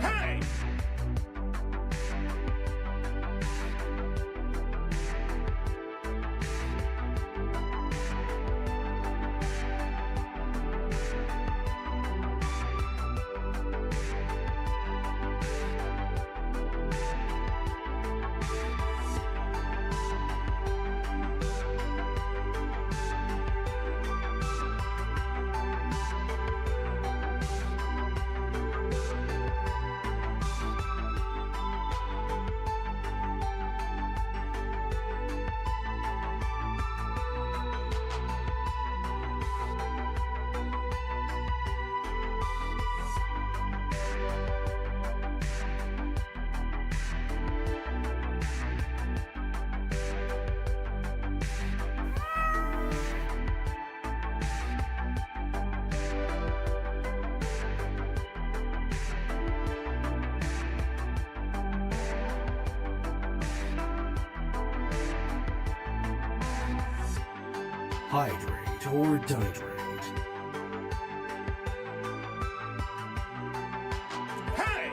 Hey! Hydrate or dihydrate. Hey!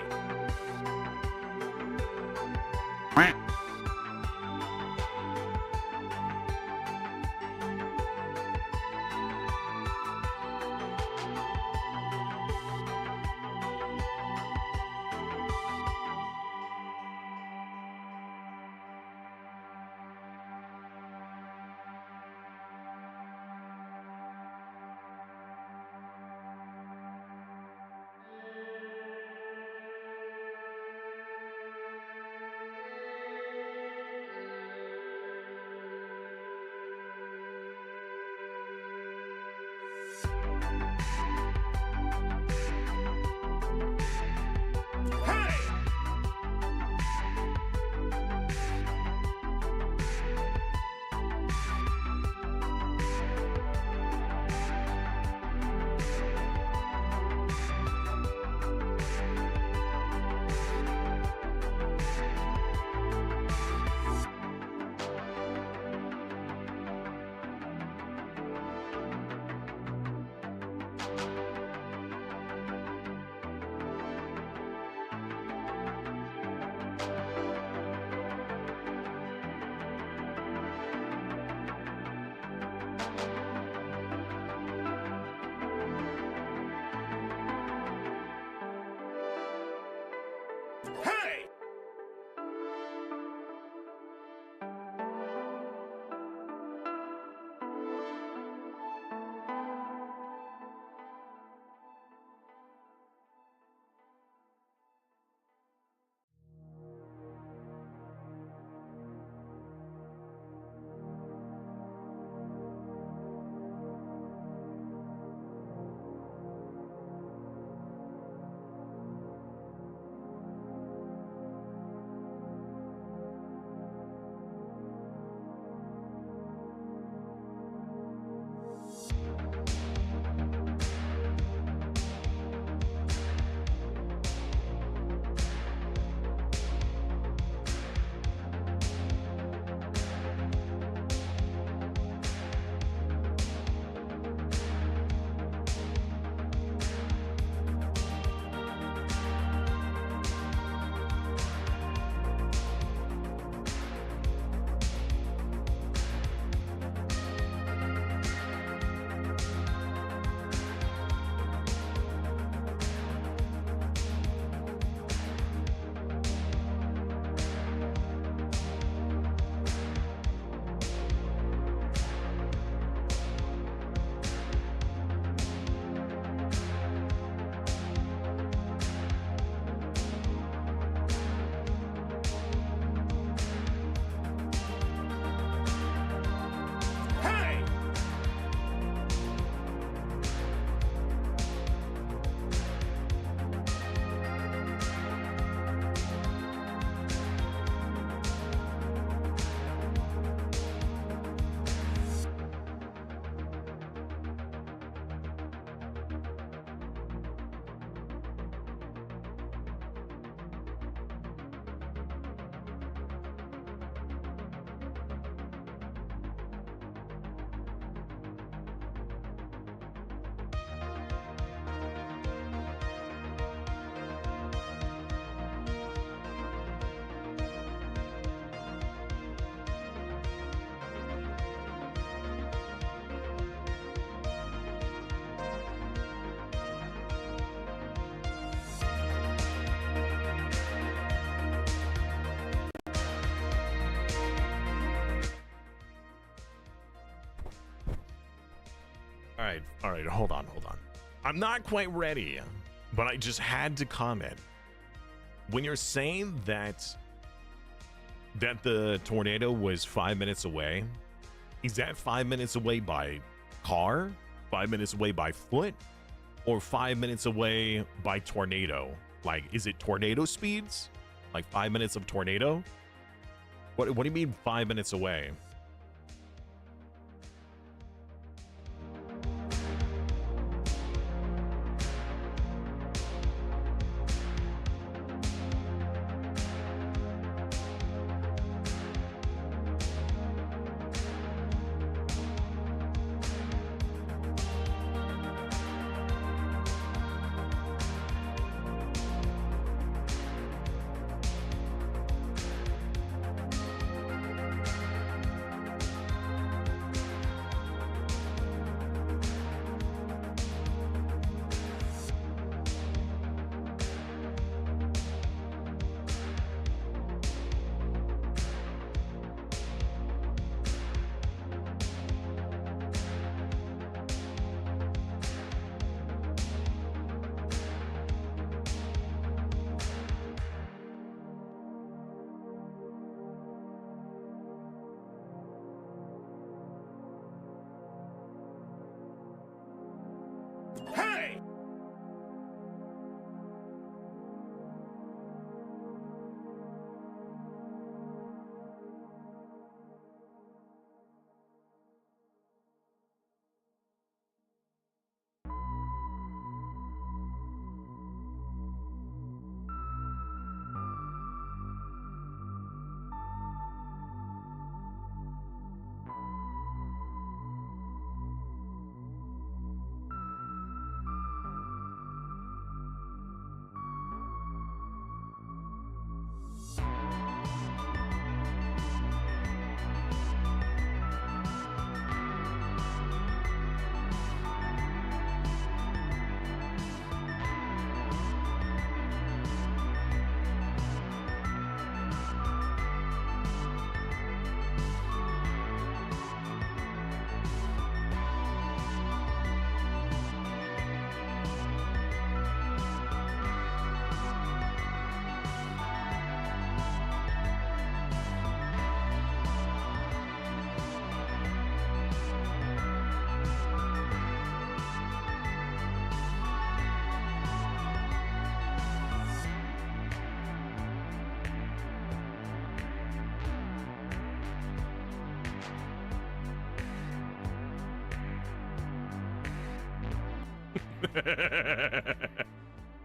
right, hold on. I'm not quite ready, but I just had to comment. When you're saying that the tornado was 5 minutes away, is that 5 minutes away by car, 5 minutes away by foot, or 5 minutes away by tornado? Like, is it tornado speeds? Like 5 minutes of tornado? What do you mean 5 minutes away?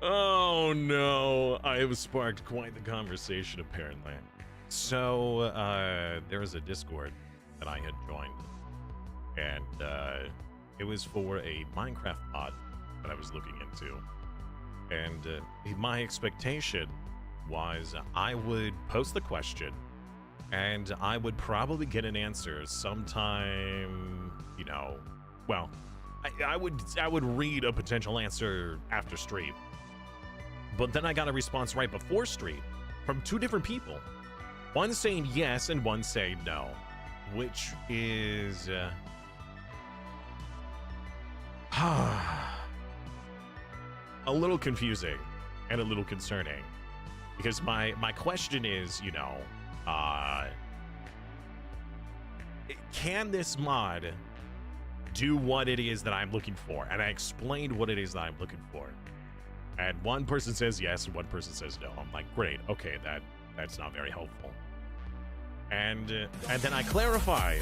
Oh no, I have sparked quite the conversation apparently. So there was a Discord that I had joined, and it was for a Minecraft mod that I was looking into. And my expectation was I would post the question and I would probably get an answer sometime, you know, well, I would read a potential answer after stream. But then I got a response right before stream from two different people. One saying yes and one saying no, which is a little confusing and a little concerning, because my question is, you know, can this mod do what it is that I'm looking for? And I explained what it is that I'm looking for. And one person says yes and one person says no. I'm like, great, okay, that's not very helpful. And then I clarify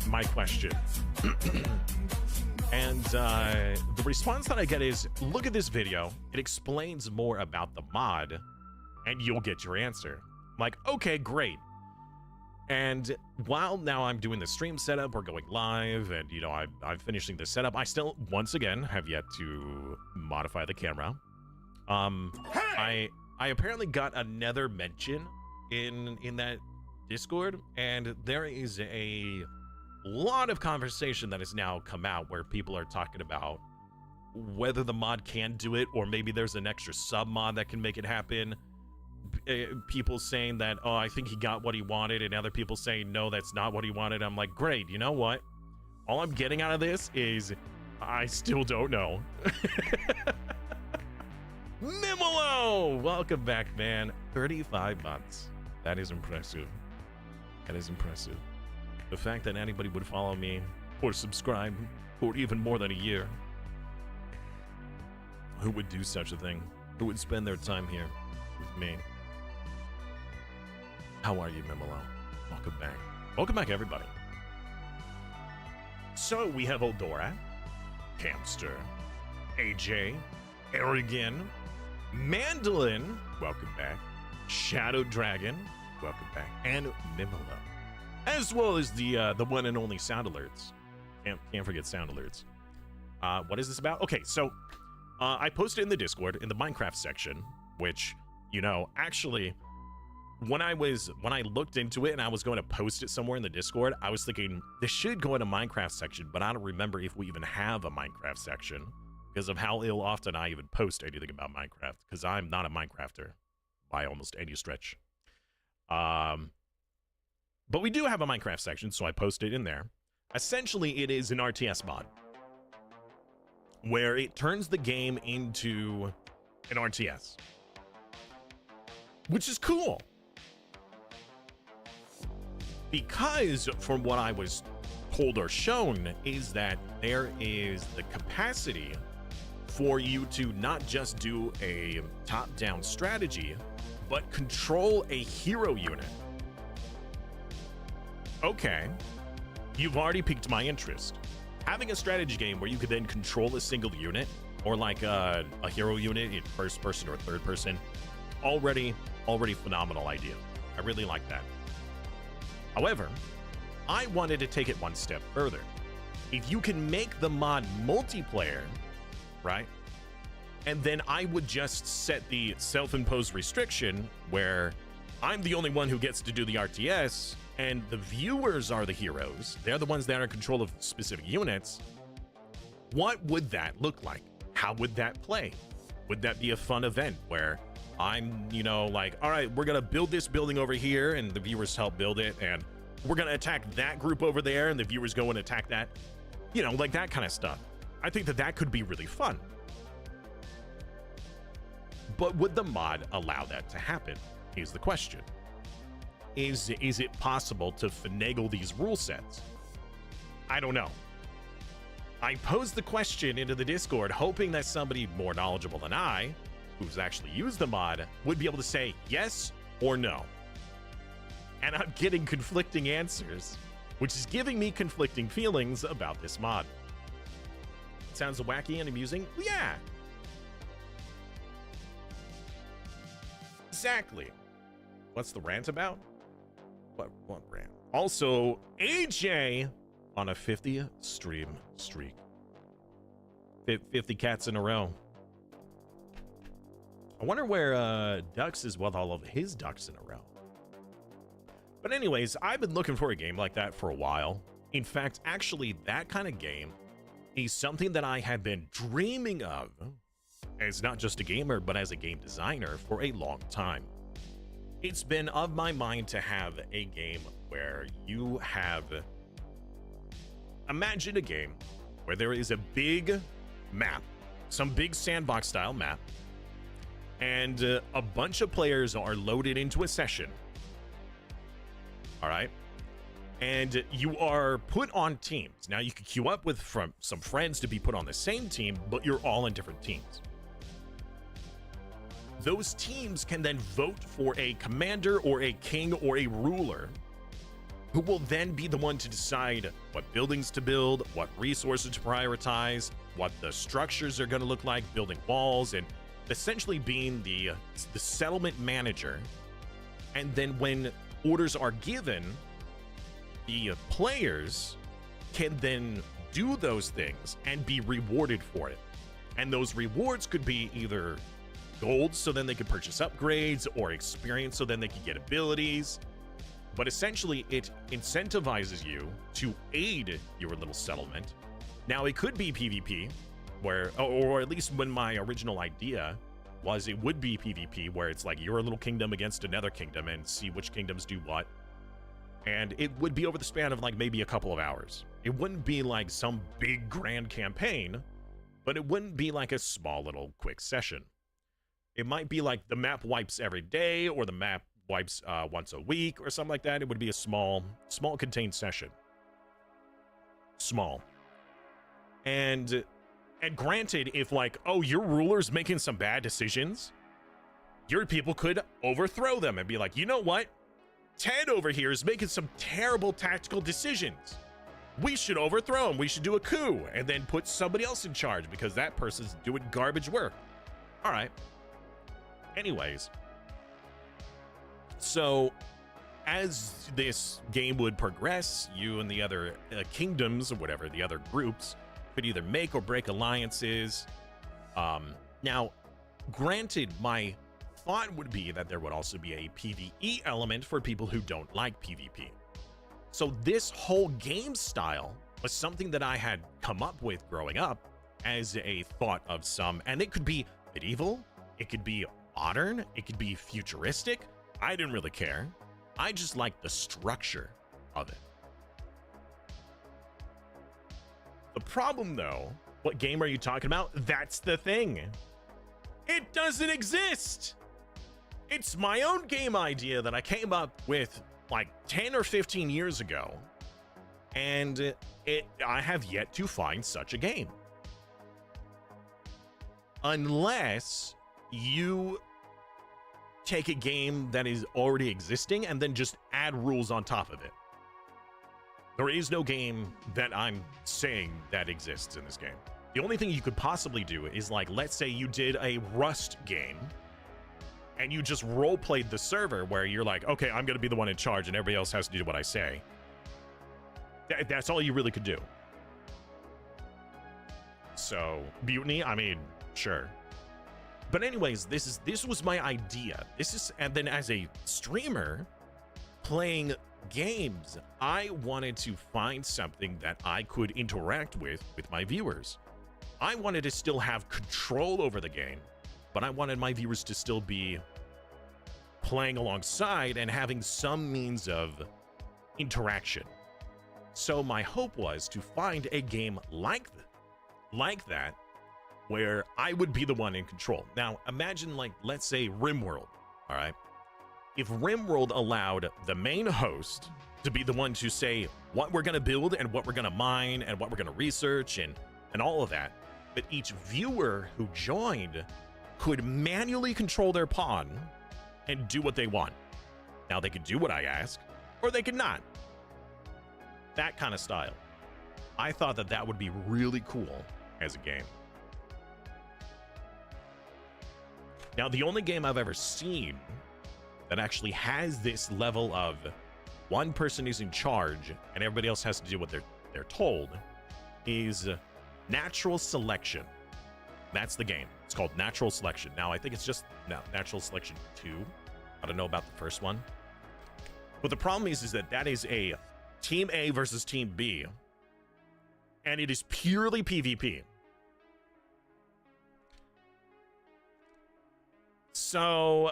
my question. And the response that I get is, look at this video. It explains more about the mod and you'll get your answer. I'm like, okay, great. And while now I'm doing the stream setup, we're going live, and you know, I'm finishing the setup. I still, once again, have yet to modify the camera. I apparently got another mention in that Discord, and there is a lot of conversation that has now come out where people are talking about whether the mod can do it, or maybe there's an extra sub mod that can make it happen. People saying that, oh, I think he got what he wanted, and other people saying, no, that's not what he wanted. I'm like, great, you know what? All I'm getting out of this is I still don't know. Mimolo! Welcome back, man. 35 months. That is impressive. That is impressive. The fact that anybody would follow me or subscribe for even more than a year. Who would do such a thing? Who would spend their time here with me? How are you, Mimolo? Welcome back. Welcome back, everybody. So we have Eldora, Hamster, AJ, Aragon, Mandolin, welcome back, Shadow Dragon, welcome back, and Mimolo, as well as the one and only Sound Alerts. Can't forget Sound Alerts. What is this about? Okay, so I posted in the Discord in the Minecraft section, which, you know, actually, when I looked into it and I was going to post it somewhere in the Discord, I was thinking this should go in a Minecraft section, but I don't remember if we even have a Minecraft section because of how often I even post anything about Minecraft, because I'm not a Minecrafter by almost any stretch. But we do have a Minecraft section, so I posted it in there. Essentially, it is an RTS mod where it turns the game into an RTS, which is cool. Because from what I was told or shown is that there is the capacity for you to not just do a top-down strategy, but control a hero unit. Okay, you've already piqued my interest. Having a strategy game where you could then control a single unit, or like a hero unit in first person or third person, already phenomenal idea. I really like that. However, I wanted to take it one step further. If you can make the mod multiplayer, right? And then I would just set the self-imposed restriction where I'm the only one who gets to do the RTS and the viewers are the heroes. They're the ones that are in control of specific units. What would that look like? How would that play? Would that be a fun event where I'm, you know, like, all right, we're going to build this building over here and the viewers help build it, and we're going to attack that group over there and the viewers go and attack that, you know, like that kind of stuff. I think that that could be really fun. But would the mod allow that to happen? Here's the question. Is it possible to finagle these rule sets? I don't know. I posed the question into the Discord hoping that somebody more knowledgeable than I, who's actually used the mod, would be able to say yes or no. And I'm getting conflicting answers, which is giving me conflicting feelings about this mod. It sounds wacky and amusing? Yeah. Exactly. What's the rant about? What rant? Also, AJ on a 50 stream streak. 50 cats in a row. I wonder where Ducks is with all of his ducks in a row. But anyways, I've been looking for a game like that for a while. In fact, actually, that kind of game is something that I have been dreaming of as not just a gamer, but as a game designer for a long time. It's been of my mind to have a game where you have... Imagine a game where there is a big map, some big sandbox style map, and a bunch of players are loaded into a session. All right. And you are put on teams. Now you can queue up with some friends to be put on the same team, but you're all in different teams. Those teams can then vote for a commander or a king or a ruler who will then be the one to decide what buildings to build, what resources to prioritize, what the structures are going to look like, building walls, and essentially being the settlement manager. And then when orders are given, the players can then do those things and be rewarded for it. And those rewards could be either gold, so then they could purchase upgrades, or experience, so then they could get abilities. But essentially, it incentivizes you to aid your little settlement. Now, it could be PvP, where, or at least when my original idea was it would be PvP, where it's like you're a little kingdom against another kingdom and see which kingdoms do what. And it would be over the span of like maybe a couple of hours. It wouldn't be like some big grand campaign, but it wouldn't be like a small little quick session. It might be like the map wipes every day, or the map wipes once a week or something like that. It would be a small contained session. Small. And granted, if like, oh, your ruler's making some bad decisions, your people could overthrow them and be like, you know what? Ted over here is making some terrible tactical decisions. We should overthrow him. We should do a coup and then put somebody else in charge because that person's doing garbage work. All right. Anyways. So as this game would progress, you and the other kingdoms or whatever, the other groups, could either make or break alliances. Now, granted, my thought would be that there would also be a PvE element for people who don't like PvP. So this whole game style was something that I had come up with growing up as a thought of some, and it could be medieval, it could be modern, it could be futuristic. I didn't really care. I just liked the structure of it. The problem though, what game are you talking about? That's the thing. It doesn't exist. It's my own game idea that I came up with like 10 or 15 years ago, and I have yet to find such a game. Unless you take a game that is already existing and then just add rules on top of it. There is no game that I'm saying that exists in this game. The only thing you could possibly do is like, let's say you did a Rust game and you just role-played the server where you're like, okay, I'm gonna be the one in charge and everybody else has to do what I say. That's all you really could do. So, Mutiny, I mean, sure. But anyways, this was my idea. And then as a streamer playing games, I wanted to find something that I could interact with my viewers. I wanted to still have control over the game, but I wanted my viewers to still be playing alongside and having some means of interaction. So my hope was to find a game like that, where I would be the one in control. Now, imagine, like, let's say RimWorld, all right? If RimWorld allowed the main host to be the one to say what we're gonna build and what we're gonna mine and what we're gonna research and all of that, but each viewer who joined could manually control their pawn and do what they want. Now, they could do what I ask, or they could not. That kind of style. I thought that that would be really cool as a game. Now, the only game I've ever seen that actually has this level of one person is in charge and everybody else has to do what they're told is Natural Selection. That's the game. It's called Natural Selection. Now, I think it's just Natural Selection 2. I don't know about the first one. But the problem is that is a Team A versus Team B. And it is purely PvP. So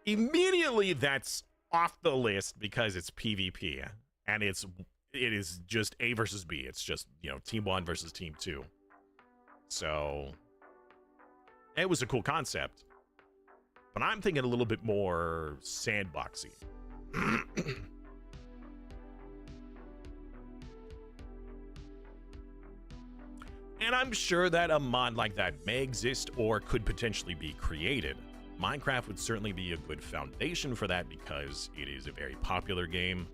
immediately that's off the list because it's PvP and it is just A versus B. It's just, you know, Team 1 versus Team 2. So it was a cool concept, but I'm thinking a little bit more sandboxy. And I'm sure that a mod like that may exist or could potentially be created. Minecraft would certainly be a good foundation for that because it is a very popular game.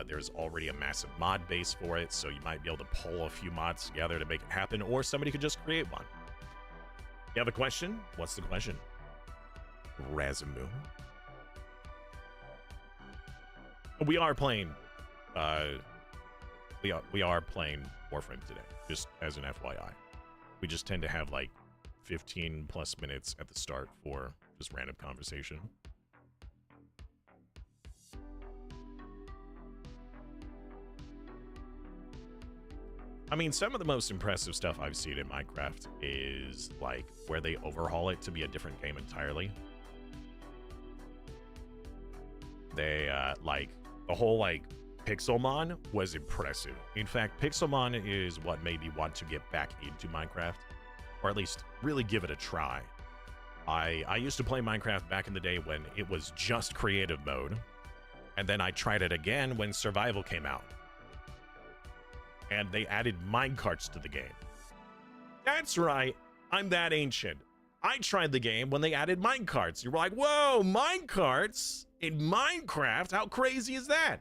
There's already a massive mod base for it, so you might be able to pull a few mods together to make it happen, or somebody could just create one. You have a question? What's the question? Razimu. We are playing we are playing Warframe today, just as an FYI. We just tend to have like 15 plus minutes at the start for just random conversation. I mean, some of the most impressive stuff I've seen in Minecraft is like where they overhaul it to be a different game entirely. They like the whole like Pixelmon was impressive. In fact, Pixelmon is what made me want to get back into Minecraft, or at least really give it a try. I used to play Minecraft back in the day when it was just creative mode, and then I tried it again when survival came out. And they added minecarts to the game. That's right, I'm that ancient. I tried the game when they added minecarts. You were like, whoa, minecarts in Minecraft? How crazy is that?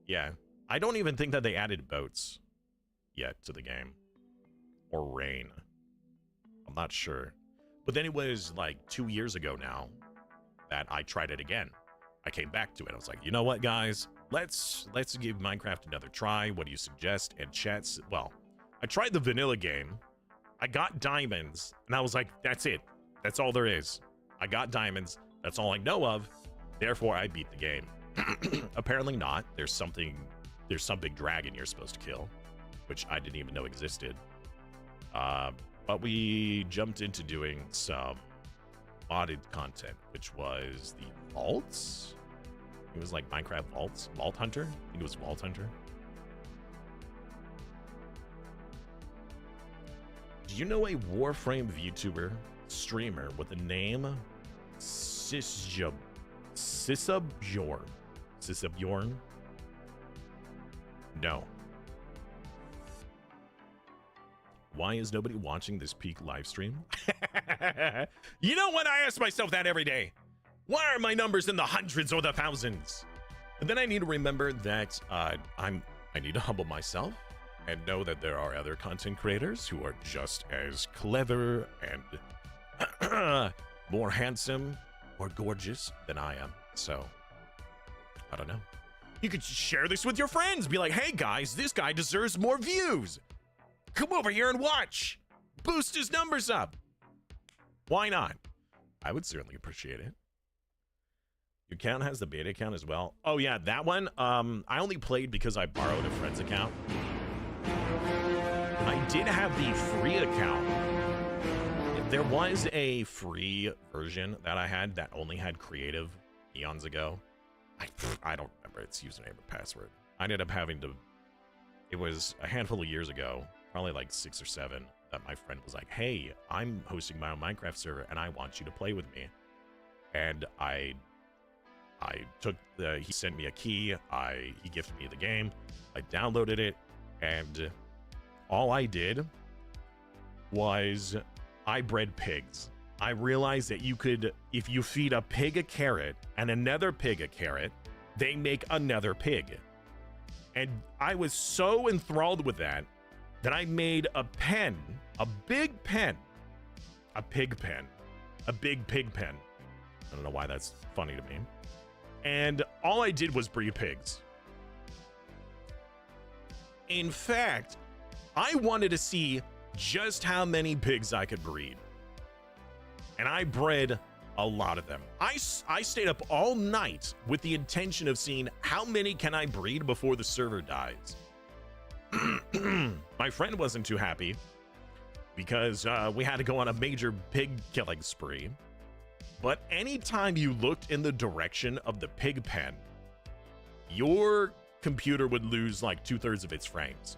Yeah, I don't even think that they added boats yet to the game. Or rain. I'm not sure. But then it was like 2 years ago now that I tried it again. I came back to it. I was like, you know what, guys? Let's give Minecraft another try. What do you suggest? And chats, well, I tried the vanilla game. I got diamonds, and I was like, that's it. That's all there is. I got diamonds. That's all I know of. Therefore, I beat the game. Apparently not. There's some big dragon you're supposed to kill, which I didn't even know existed. But we jumped into doing some modded content, which was the vaults. It was like Minecraft vaults. Vault Hunter? I think it was Vault Hunter. Do you know a Warframe VTuber streamer with the name Sisabjorn? Sisabjorn? No. Why is nobody watching this peak live stream? You know what? I ask myself that every day. Why are my numbers in the hundreds or the thousands? And then I need to remember that I need to humble myself and know that there are other content creators who are just as clever and more handsome or gorgeous than I am. So, I don't know. You could share this with your friends. Be like, hey guys, this guy deserves more views. Come over here and watch. Boost his numbers up. Why not? I would certainly appreciate it. Your account has the beta account as well. Oh yeah, that one. I only played because I borrowed a friend's account. I did have the free account. There was a free version that I had that only had creative eons ago. I don't remember its username or password. I ended up having to, it was a handful of years ago, probably like 6 or 7, that my friend was like, hey, I'm hosting my own Minecraft server and I want you to play with me. And I took he sent me a key, he gifted me the game, I downloaded it, and all I did was I bred pigs. I realized that you could, if you feed a pig a carrot and another pig a carrot, they make another pig. And I was so enthralled with that I made a pen, a big pen, a pig pen, a big pig pen. I don't know why that's funny to me. And all I did was breed pigs. In fact, I wanted to see just how many pigs I could breed. And I bred a lot of them. I stayed up all night with the intention of seeing how many can I breed before the server dies. My friend wasn't too happy because we had to go on a major pig killing spree. But anytime you looked in the direction of the pig pen, your computer would lose like 2/3 of its frames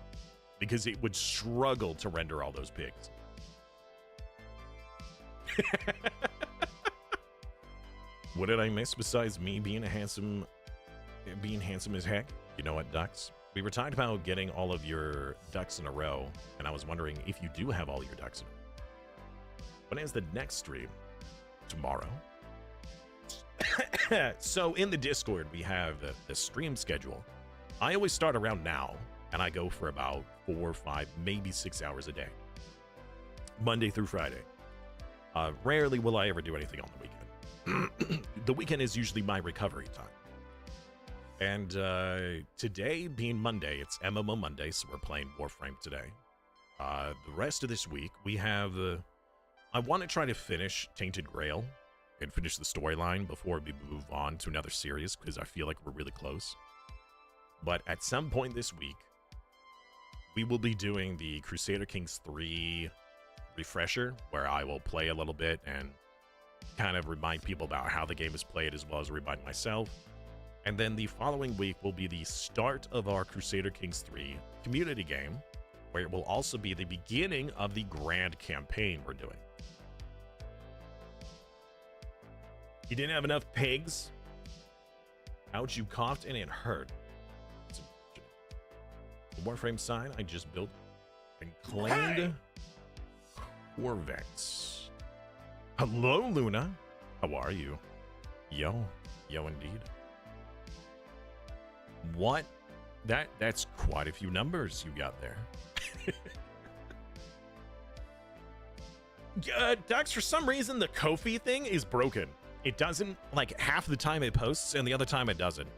because it would struggle to render all those pigs. What did I miss besides me being handsome as heck? You know what, ducks? We were talking about getting all of your ducks in a row, and I was wondering if you do have all your ducks in a row. When is the next stream? Tomorrow. So in the Discord, we have the stream schedule. I always start around now, and I go for about 4, 5, maybe 6 hours a day. Monday through Friday. Rarely will I ever do anything on the weekend. The weekend is usually my recovery time. And today being Monday, it's MMO Monday, so we're playing Warframe today. The rest of this week, we have... I want to try to finish Tainted Grail and finish the storyline before we move on to another series, because I feel like we're really close. But at some point this week, we will be doing the Crusader Kings 3 refresher, where I will play a little bit and kind of remind people about how the game is played, as well as remind myself. And then the following week will be the start of our Crusader Kings 3 community game, where it will also be the beginning of the grand campaign we're doing. You didn't have enough pigs? Ouch, you coughed and it hurt. The Warframe sign I just built and claimed Corvettes. Hello, Luna. How are you? Yo indeed. What? That's quite a few numbers you got there. Dux, for some reason the Ko-fi thing is broken. It doesn't, like, half the time it posts and the other time it doesn't.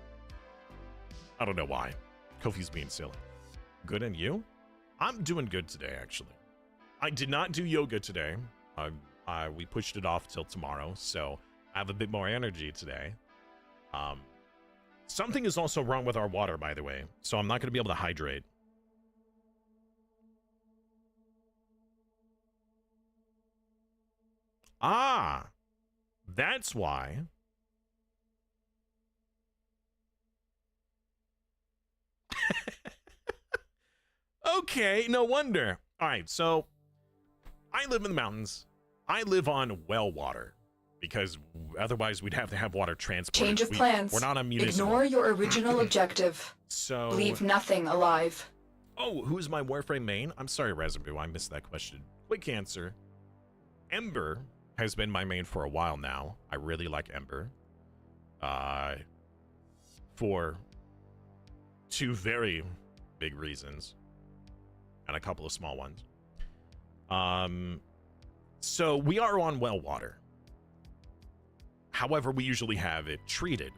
I don't know why. Ko-fi's being silly. Good, and you? I'm doing good today, actually. I did not do yoga today. We pushed it off till tomorrow, so I have a bit more energy today. Something is also wrong with our water, by the way, so I'm not going to be able to hydrate. Ah, that's why. Okay, no wonder. All right, so I live in the mountains. I live on well water because otherwise we'd have to have water transported. Change of plans. We're not on municipal. Ignore your original objective. So leave nothing alive. Oh, who's my Warframe main? I'm sorry, Residue, I missed that question. Quick answer. Ember has been my main for a while now. I really like Ember. For two very big reasons. And a couple of small ones. So we are on well water. However, we usually have it treated.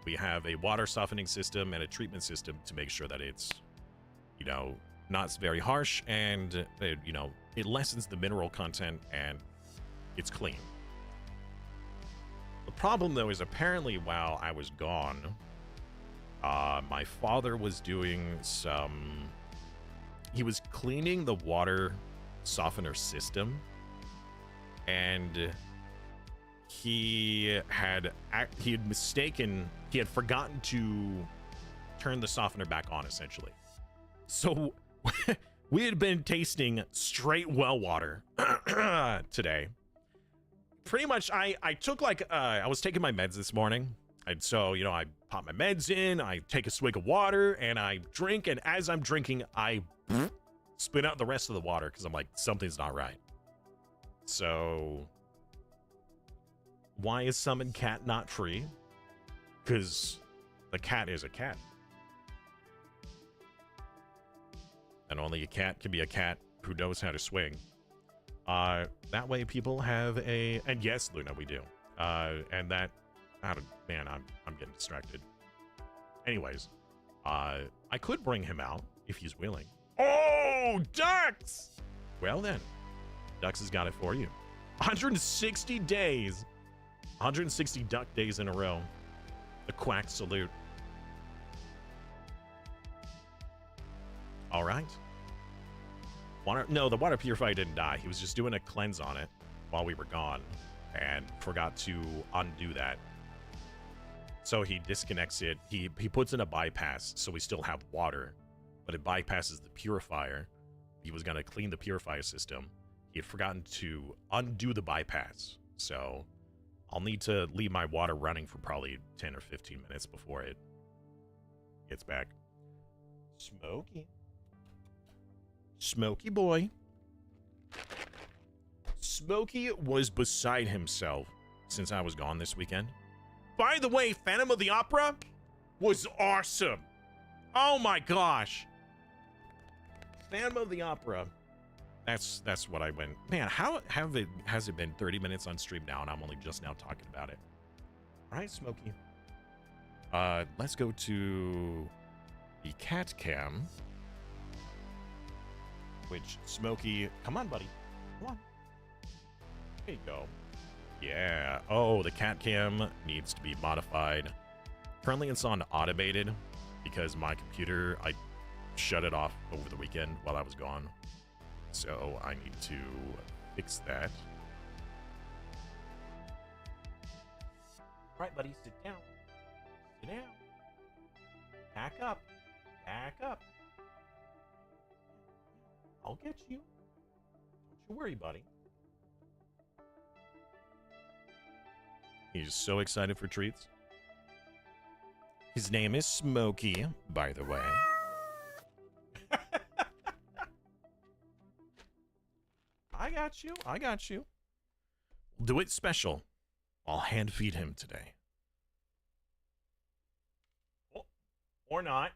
We have a water softening system and a treatment system to make sure that it's, you know, not very harsh and, you know, it lessens the mineral content and it's clean. The problem, though, is apparently while I was gone, my father was doing some... He was cleaning the water softener system, and he had forgotten to turn the softener back on, essentially. So we had been tasting straight well water today. Pretty much, I took like, I was taking my meds this morning. And so, you know, I pop my meds in, I take a swig of water, and I drink, and as I'm drinking, I spit out the rest of the water, because I'm like, something's not right. So, why is Summon Cat not free? Because the cat is a cat. And only a cat can be a cat who knows how to swing. That way people have a... And yes, Luna, we do. And that... Man, I'm getting distracted. Anyways, I could bring him out if he's willing. Oh, Dux! Well then, Dux has got it for you. 160 days. 160 duck days in a row. The quack salute. All right. No, the water purifier didn't die. He was just doing a cleanse on it while we were gone and forgot to undo that. So he disconnects it. He puts in a bypass, so we still have water, but it bypasses the purifier. He was going to clean the purifier system. He had forgotten to undo the bypass. So I'll need to leave my water running for probably 10 or 15 minutes before it gets back. Smokey. Smokey boy. Smokey was beside himself since I was gone this weekend. By the way, Phantom of the Opera was awesome. Oh my gosh. Phantom of the Opera. That's what I went. Man, has it been 30 minutes on stream now and I'm only just now talking about it. All right, Smokey. Let's go to the cat cam. Which, Smokey, come on, buddy. Come on. There you go. Yeah. Oh, the cat cam needs to be modified. Currently, it's on automated because my computer, I shut it off over the weekend while I was gone. So I need to fix that. All right, buddy, sit down. Sit down. Back up. Back up. I'll get you. Don't you worry, buddy. He's so excited for treats. His name is Smokey, by the way. I got you. I got you. Do it special. I'll hand feed him today. Oh, or not.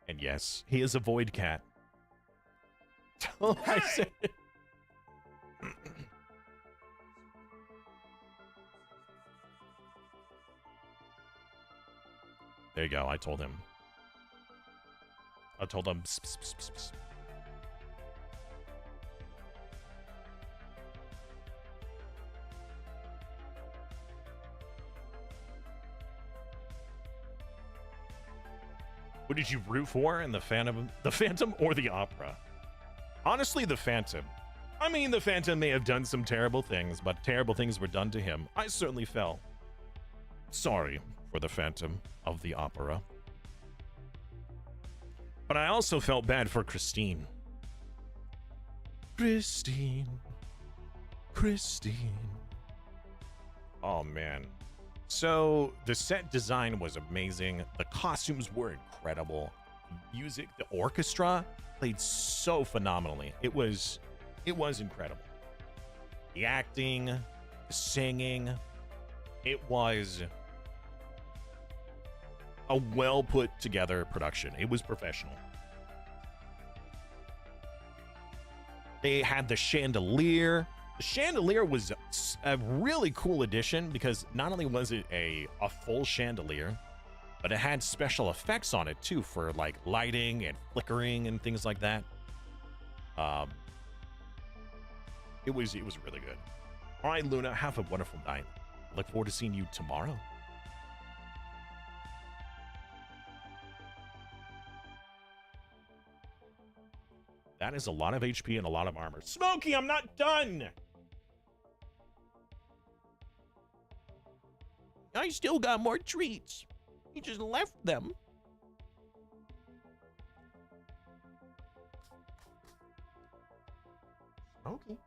And yes, he is a void cat. I said it. There you go. I told him. Psst, psst, psst, psst, psst. What did you root for in the Phantom or the Opera? Honestly, the Phantom. I mean, the Phantom may have done some terrible things, but terrible things were done to him. I certainly felt sorry for the Phantom of the Opera. But I also felt bad for Christine. Christine. Oh, man. So, the set design was amazing. The costumes were incredible. The music, the orchestra played so phenomenally. It was incredible. The acting, the singing, it was a well put together production. It was professional. They had the chandelier. The chandelier was a really cool addition because not only was it a full chandelier, but it had special effects on it too for like lighting and flickering and things like that. It was really good. All right, Luna, have a wonderful night. Look forward to seeing you tomorrow. That is a lot of HP and a lot of armor. Smokey, I'm not done! I still got more treats. You just left them. Smokey.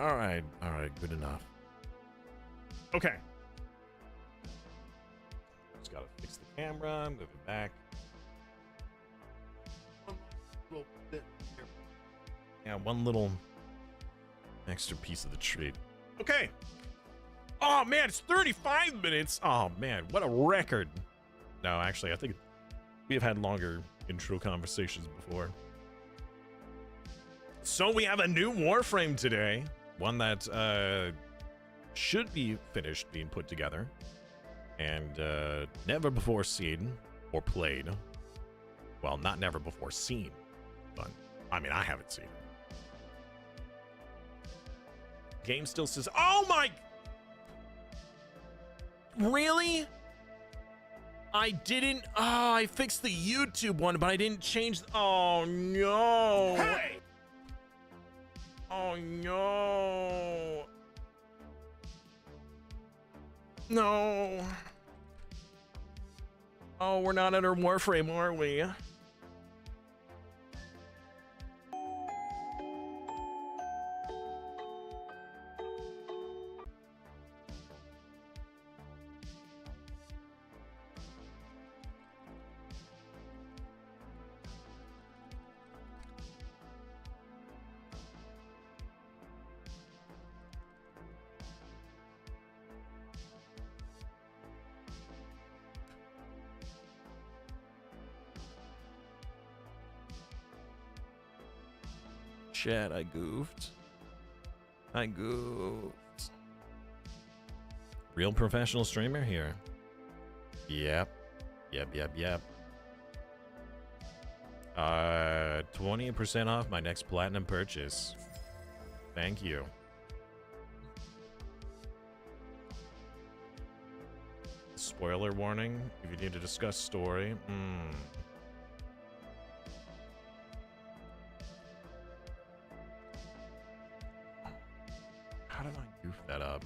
All right, good enough. Okay. Just gotta fix the camera, move it back. Yeah, one little extra piece of the treat. Okay. Oh man, it's 35 minutes. Oh man, what a record. No, actually, I think we have had longer intro conversations before. So we have a new Warframe today. One that should be finished being put together. And never before seen or played. Well, not never before seen, but I mean, I haven't seen it. Game still says, oh my, really? I didn't, oh, I fixed the YouTube one, but I didn't change, oh no. Hey! Oh no. No. Oh, we're not under Warframe, are we? Chat, I goofed. I goofed. Real professional streamer here. Yep. Yep. 20% off my next platinum purchase. Thank you. Spoiler warning, if you need to discuss story. How did I goof that up?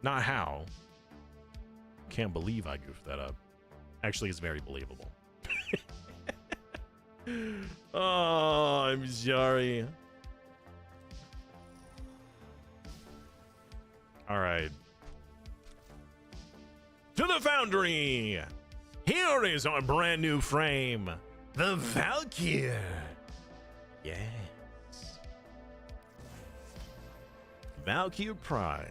Not how. Can't believe I goofed that up. Actually, it's very believable. Oh, I'm sorry. All right. To the Foundry! Here is our brand new frame, the Valkyrie. Yes. Valkyrie Prime.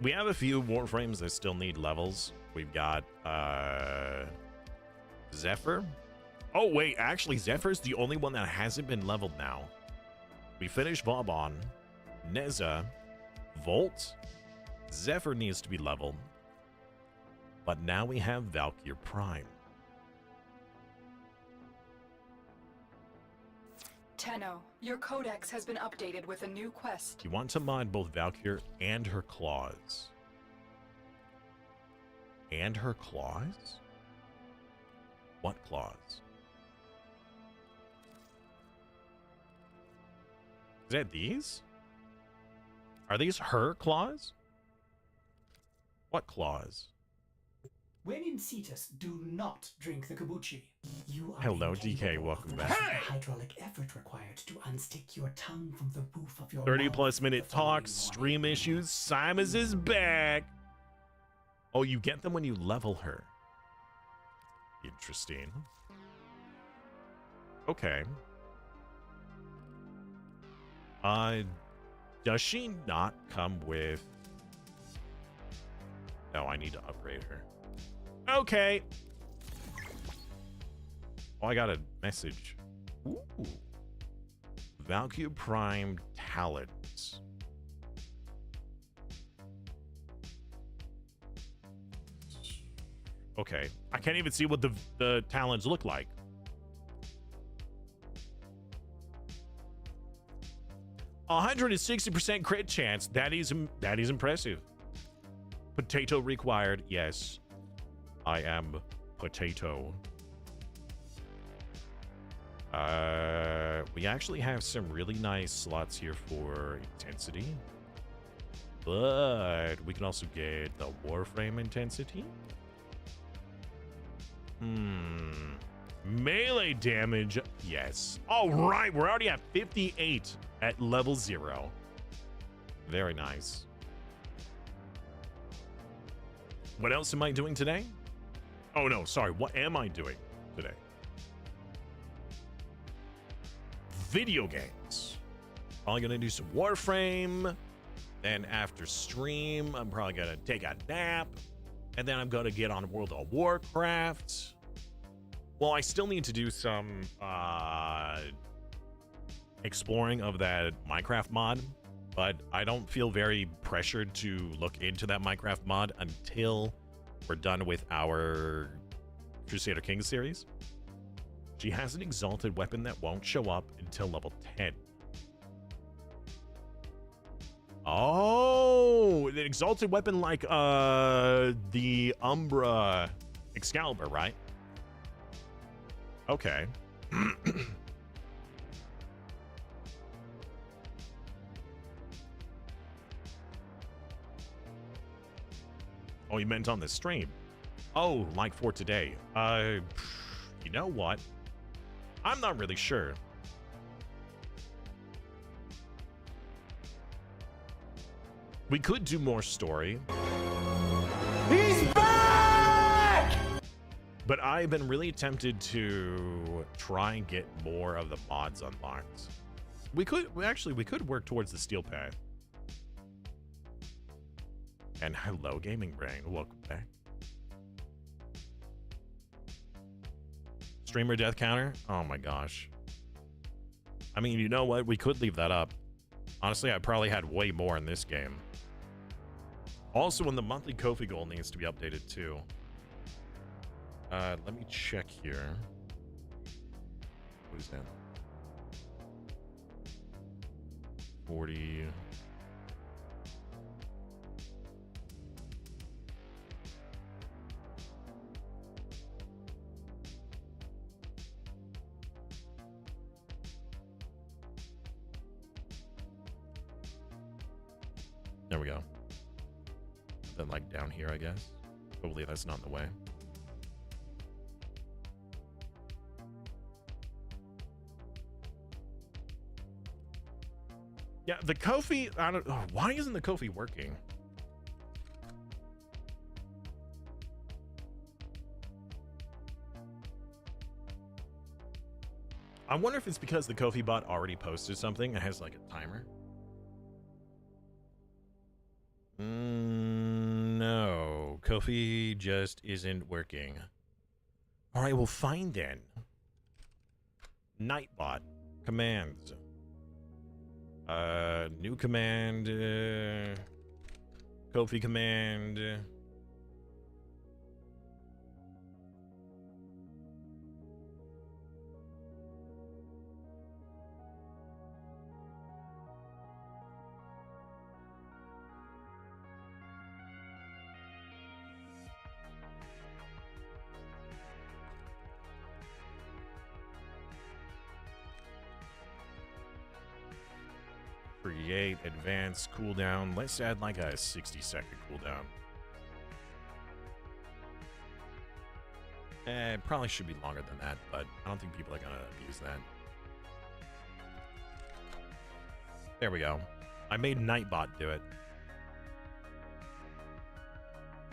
We have a few Warframes that still need levels. We've got Zephyr. Oh wait, actually Zephyr's the only one that hasn't been leveled now. We finished Vauban, Neza, Volt. Zephyr needs to be leveled. But now we have Valkyrie Prime. Tenno, your codex has been updated with a new quest. You want to mod both Valkyrie and her claws. And her claws? What claws? Is that these? Are these her claws? What claws? When in Cetus, do not drink the kombucha. You are Hello, incapable DK, welcome of back. the hydraulic effort required to unstick your tongue from the roof of your 30 mouth plus minute the following talks, morning. stream issues, Simons is back. Oh, you get them when you level her. Interesting. Okay. Does she not come with... No, I need to upgrade her. Okay. Oh, I got a message. Ooh. Valkyrie Prime talents. Okay. I can't even see what the talents look like. A 160% crit chance. That is impressive. Potato required. Yes. I am potato. We actually have some really nice slots here for intensity. But we can also get the Warframe intensity. Melee damage. Yes. All right. We're already at 58 at level 0. Very nice. What else am I doing today? Oh, no. Sorry. What am I doing today? Video games. Probably going to do some Warframe. Then after stream, I'm probably going to take a nap. And then I'm going to get on World of Warcraft. Well, I still need to do some exploring of that Minecraft mod. but I don't feel very pressured to look into that Minecraft mod until we're done with our Crusader Kings series. She has an exalted weapon that won't show up until level 10. Oh, an exalted weapon like the Umbra Excalibur, right? Okay. Oh, you meant on the stream? Oh, like for today. You know what? I'm not really sure. We could do more story. He's back! But I've been really tempted to try and get more of the mods unlocked. We could work towards the steel path. And hello, Gaming Brain. Welcome back. Streamer death counter? Oh my gosh. I mean, you know what? We could leave that up. Honestly, I probably had way more in this game. Also, when the monthly Ko-fi goal needs to be updated too. Let me check here. What is that? 40. There we go. Then like down here, I guess. Hopefully that's not in the way. Yeah, the Ko-fi, I don't know. Why isn't the Ko-fi working? I wonder if it's because the Ko-fi bot already posted something and has like a timer. No, Ko-fi just isn't working. All right, well, fine then. Nightbot commands. New command. Ko-fi command. Create advanced cooldown. Let's add like a 60-second cooldown. It probably should be longer than that, but I don't think people are gonna abuse that. There we go. I made Nightbot do it.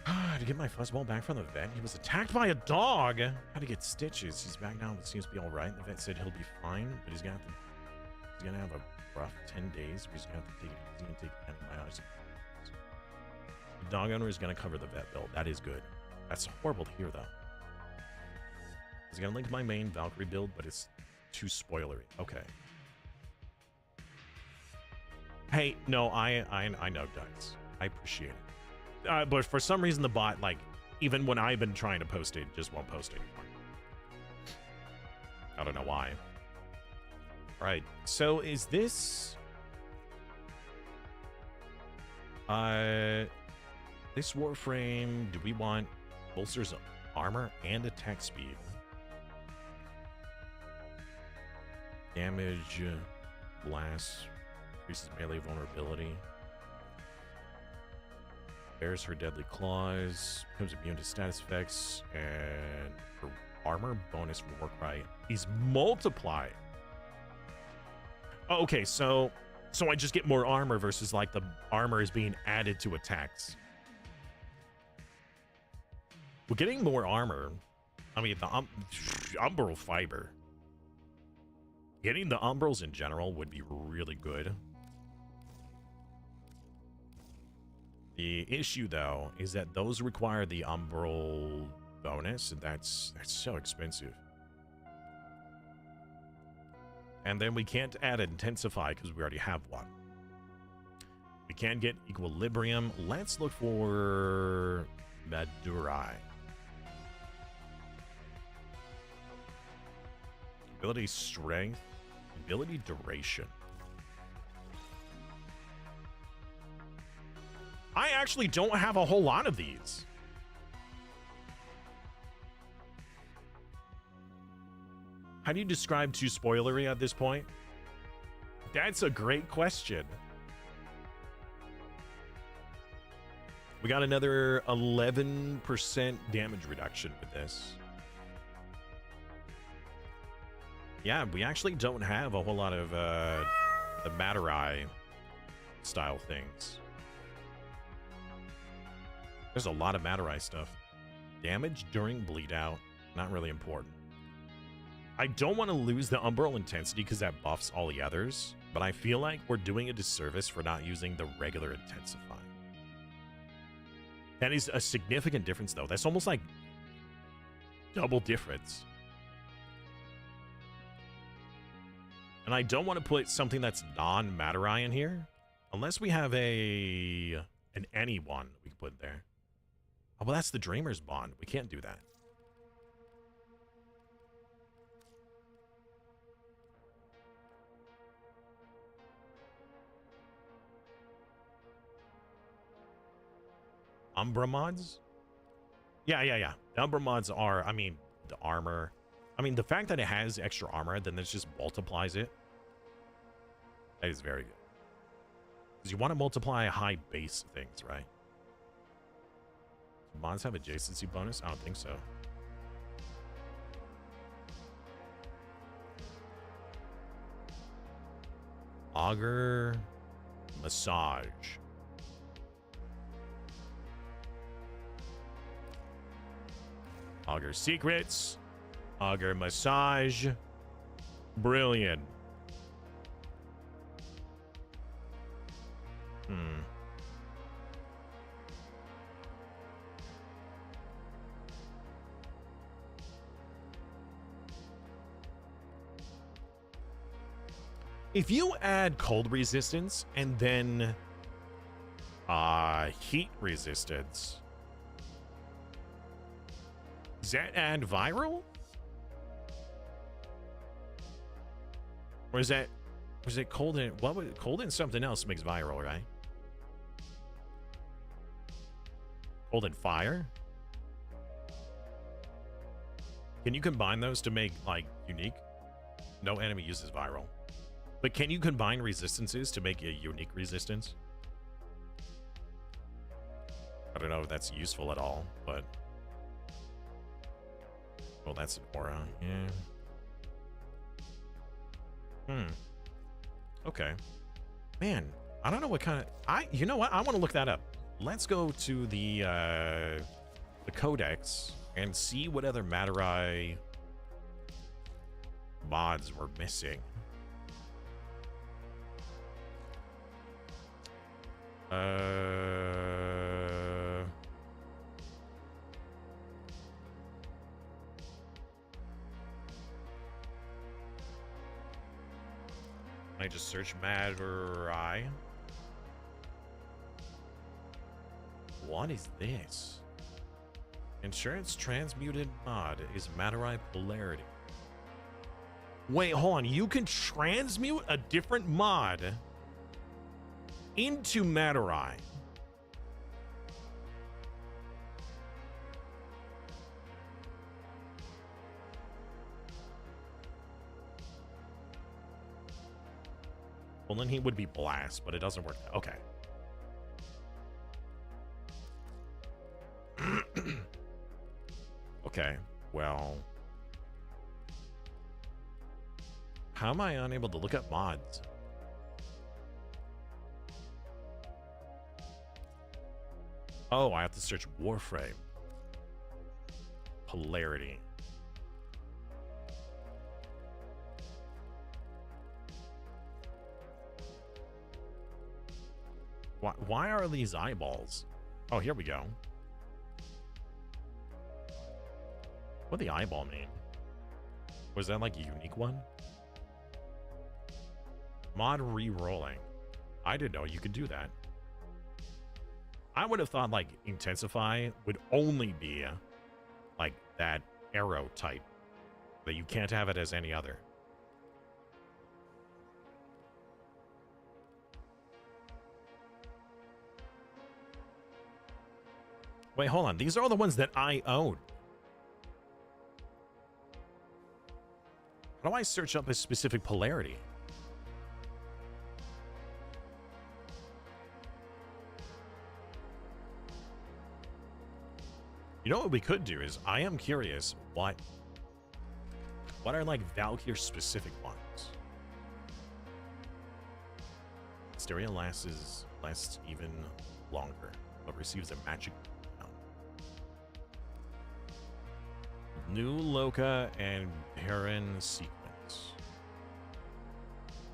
To get my fuzzball back from the vet, he was attacked by a dog. Had to get stitches. He's back now, but seems to be all right. The vet said he'll be fine, but he's gonna have a rough 10 days. We're just gonna have to take it easy and take antibiotics. The dog owner is gonna cover the vet bill. That is good. That's horrible to hear, though. I was gonna link my main Valkyrie build, but it's too spoilery. Okay. Hey, no, I know, Dice. I appreciate it. But for some reason, the bot, like, even when I've been trying to post it, just won't post anymore. I don't know why. All right, so is this... this Warframe, do we want bolsters of armor and attack speed? Damage, blast, increases melee vulnerability. Bears her deadly claws, becomes immune to status effects, and her armor bonus from Warcry is multiplied. Oh, okay, so I just get more armor versus like the armor is being added to attacks. We're getting more armor. I mean, the umbral fiber. Getting the umbrals in general would be really good. The issue, though, is that those require the umbral bonus, and that's so expensive. And then we can't add intensify because we already have one. We can get equilibrium. Let's look for Madurai. Ability strength. Ability duration. I actually don't have a whole lot of these. How do you describe too spoilery at this point? That's a great question. We got another 11% damage reduction with this. Yeah, we actually don't have a whole lot of the Madurai style things. There's a lot of Madurai stuff. Damage during bleed out, not really important. I don't want to lose the Umbral Intensity because that buffs all the others, but I feel like we're doing a disservice for not using the regular Intensify. That is a significant difference, though. That's almost like double difference. And I don't want to put something that's non-Madurai in here, unless we have an any one we can put there. Oh, well, that's the Dreamer's Bond. We can't do that. Umbra mods? Yeah. The Umbra mods are, I mean, the armor. I mean, the fact that it has extra armor, then this just multiplies it. That is very good. Because you want to multiply high base things, right? Do mods have adjacency bonus? I don't think so. Auger Massage. Auger Secrets. Auger Massage. Brilliant. If you add cold resistance and then heat resistance, does that add viral? Or is it cold and what would cold and something else makes viral, right? Cold and fire? Can you combine those to make like unique? No enemy uses viral. But can you combine resistances to make a unique resistance? I don't know if that's useful at all, but well, that's an aura, yeah. Okay. Man, I don't know what kind of you know what? I want to look that up. Let's go to the codex and see what other Madurai mods we're missing. I just search Madurai. What is this? Insurance transmuted mod is Madurai Polarity. Wait, hold on. You can transmute a different mod into Madurai. Well, then he would be Blast, but it doesn't work. Okay. Okay, well. How am I unable to look up mods? Oh, I have to search Warframe. Polarity. Why are these eyeballs? Oh, here we go. What the eyeball mean? Was that like a unique one? Mod re-rolling. I didn't know you could do that. I would have thought like intensify would only be like that arrow type, that you can't have it as any other. Wait, hold on. These are all the ones that I own. How do I search up a specific polarity? You know what we could do is, I am curious what are like Valkyr specific ones. Hysteria lasts even longer, but receives a magic down. New Loka and Heron sequence.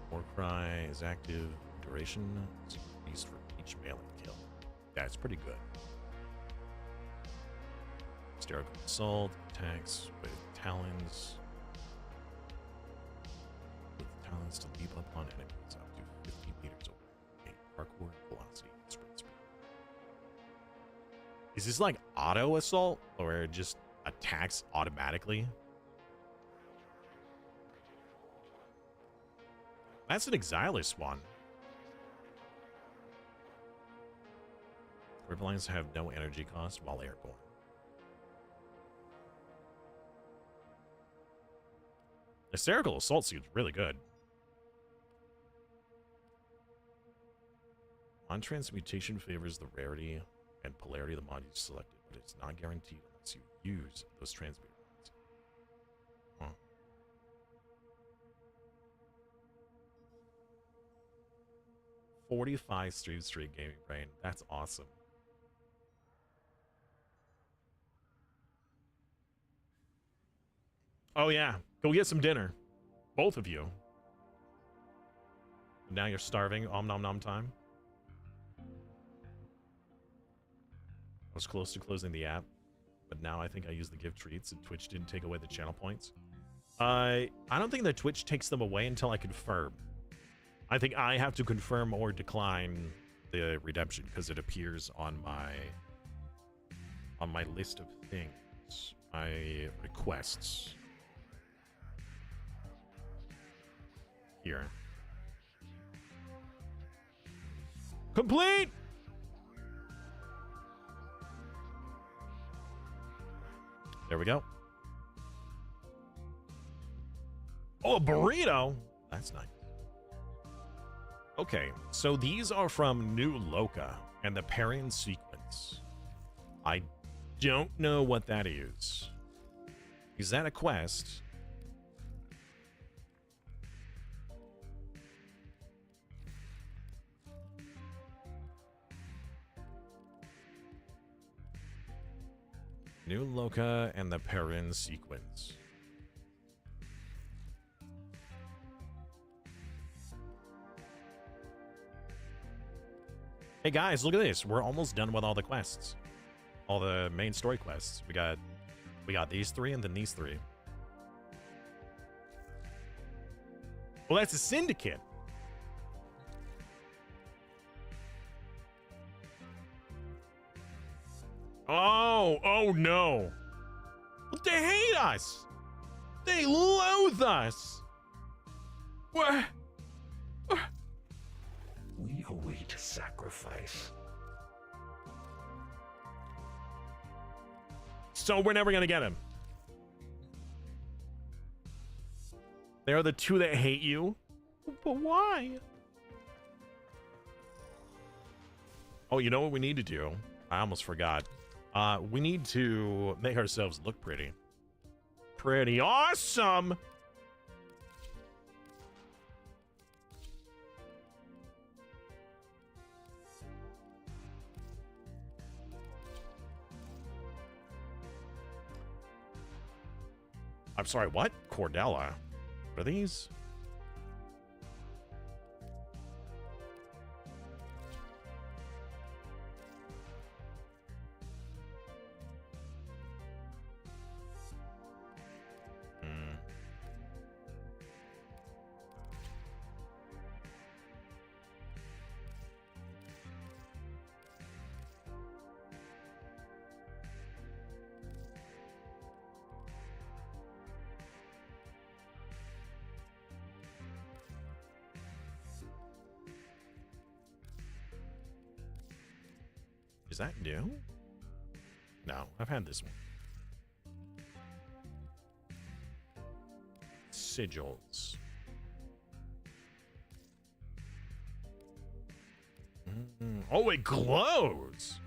Warcry is active duration, it's increased for each melee kill. That's pretty good. Hysterical assault, attacks with talons. With talons to leap up on enemies up to 50 meters away. Gain parkour, velocity, and sprint speed. Is this like auto assault, or it just attacks automatically? That's an Exilus one. Rippelines have no energy cost while airborne. Hysterical assault seems really good. On-transmutation favors the rarity and polarity of the mod you selected, but it's not guaranteed unless you use those transmute mods. Huh. 45 stream streak gaming brain. That's awesome. Oh yeah, go get some dinner. Both of you. Now you're starving. Om nom nom time. I was close to closing the app, but now I think I used the gift treats and Twitch didn't take away the channel points. I don't think that Twitch takes them away until I confirm. I think I have to confirm or decline the redemption because it appears on my list of things, my requests. Here. Complete! There we go. Oh, a burrito! That's nice. Okay, so these are from New Loka and the Parian sequence. I don't know what that is. Is that a quest? New Loka and the Perrin sequence. Hey guys, look at this. We're almost done with all the quests. All the main story quests. We got these three and then these three. Well, that's a syndicate. Oh no. They hate us. They loathe us. What? We await sacrifice. So we're never gonna get him. They're the two that hate you? But why? Oh, you know what we need to do? I almost forgot. We need to make ourselves look pretty. Pretty awesome! I'm sorry, what? Cordella? What are these? Is that new? No, I've had this one. Sigils. Oh, it glows.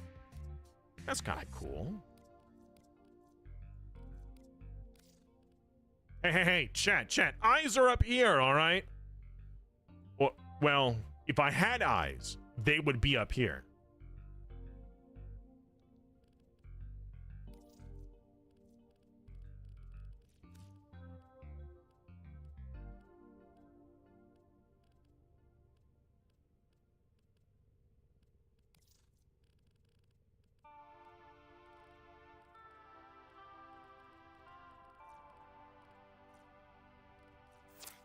That's kind of cool. Hey, chat. Eyes are up here, all right? Well, if I had eyes, they would be up here.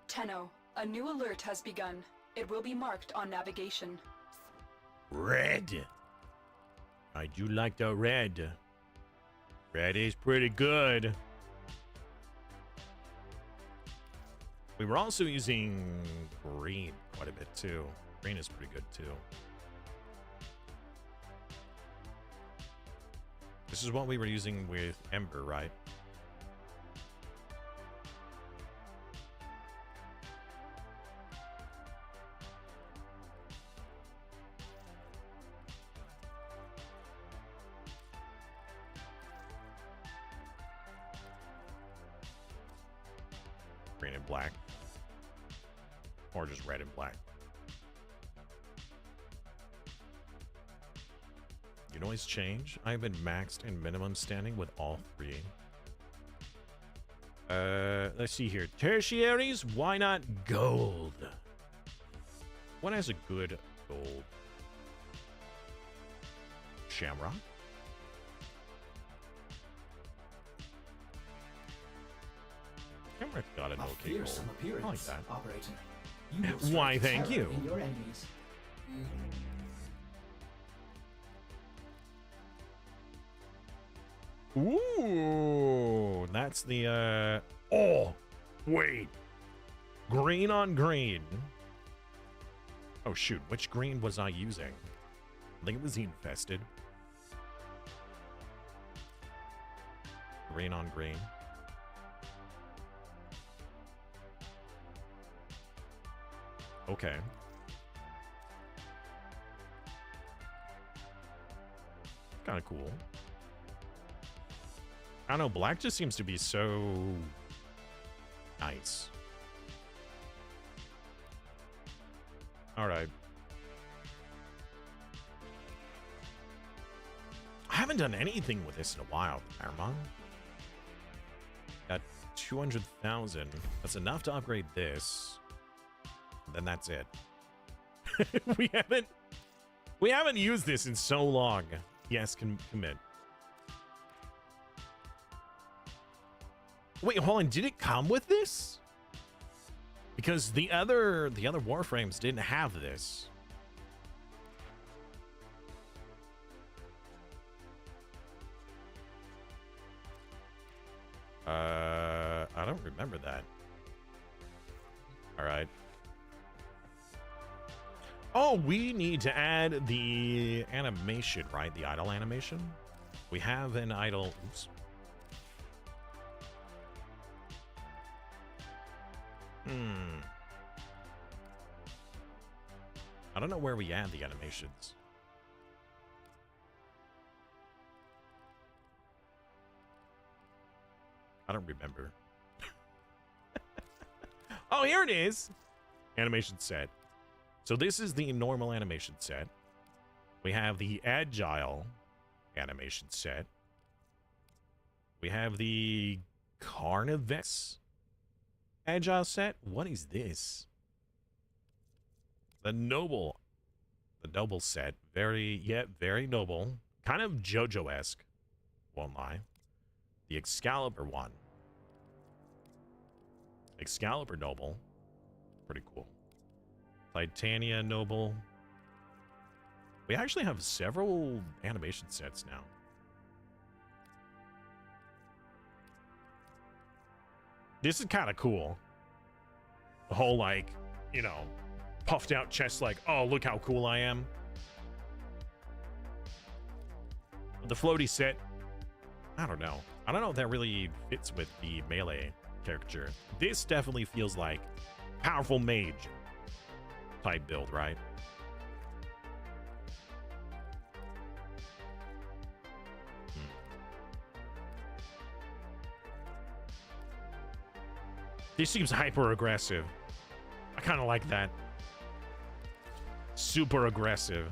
Tenno, a new alert has begun. It will be marked on navigation. Red. I do like the red. Red is pretty good. We were also using green quite a bit too. Green is pretty good too. This is what we were using with Ember, right? Green and black. Or just red and black. You noise change. I've been maxed and minimum standing with all three. Let's see here. Tertiaries, why not gold? What has a good gold? Shamrock. Shamrock got an okay gold. I like that. Operator. Why, thank you. In your enemies. Ooh, that's the, oh, wait. Green on green. Oh, shoot. Which green was I using? I think it was infested. Green on green. Okay. Kind of cool. I don't know, black just seems to be so nice. All right. I haven't done anything with this in a while, Paramount. Got 200,000. That's enough to upgrade this. Then that's it. we haven't used this in so long. Yes, commit. Wait, hold on. Did it come with this? Because the other Warframes didn't have this. I don't remember that. All right. Oh, we need to add the animation, right? The idle animation. We have an idle. Oops. I don't know where we add the animations. I don't remember. Oh, here it is. Animation set. So this is the normal animation set. We have the agile animation set. We have the Carnivex agile set. What is this? The noble set. Very noble. Kind of JoJo-esque. Won't lie. The Excalibur one. Excalibur noble. Pretty cool. Titania noble. We actually have several animation sets now. This is kind of cool. The whole, like, you know, puffed out chest, like, oh, look how cool I am. The floaty set, I don't know. I don't know if that really fits with the melee character. This definitely feels like powerful mage type build, right? This seems hyper aggressive. I kind of like that. Super aggressive.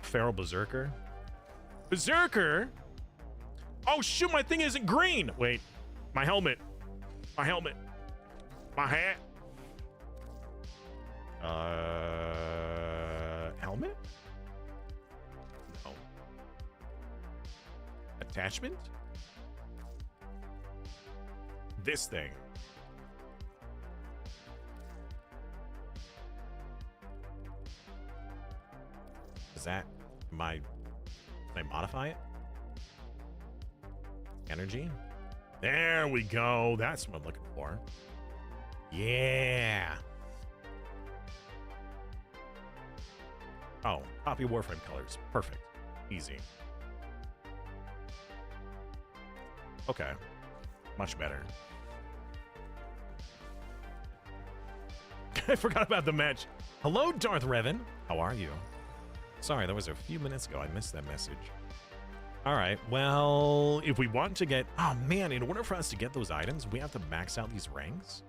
Feral Berserker? Berserker? Oh shoot, my thing isn't green! Wait, my helmet. My helmet. My hat. Helmet? No. Attachment? This thing. Is that can I modify it? Energy? There we go. That's what I'm looking for. Yeah. Oh, copy Warframe colors. Perfect. Easy. Okay. Much better. I forgot about the match. Hello, Darth Revan. How are you? Sorry, that was a few minutes ago. I missed that message. All right, well, if we want to get... Oh, man, in order for us to get those items, we have to max out these ranks.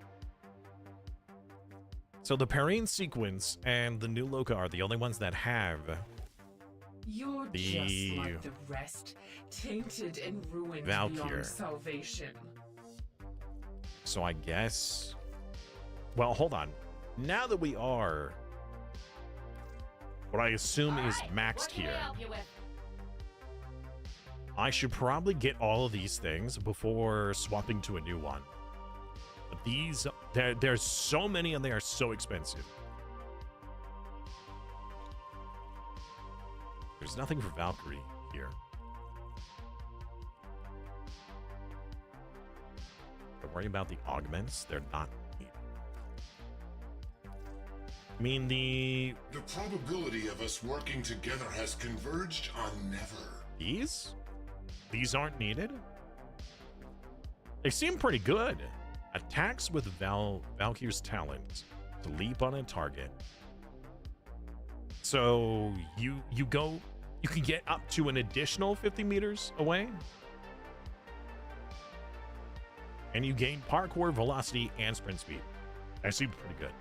So the Parian sequence and the new Loka are the only ones that have... You're just like the rest, tainted and ruined beyond salvation. So I guess... Well, hold on. Now that we are... What I assume is maxed here. I should probably get all of these things before swapping to a new one. But these, there's so many and they are so expensive. There's nothing for Valkyrie here. Don't worry about the augments. They're not needed. I mean, the probability of us working together has converged on never. These? These aren't needed? They seem pretty good. Attacks with Valkyrie's talent to leap on a target. So you can get up to an additional 50 meters away. And you gain parkour, velocity, and sprint speed. That seems pretty good.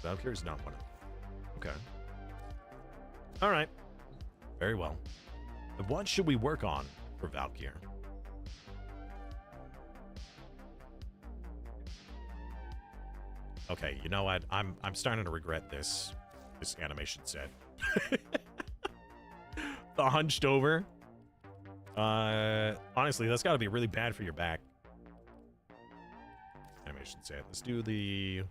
Valkyrie's not one of them. Okay. All right. Very well. But what should we work on for Valkyrie? Okay, you know what? I'm starting to regret this animation set. The hunched over. Honestly, that's got to be really bad for your back. Animation set. Let's do the...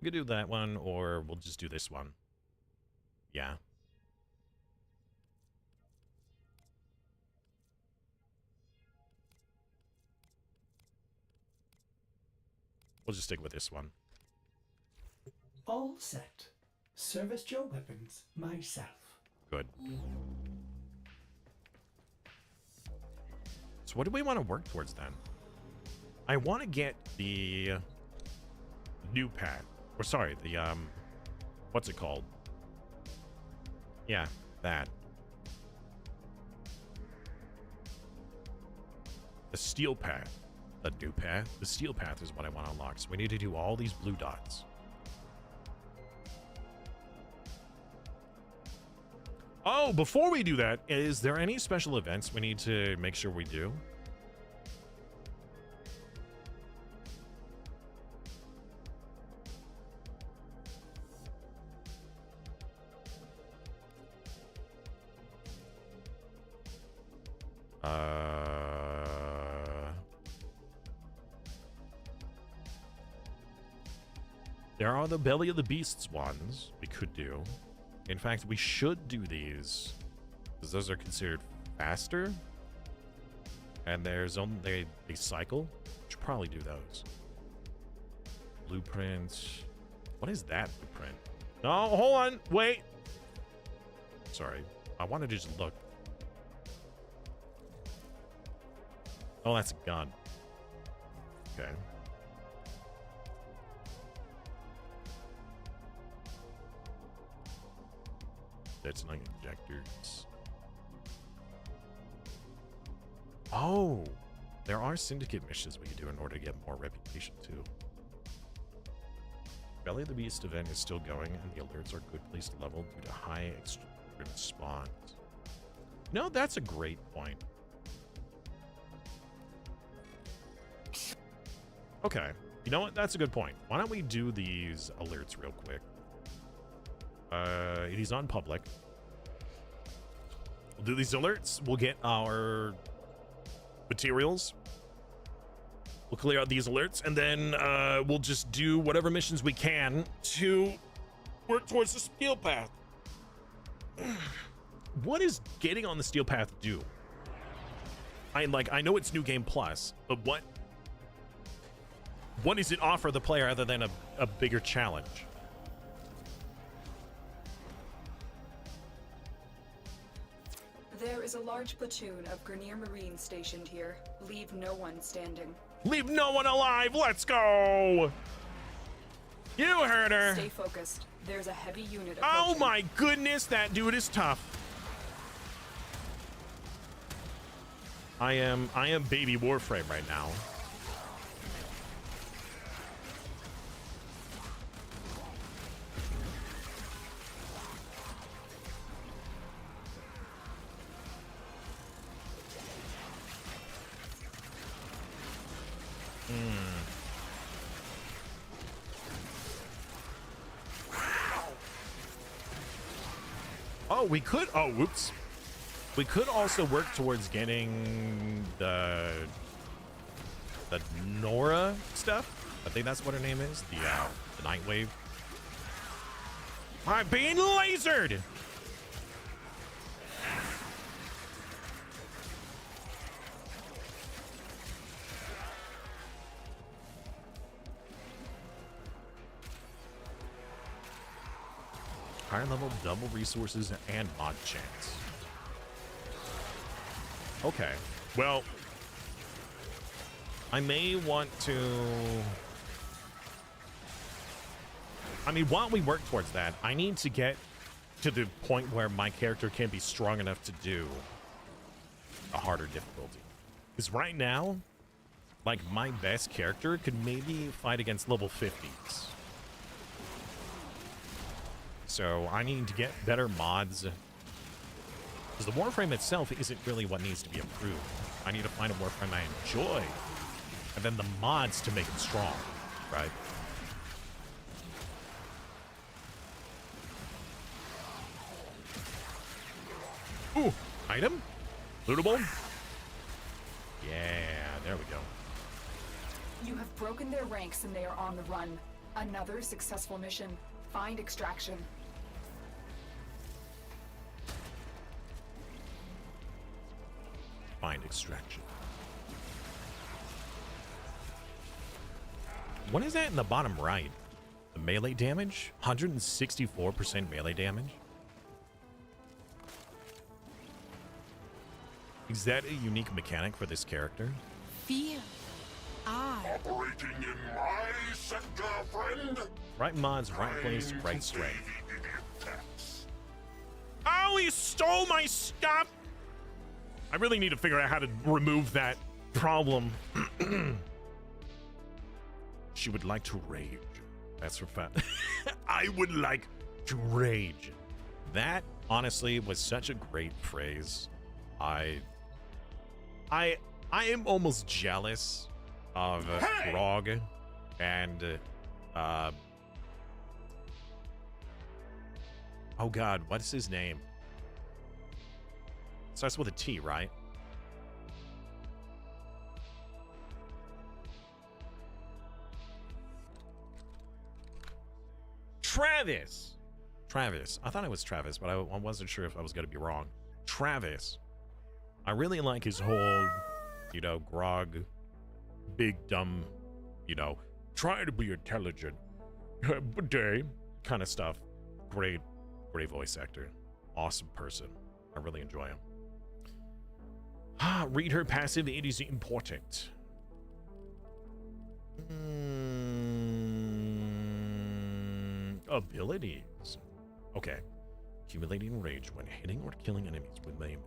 We could do that one, or we'll just do this one. Yeah. We'll just stick with this one. All set. Service your weapons myself. Good. So what do we want to work towards then? I want to get the new pad. Or sorry, the what's it called? Yeah, that. The steel path. The new path. The steel path is what I want to unlock. So we need to do all these blue dots. Oh, before we do that, is there any special events we need to make sure we do? There are the Belly of the Beasts ones we could do. In fact, we should do these, because those are considered faster. And there's only they cycle. Should probably do those. Blueprint. What is that blueprint? No, hold on. Wait. Sorry. I wanted to just look. Oh, that's a gun. Okay. That's like injectors. Oh, there are syndicate missions we can do in order to get more reputation too. Belly of the Beast event is still going, and the alerts are good place to level due to high extreme spawns. No, that's a great point. Okay, you know what? That's a good point. Why don't we do these alerts real quick? It is on public. We'll do these alerts. We'll get our materials. We'll clear out these alerts, and then we'll just do whatever missions we can to work towards the steel path. What does getting on the steel path do? I know it's New Game Plus, but what does it offer the player other than a bigger challenge? There is a large platoon of Grenier Marines stationed here. Leave no one standing. Leave no one alive. Let's go. You heard her. Stay focused. There's a heavy unit approaching. Oh my goodness, that dude is tough. I am baby Warframe right now. Oh, we could. Oh, whoops. We could also work towards getting the Nora stuff. I think that's what her name is. The Nightwave. I'm being lasered. Higher level, double resources, and mod chance. Okay. Well, I may want to... I mean, while we work towards that, I need to get to the point where my character can be strong enough to do a harder difficulty. Because right now, like, my best character could maybe fight against level 50s. So I need to get better mods. Because the Warframe itself isn't really what needs to be improved. I need to find a Warframe I enjoy. And then the mods to make it strong, right? Ooh, item? Lootable? Yeah, there we go. You have broken their ranks and they are on the run. Another successful mission. Find extraction. Find extraction. What is that in the bottom right? The melee damage? 164% melee damage? Is that a unique mechanic for this character? Fear. Operating in my sector, friend. Right mods, right place, right strength. Attacks. Oh, he stole my stuff! I really need to figure out how to remove that problem. She would like to rage. That's for fun. I would like to rage. That, honestly, was such a great phrase. I am almost jealous of Grog and oh god, what's his name? Starts with a T, right? Travis. I thought it was Travis, but I wasn't sure if I was going to be wrong. Travis. I really like his whole, you know, Grog, big dumb, you know, Try to be intelligent. Good day. Kind of stuff. Great voice actor. Awesome person. I really enjoy him. Read her passive. It is important. Abilities. Okay. Accumulating rage when hitting or killing enemies with melee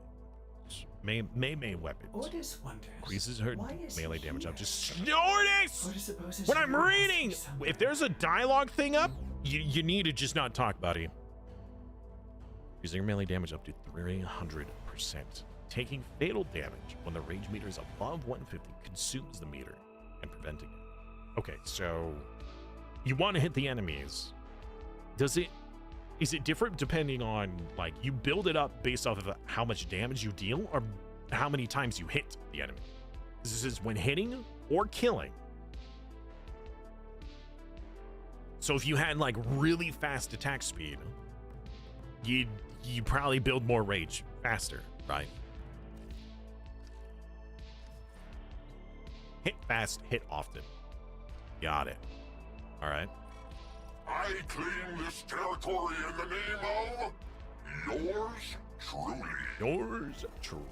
weapons. Ordis wonders. Increases her why is melee he damage up here? to Ordis! Ordis supposes When you I'm must be reading, somewhere. if there's a dialogue thing up, you need to just not talk, buddy. Increasing your melee damage up to 300%. Taking fatal damage when the rage meter is above 150 consumes the meter and preventing it. Okay, so you want to hit the enemies. Is it different depending on, like, you build it up based off of how much damage you deal or how many times you hit the enemy? This is when hitting or killing. So if you had like really fast attack speed, you probably build more rage faster, right? Hit fast, hit often. Got it. All right. I claim this territory in the name of yours truly. Yours truly.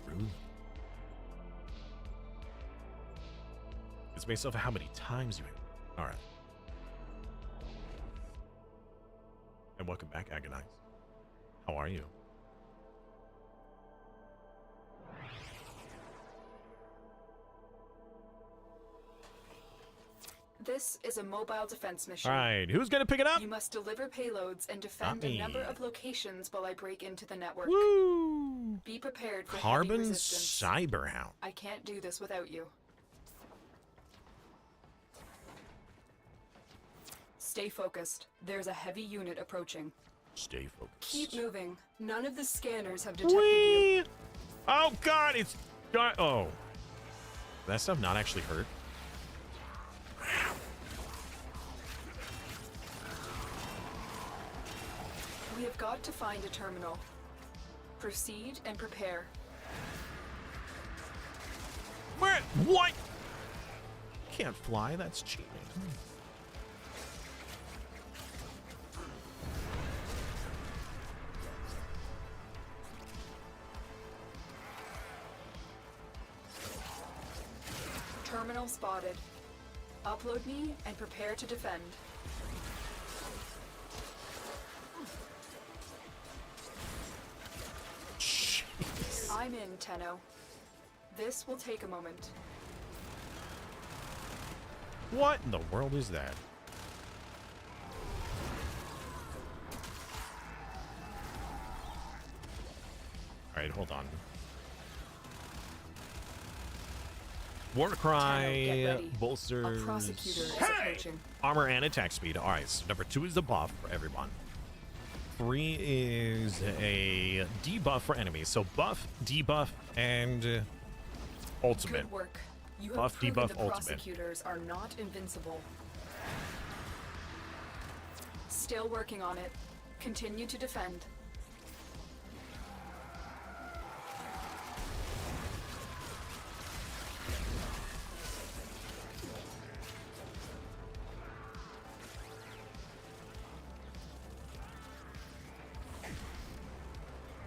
It's based off of how many times you hit. All right. And welcome back, Agonize. How are you? This is a mobile defense mission. All right, who's gonna pick it up? You must deliver payloads and defend Not a me. number of locations while I break into the network. Woo! Be prepared for heavy Carbon resistance. Cyberhound. I can't do this without you. Stay focused. There's a heavy unit approaching. Stay focused. Keep moving. None of the scanners have detected you. Whee! Oh God, it's got. Oh, that stuff not actually hurt. We have got to find a terminal. Proceed and prepare. Where? What? Can't fly. That's cheating. Terminal spotted. Upload me and prepare to defend. Jeez. I'm in, Tenno. This will take a moment. What in the world is that? All right, hold on. War Tenno, get cry ready. A bolsters prosecutor is approaching. armor and attack speed. All right, so number 2 is the buff for everyone. 3 is a debuff for enemies. So buff, debuff, and ultimate. Good work. You have Buff, proven debuff, the ultimate. prosecutors are not invincible. Still working on it. Continue to defend.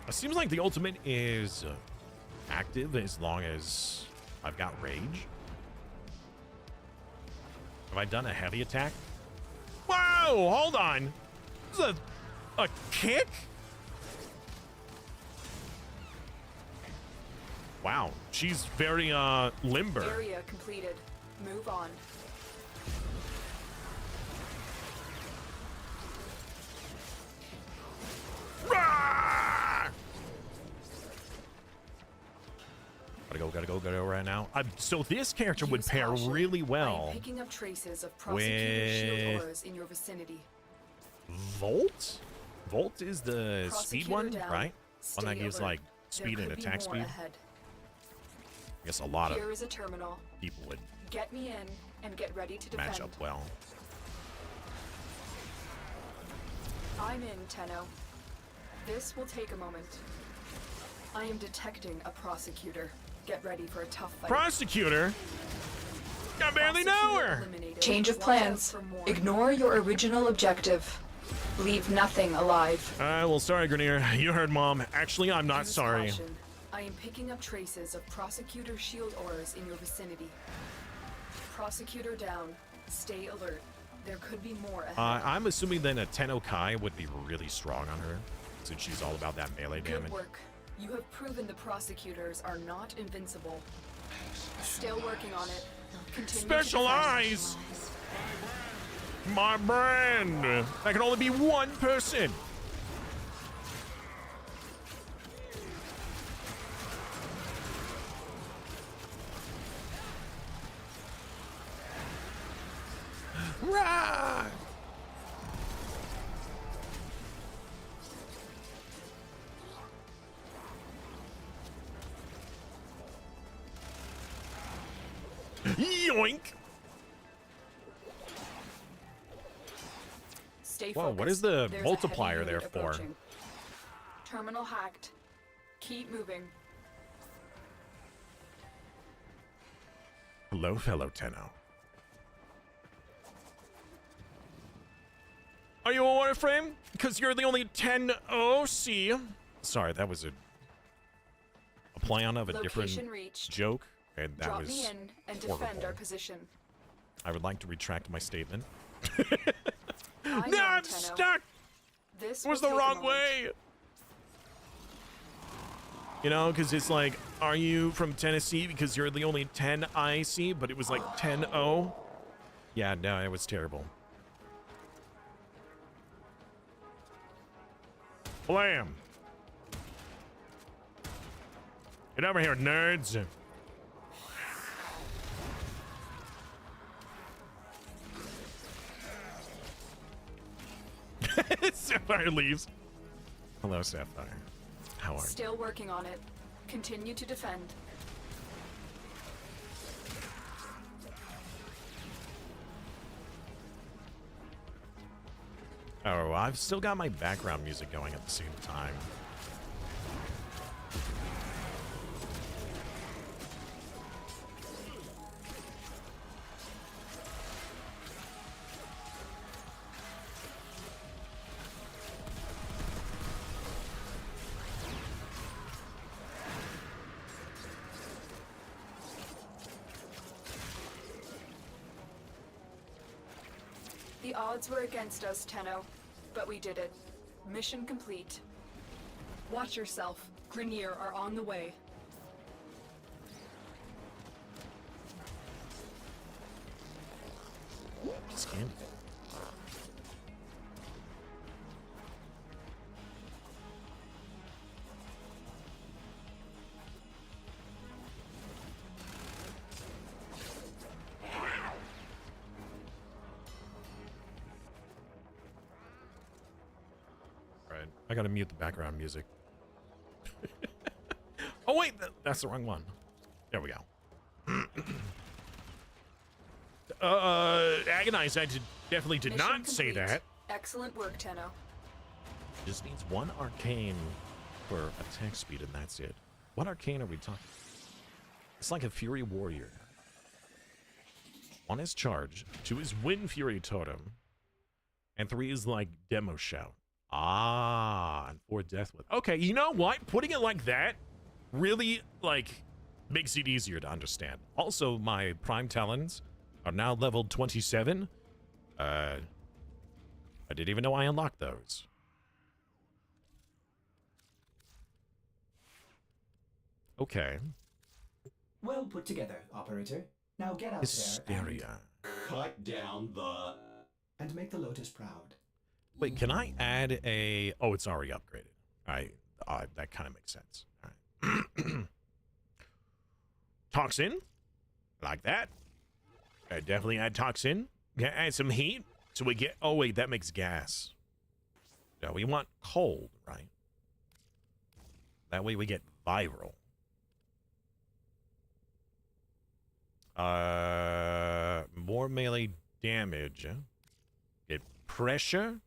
It seems like the ultimate is active as long as I've got rage. Have I done a heavy attack? Whoa, hold on. This is a kick? Wow, she's very limber. Area completed. Move on. Rah! Gotta go right now. So this character would Use pair caution. really I well. am picking up traces of prosecutor shield auras in your vicinity. Volt? Volt is the speed Prosecutor one, down. right? One that Stay gives alert. like There speed and could be attack more speed. ahead. I guess a lot of Here is a terminal. people would Get me in and get ready to defend. match up well. I'm in, Tenno. This will take a moment. I am detecting a prosecutor. Get ready for a tough fight. Prosecutor? I barely know her. Eliminated. Change of plans. Ignore your original objective. Leave nothing alive. Well, sorry, Grenier. You heard Mom. Actually, I'm not Use sorry. caution. I am picking up traces of Prosecutor shield auras in your vicinity. Prosecutor down. Stay alert. There could be more ahead. I'm assuming then a Tenno Kai would be really strong on her, since she's all about that melee Good damage. work. You have proven the prosecutors are not invincible. Still working on it. Continue to Specialize! My brand! That can only be one person! Right! Yoink! Stay Whoa, focused. what is the There's a multiplier heavy there unit for? approaching. Terminal hacked. Keep moving. Hello, fellow Tenno. Are you a Warframe? Because you're the only 10 OC. Sorry, that was a play on of a different Location reached. joke, and that Drop was me in and horrible. defend our position. I would like to retract my statement. I No, know, I'm Tenno. stuck! This It was will the take a wrong moment. way! You know, because it's like, are you from Tennessee? Because you're the only 10 I see, but it was like 10-0. Yeah, no, it was terrible. Blam! Get over here, nerds! Sapphire leaves. Hello, Sapphire. How are you? Still working on it. Continue to defend. Oh, I've still got my background music going at the same time. The odds were against us, Tenno, but we did it. Mission complete. Watch yourself. Grenier are on the way. Scan. Right. I gotta mute the background music. Oh wait, that's the wrong one. There we go. Agonize, I definitely did Mission not say complete. that. Excellent work, Tenno. Just needs one arcane for attack speed, and that's it. What arcane are we talking? It's like a Fury Warrior. One is Charge, two is Wind Fury Totem, and three is like Demo Shout. Ah, and four Death Whip. Okay, you know what? Putting it like that really, like, makes it easier to understand. Also, my Prime Talons are now leveled 27. I didn't even know I unlocked those. Okay. Well put together, operator. Now get out there Hysteria. Cut down the... and make the Lotus proud. Wait, can I add a... Oh, it's already upgraded. All right. That kind of makes sense. All right. Toxin. Like that. Definitely add toxin. Yeah, add some heat. So we get... Oh, wait, that makes gas. No, we want cold, right? That way we get viral. More melee damage. Get pressure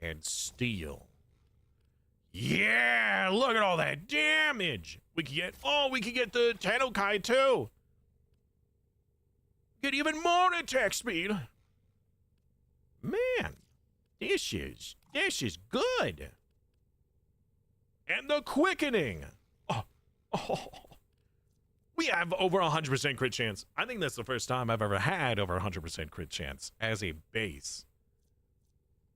and steel. Yeah, look at all that damage. We could get, oh, we could get the Tenno Kai too. get even more attack speed. Man, this is good. And the quickening. Oh, we have over 100% crit chance. I think that's the first time I've ever had over 100% crit chance as a base.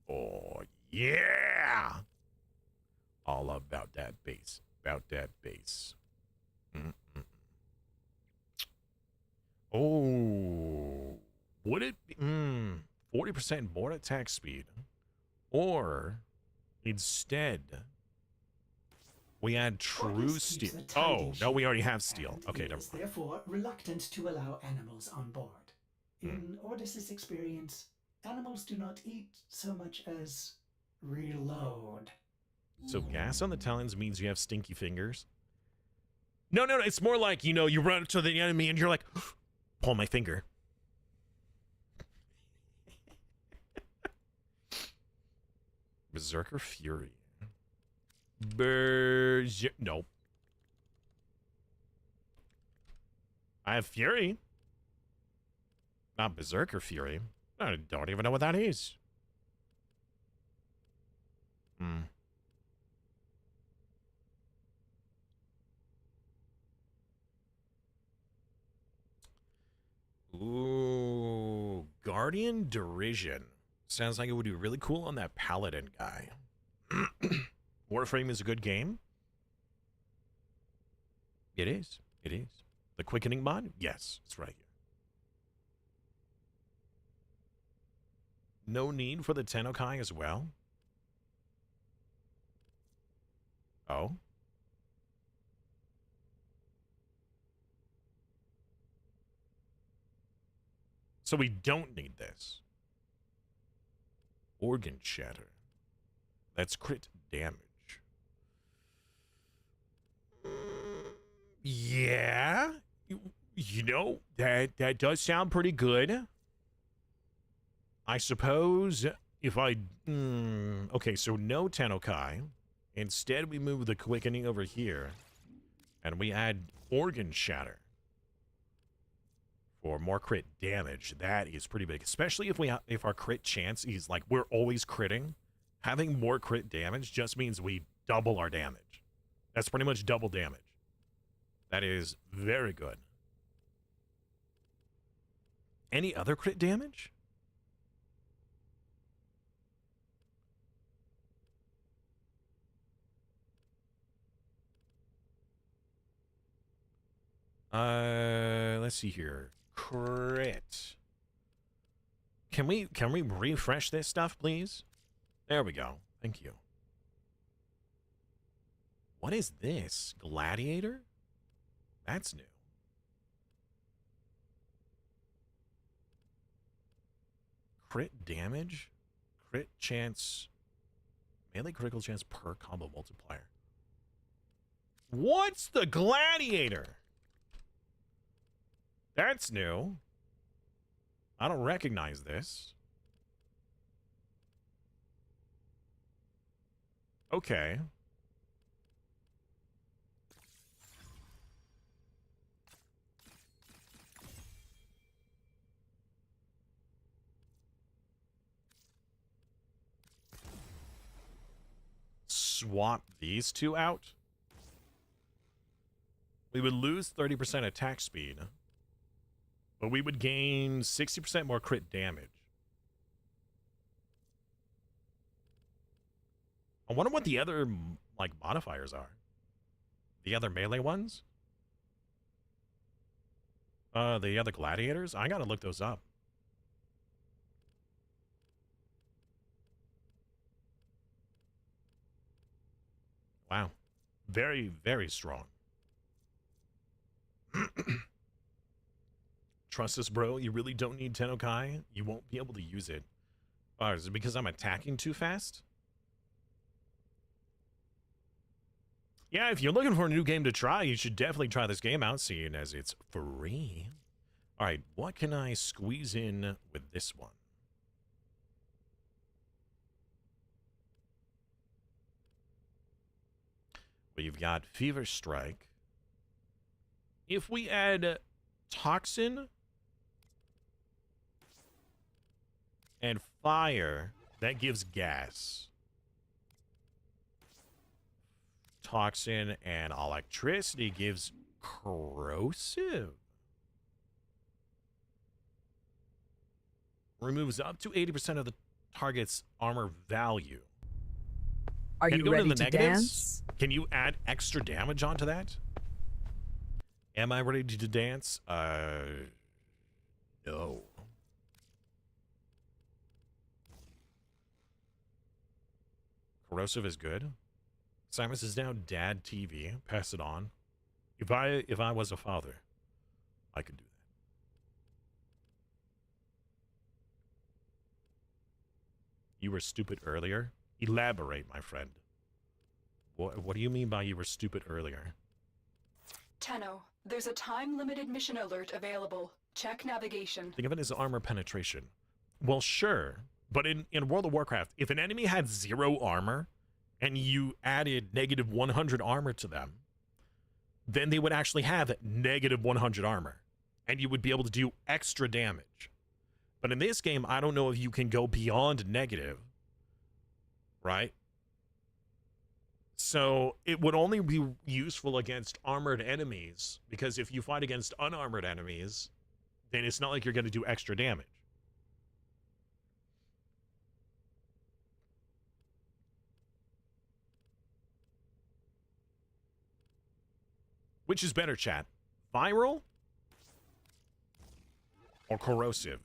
Oh, yeah. All about that base. About that base. Oh, would it be 40% more attack speed? Or instead, we add true steel. Oh, no, we already have steel. Okay, never mind. Therefore, reluctant to allow animals on board. In Ordis's experience, animals do not eat so much as reload. So gas on the talons means you have stinky fingers? No, it's more like, you know, you run to the enemy and you're like, pull my finger. Berserker Fury. Nope. I have Fury. Not Berserker Fury. I don't even know what that is. Ooh, Guardian Derision. Sounds like it would be really cool on that Paladin guy. Warframe is a good game. It is. It is. The quickening mod? Yes, it's right here. No need for the Tennokai as well? Oh? So we don't need this. Organ Shatter. That's crit damage. Yeah. You know, that does sound pretty good. I suppose if I... okay, so no Tennokai. Instead, we move the quickening over here. And we add Organ Shatter. For more crit damage. That is pretty big. Especially if our crit chance is like we're always critting. Having more crit damage just means we double our damage. That's pretty much double damage. That is very good. Any other crit damage? Let's see here. Crit. Can we refresh this stuff, please? There we go. Thank you. What is this? Gladiator? That's new. Crit damage? Crit chance. Melee critical chance per combo multiplier. What's the Gladiator? That's new. I don't recognize this. Okay. Swap these two out. We would lose 30% attack speed. But we would gain 60% more crit damage. I wonder what the other, like, modifiers are. The other melee ones? The other gladiators? I gotta look those up. Wow. Very, very strong. Trust us, bro. You really don't need Tennokai. You won't be able to use it. Oh, is it because I'm attacking too fast? Yeah, if you're looking for a new game to try, you should definitely try this game out, seeing as it's free. All right, what can I squeeze in with this one? We've got Fever Strike. If we add Toxin And fire, that gives gas. Toxin and electricity gives corrosive. Removes up to 80% of the target's armor value. Are Can you go ready into the to negatives? dance? Can you add extra damage onto that? Am I ready to dance? No. Corrosive is good. Simus is now dad TV. Pass it on. If I was a father, I could do that. You were stupid earlier? Elaborate, my friend. What do you mean by you were stupid earlier? Tenno, there's a time-limited mission alert available. Check navigation. Think of it as armor penetration. Well, sure. But in World of Warcraft, if an enemy had 0 armor and you added negative 100 armor to them, then they would actually have negative 100 armor. And you would be able to do extra damage. But in this game, I don't know if you can go beyond negative. Right? So it would only be useful against armored enemies, because if you fight against unarmored enemies, then it's not like you're going to do extra damage. Which is better, chat? Viral or corrosive?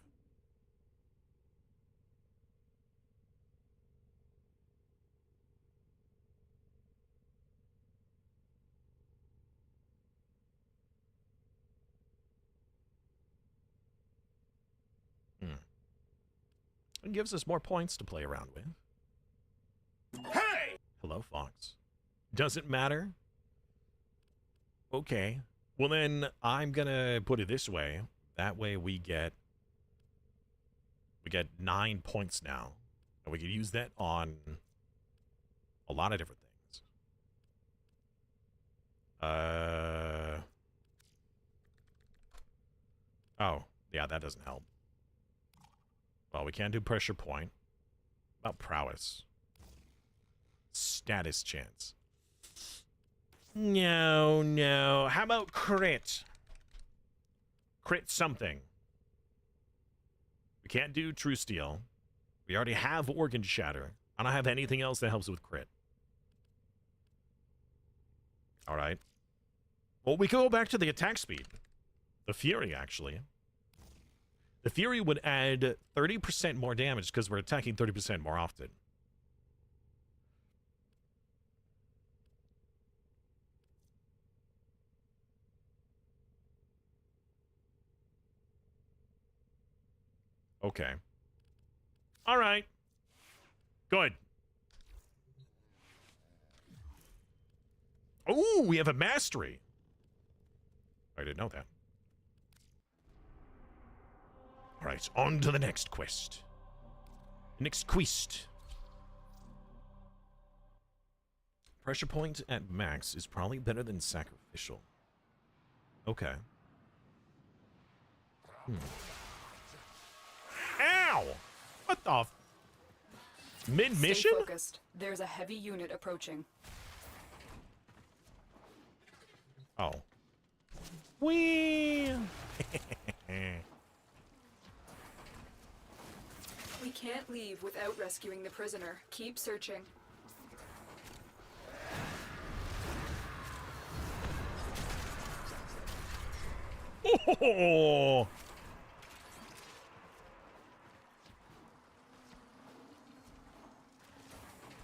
It gives us more points to play around with. Hey! Hello, Fox. Doesn't matter? Okay. Well, then I'm gonna put it this way. That way we get 9 points now. And we can use that on a lot of different things. Oh, yeah, that doesn't help. Well, we can't do pressure point. About prowess. Status chance. No. How about crit? Crit something. We can't do true steel. We already have organ shatter. I don't have anything else that helps with crit. All right. Well, we can go back to the attack speed. The Fury, actually. The Fury would add 30% more damage because we're attacking 30% more often. Okay. All right. Good. Oh, we have a mastery. I didn't know that. All right, on to the next quest. Next quest. Pressure point at max is probably better than sacrificial. Okay. Ow! What the mid-mission? Stay focused. There's a heavy unit approaching. Oh. Whee! We can't leave without rescuing the prisoner. Keep searching. Oh!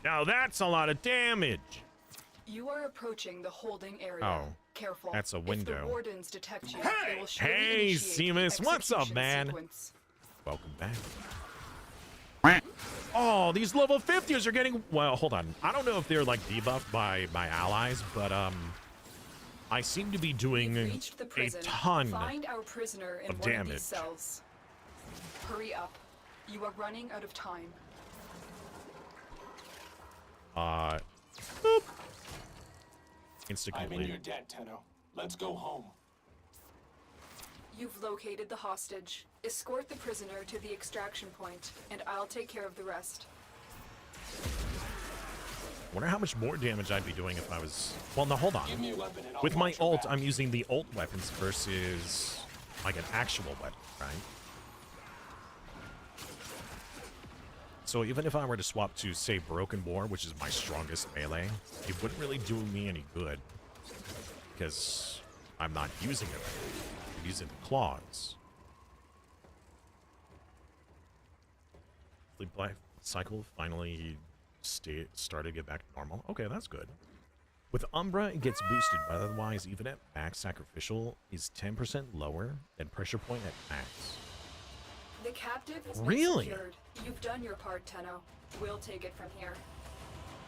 Now that's a lot of damage. You are approaching the holding area. Oh. Careful. That's a If window. the wardens detect you, they will surely Hey, initiate the Seamus, what's up, execution man? sequence. Welcome back. Oh, these level 50s are getting... Well, hold on. I don't know if they're, like, debuffed by my allies, but, I seem to be doing You've reached the a prison. ton Find our prisoner in of one of damage. these cells. Hurry up. You are running out of time. Boop. I'm in Insta-complete. your debt, Tenno. Let's go home. You've located the hostage. Escort the prisoner to the extraction point, and I'll take care of the rest. Wonder how much more damage I'd be doing if I was... Well, no, hold on. Give me a weapon and I'll With my watch your ult, back. I'm using the ult weapons versus, like, an actual weapon, right? So even if I were to swap to, say, Broken War, which is my strongest melee, it wouldn't really do me any good. Because I'm not using it. I'm using the claws. Sleep life cycle finally started to get back to normal. Okay, that's good. With Umbra, it gets boosted, but otherwise, even at max, sacrificial is 10% lower than pressure point at max. The captive has Really? been secured. You've done your part, Tenno. We'll take it from here.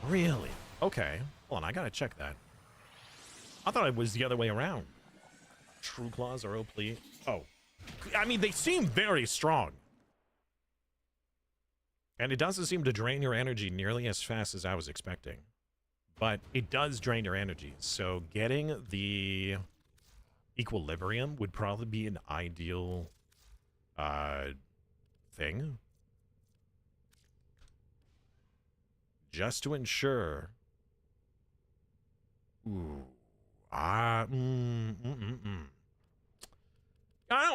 Really? Okay. Hold on, I gotta check that. I thought it was the other way around. True claws are OP. Oh. I mean, they seem very strong. And it doesn't seem to drain your energy nearly as fast as I was expecting. But it does drain your energy. So getting the equilibrium would probably be an ideal thing. Just to ensure. Ooh. I don't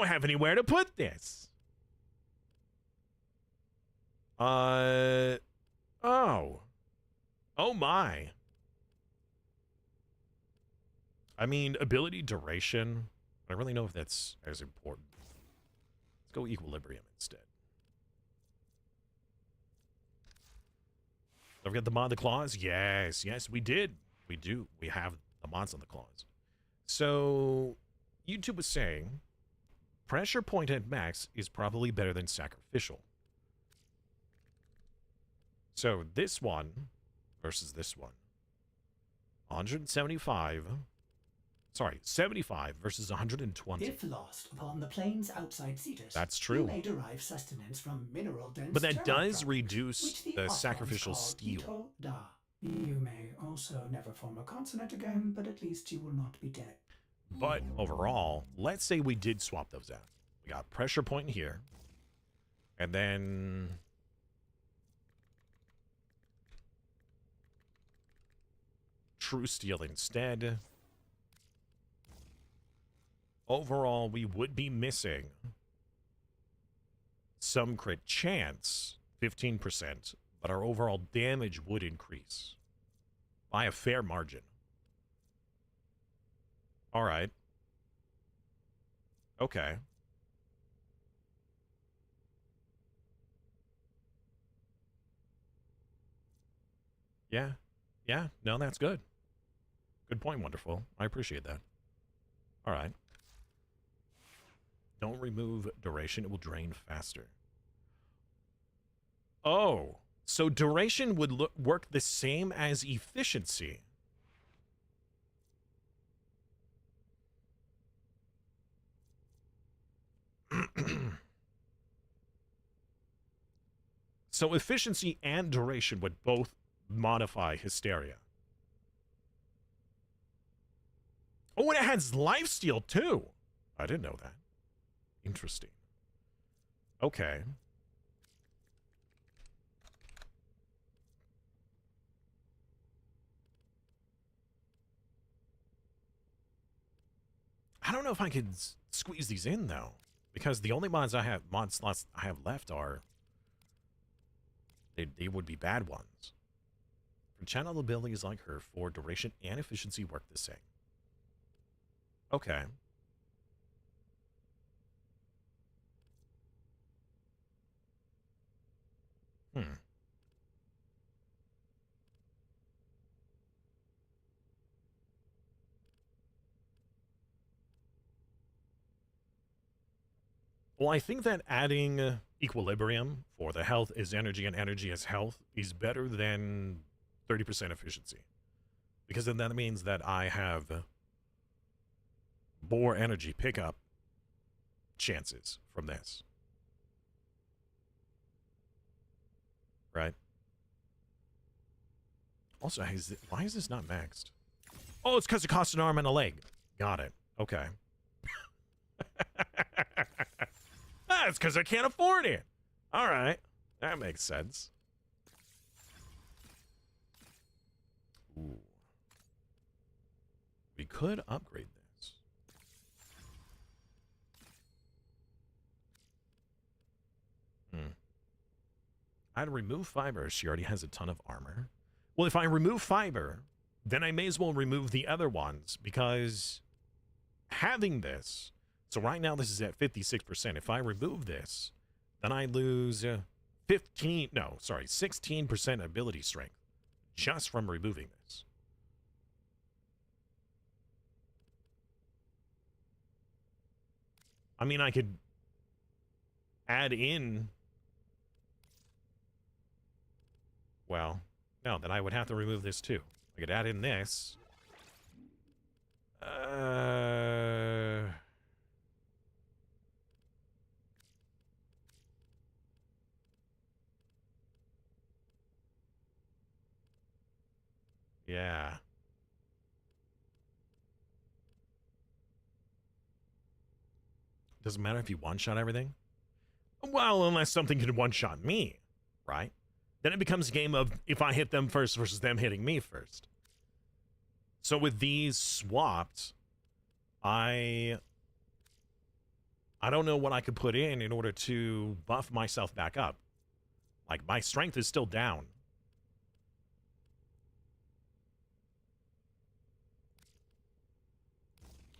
have anywhere to put this. Oh. Oh my. I mean, ability duration. I don't really know if that's as important. Let's go equilibrium instead. Don't forget the mod the claws. Yes, yes, we did. We do. We have the mods on the claws. So, YouTube was saying, pressure point at max is probably better than sacrificial. So this one versus this one. 175. Sorry, 75 versus 120. If lost upon the plains outside Cetus, That's true. you may derive sustenance from mineral-dense But that terra does products, reduce which the Ottomans sacrificial call steel. Ito Da. You may also never form a consonant again, but at least you will not be dead. But overall, let's say we did swap those out. We got pressure point here. And then... True steel instead. Overall, we would be missing some crit chance, 15%, but our overall damage would increase by a fair margin. All right. Okay. Yeah. Yeah. No, that's good. Good point, Wonderful. I appreciate that. All right. Don't remove duration. It will drain faster. Oh. So duration would work the same as efficiency. So efficiency and duration would both modify hysteria. Oh, and it has lifesteal too. I didn't know that. Interesting. Okay. I don't know if I could squeeze these in though, because the only mod slots I have left are they would be bad ones. For channel abilities like her, for duration and efficiency work the same. Okay. Well, I think that adding equilibrium for the health is energy and energy as health is better than 30% efficiency. Because then that means that I have more energy pickup chances from this. Right? Also, why is this not maxed? Oh, it's because it costs an arm and a leg. Got it. Okay. That's because I can't afford it. All right. That makes sense. Ooh. We could upgrade this. I'd remove fiber. She already has a ton of armor. Well, if I remove fiber, then I may as well remove the other ones, because having this, so right now this is at 56%. If I remove this, then I lose 16% ability strength just from removing this. I mean, I could add in. Well, no, then I would have to remove this too. I could add in this. Yeah. Doesn't matter if you one-shot everything. Well, unless something can one-shot me, right? Then it becomes a game of if I hit them first versus them hitting me first. So with these swapped, I don't know what I could put in order to buff myself back up. Like, my strength is still down.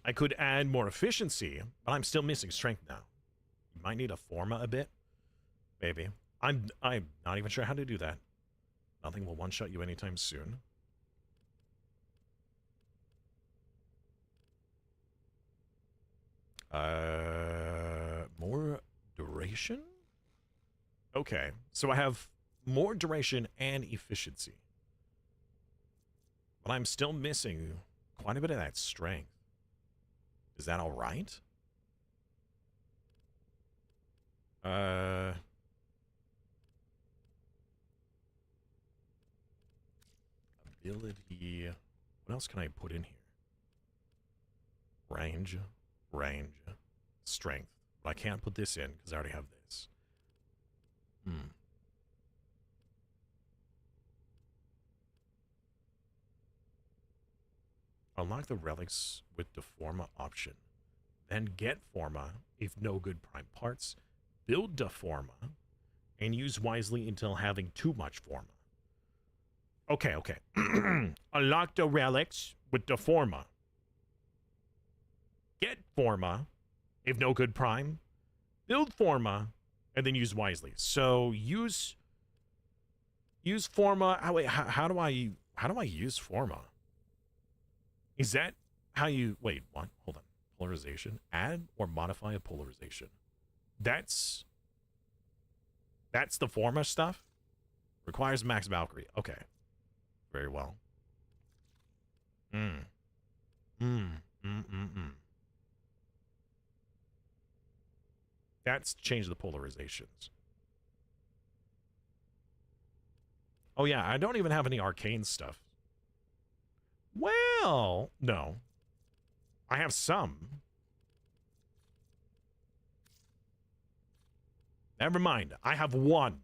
I could add more efficiency, but I'm still missing strength now. You might need a Forma a bit. Maybe. I'm not even sure how to do that. Nothing will one-shot you anytime soon. More duration? Okay, so I have more duration and efficiency. But I'm still missing quite a bit of that strength. Is that all right? Ability. What else can I put in here? Range, strength. But I can't put this in because I already have this. Unlock the relics with the Forma option. Then get Forma if no good prime parts. Build the Forma and use wisely until having too much Forma. Okay. Unlock the relics with the Forma. Get Forma if no good prime. Build Forma and then use wisely. So use Forma. Wait, how do I use Forma? Is that how you... Wait, what? Hold on. Polarization. Add or modify a polarization. That's the Forma stuff? Requires max Valkyrie. Okay. Very well. That's change the polarizations. Oh yeah, I don't even have any arcane stuff. Well, no. I have some. Never mind. I have one.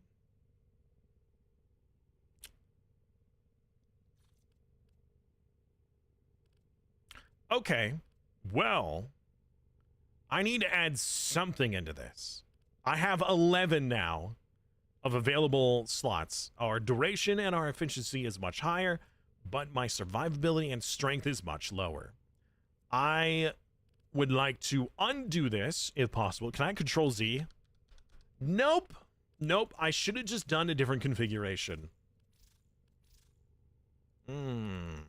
Okay. Well, I need to add something into this. I have 11 now of available slots. Our duration and our efficiency is much higher, but my survivability and strength is much lower. I would like to undo this, if possible. Can I Control Z? Nope. I should have just done a different configuration. You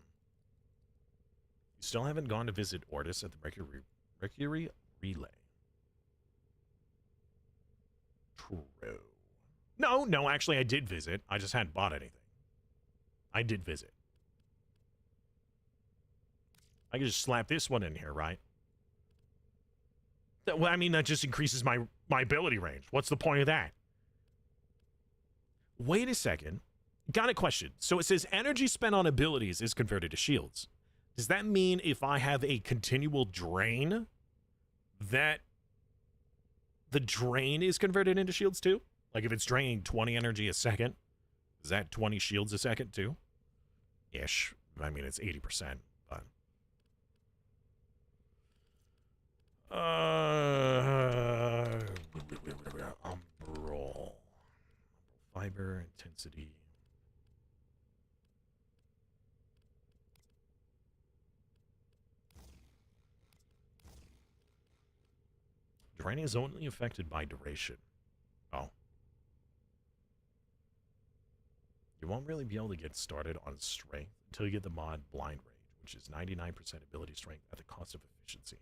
still haven't gone to visit Ortis at the Mercury Relay. True. No, actually I did visit. I just hadn't bought anything. I did visit. I can just slap this one in here, right? Well, I mean, that just increases my ability range. What's the point of that? Wait a second. Got a question. So it says energy spent on abilities is converted to shields. Does that mean if I have a continual drain, that the drain is converted into shields too? Like if it's draining 20 energy a second, is that 20 shields a second too? Ish. I mean, it's 80%, but... Umbral. Fiber, intensity. Draining is only affected by duration. Oh. You won't really be able to get started on strength until you get the mod blind range, which is 99% ability strength at the cost of efficiency.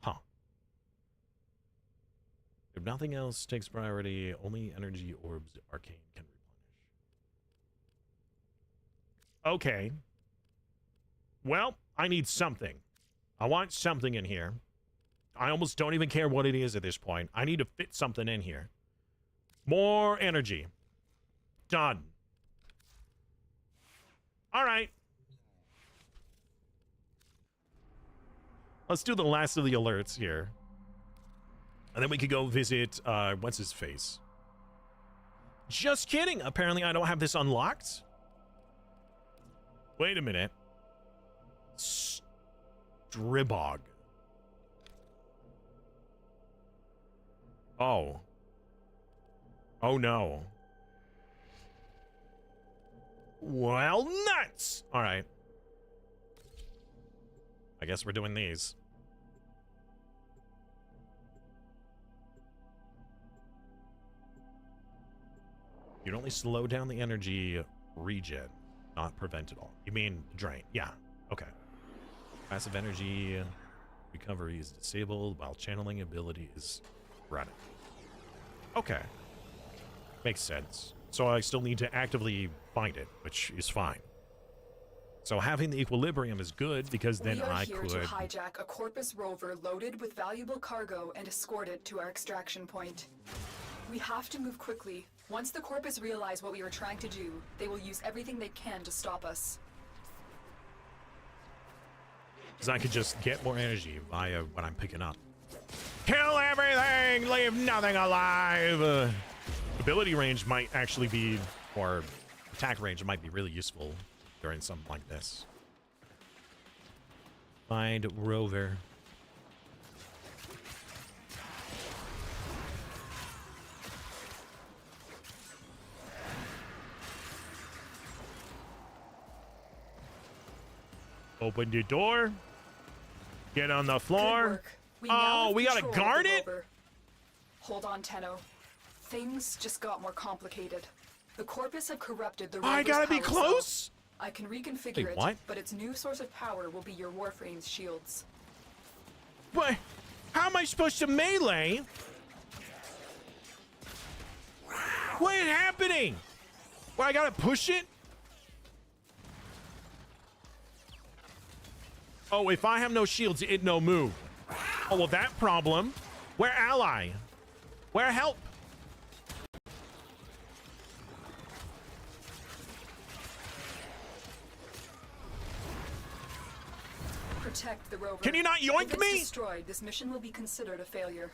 Huh. If nothing else takes priority, only energy orbs arcane can replenish. Okay. Well, I need something. I want something in here. I almost don't even care what it is at this point. I need to fit something in here. More energy. Done. All right. Let's do the last of the alerts here. And then we could go visit, what's his face? Just kidding. Apparently I don't have this unlocked. Wait a minute. Stribog. Oh. Oh no. Well, nuts! Alright. I guess we're doing these. You'd only slow down the energy regen, not prevent it all. You mean drain? Yeah. Okay. Passive energy recovery is disabled while channeling ability is running. Okay. Makes sense. So I still need to actively find it, which is fine. So having the equilibrium is good because then I could... We are here to hijack a Corpus rover loaded with valuable cargo and escort it to our extraction point. We have to move quickly. Once the Corpus realize what we are trying to do, they will use everything they can to stop us. Because I could just get more energy via what I'm picking up. Kill everything! Leave nothing alive! Ability range might actually be, or attack range might be really useful during something like this. Find rover. Open the door. Get on the floor. Oh, we gotta guard it? Hold on, Tenno. Things just got more complicated. The Corpus have corrupted the I gotta be close? Cell. I can reconfigure it, but its new source of power will be your Warframe's shields. What? How am I supposed to melee? What is happening? Well, I gotta push it? Oh, if I have no shields, it no move. Oh, well, that problem. Where ally? Where help? Protect the rover. Can you not yoink if it's me? Destroyed, this mission will be considered a failure.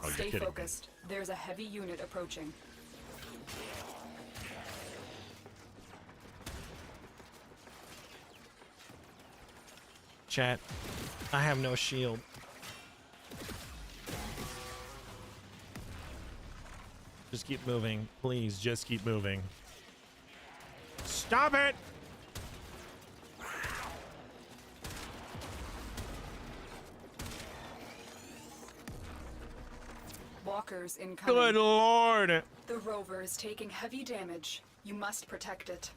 Oh, Stay focused. There's a heavy unit approaching. Chat, I have no shield. Just keep moving. Please, just keep moving. Stop it! Walkers incoming. Good lord! The rover is taking heavy damage. You must protect it.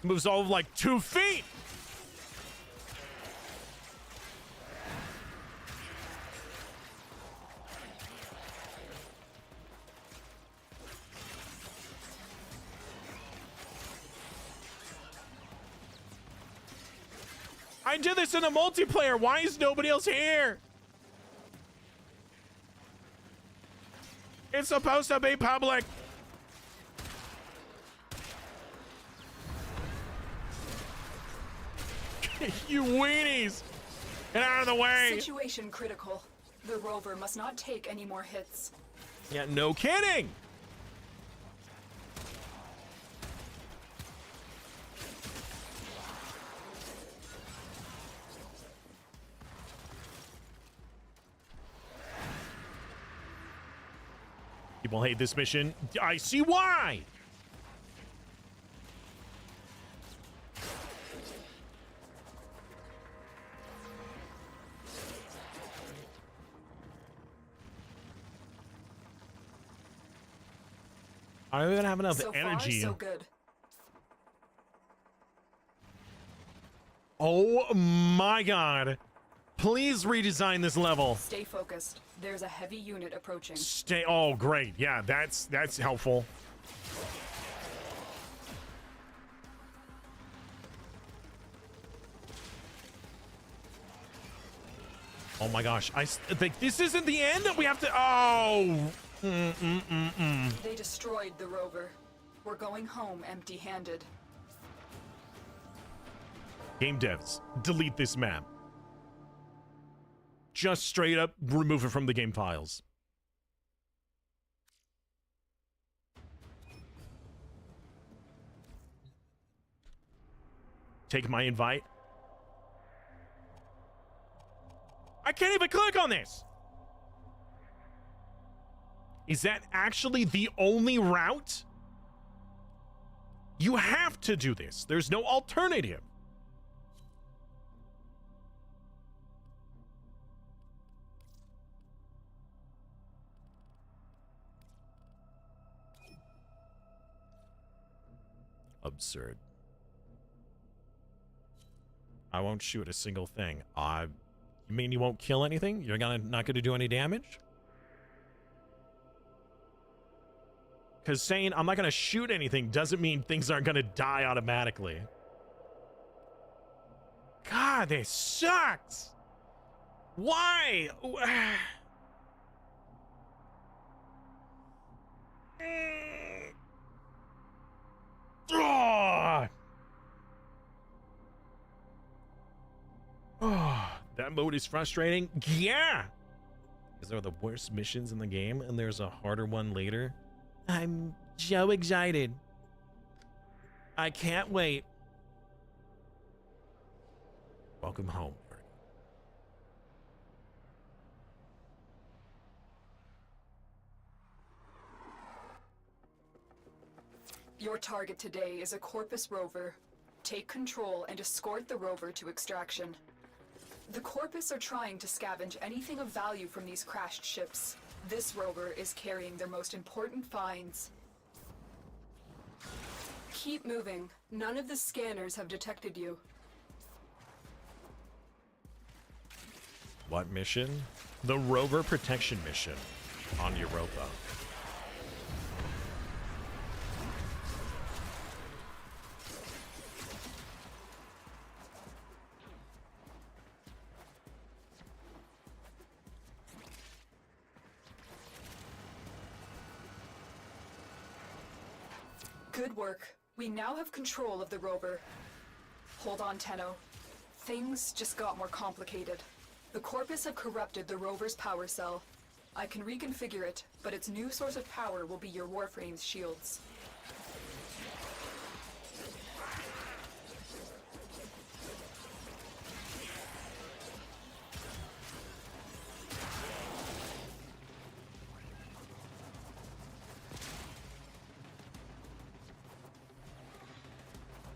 Moves all of like 2 feet! I I did this in a multiplayer. Why is nobody else here? It's supposed to be public. You weenies. Get out of the way. Situation critical. The rover must not take any more hits. Yeah, no kidding. People hate this mission. I see why. I don't even have enough So energy. far, so good. Oh my god. Please redesign this level. Stay focused. There's a heavy unit approaching. Stay. Oh, great. Yeah, that's helpful. Oh my gosh. I think this isn't the end. We have to. Oh. They destroyed the rover. We're going home empty-handed. Game devs, delete this map. Just straight up remove it from the game files. Take my invite. I can't even click on this. Is that actually the only route? You have to do this. There's no alternative. Absurd. I won't shoot a single thing. You mean you won't kill anything? You're not gonna do any damage? Because saying I'm not gonna shoot anything doesn't mean things aren't gonna die automatically. God, this sucks. Why? Oh, that mode is frustrating. Yeah, because they're the worst missions in the game, and there's a harder one later. I'm so excited. I can't wait. Welcome home. Your target today is a Corpus rover. Take control and escort the rover to extraction. The Corpus are trying to scavenge anything of value from these crashed ships. This rover is carrying their most important finds. Keep moving. None of the scanners have detected you. What mission? The rover protection mission on Europa. Good work. We now have control of the rover. Hold on, Tenno. Things just got more complicated. The Corpus have corrupted the rover's power cell. I can reconfigure it, but its new source of power will be your Warframe's shields.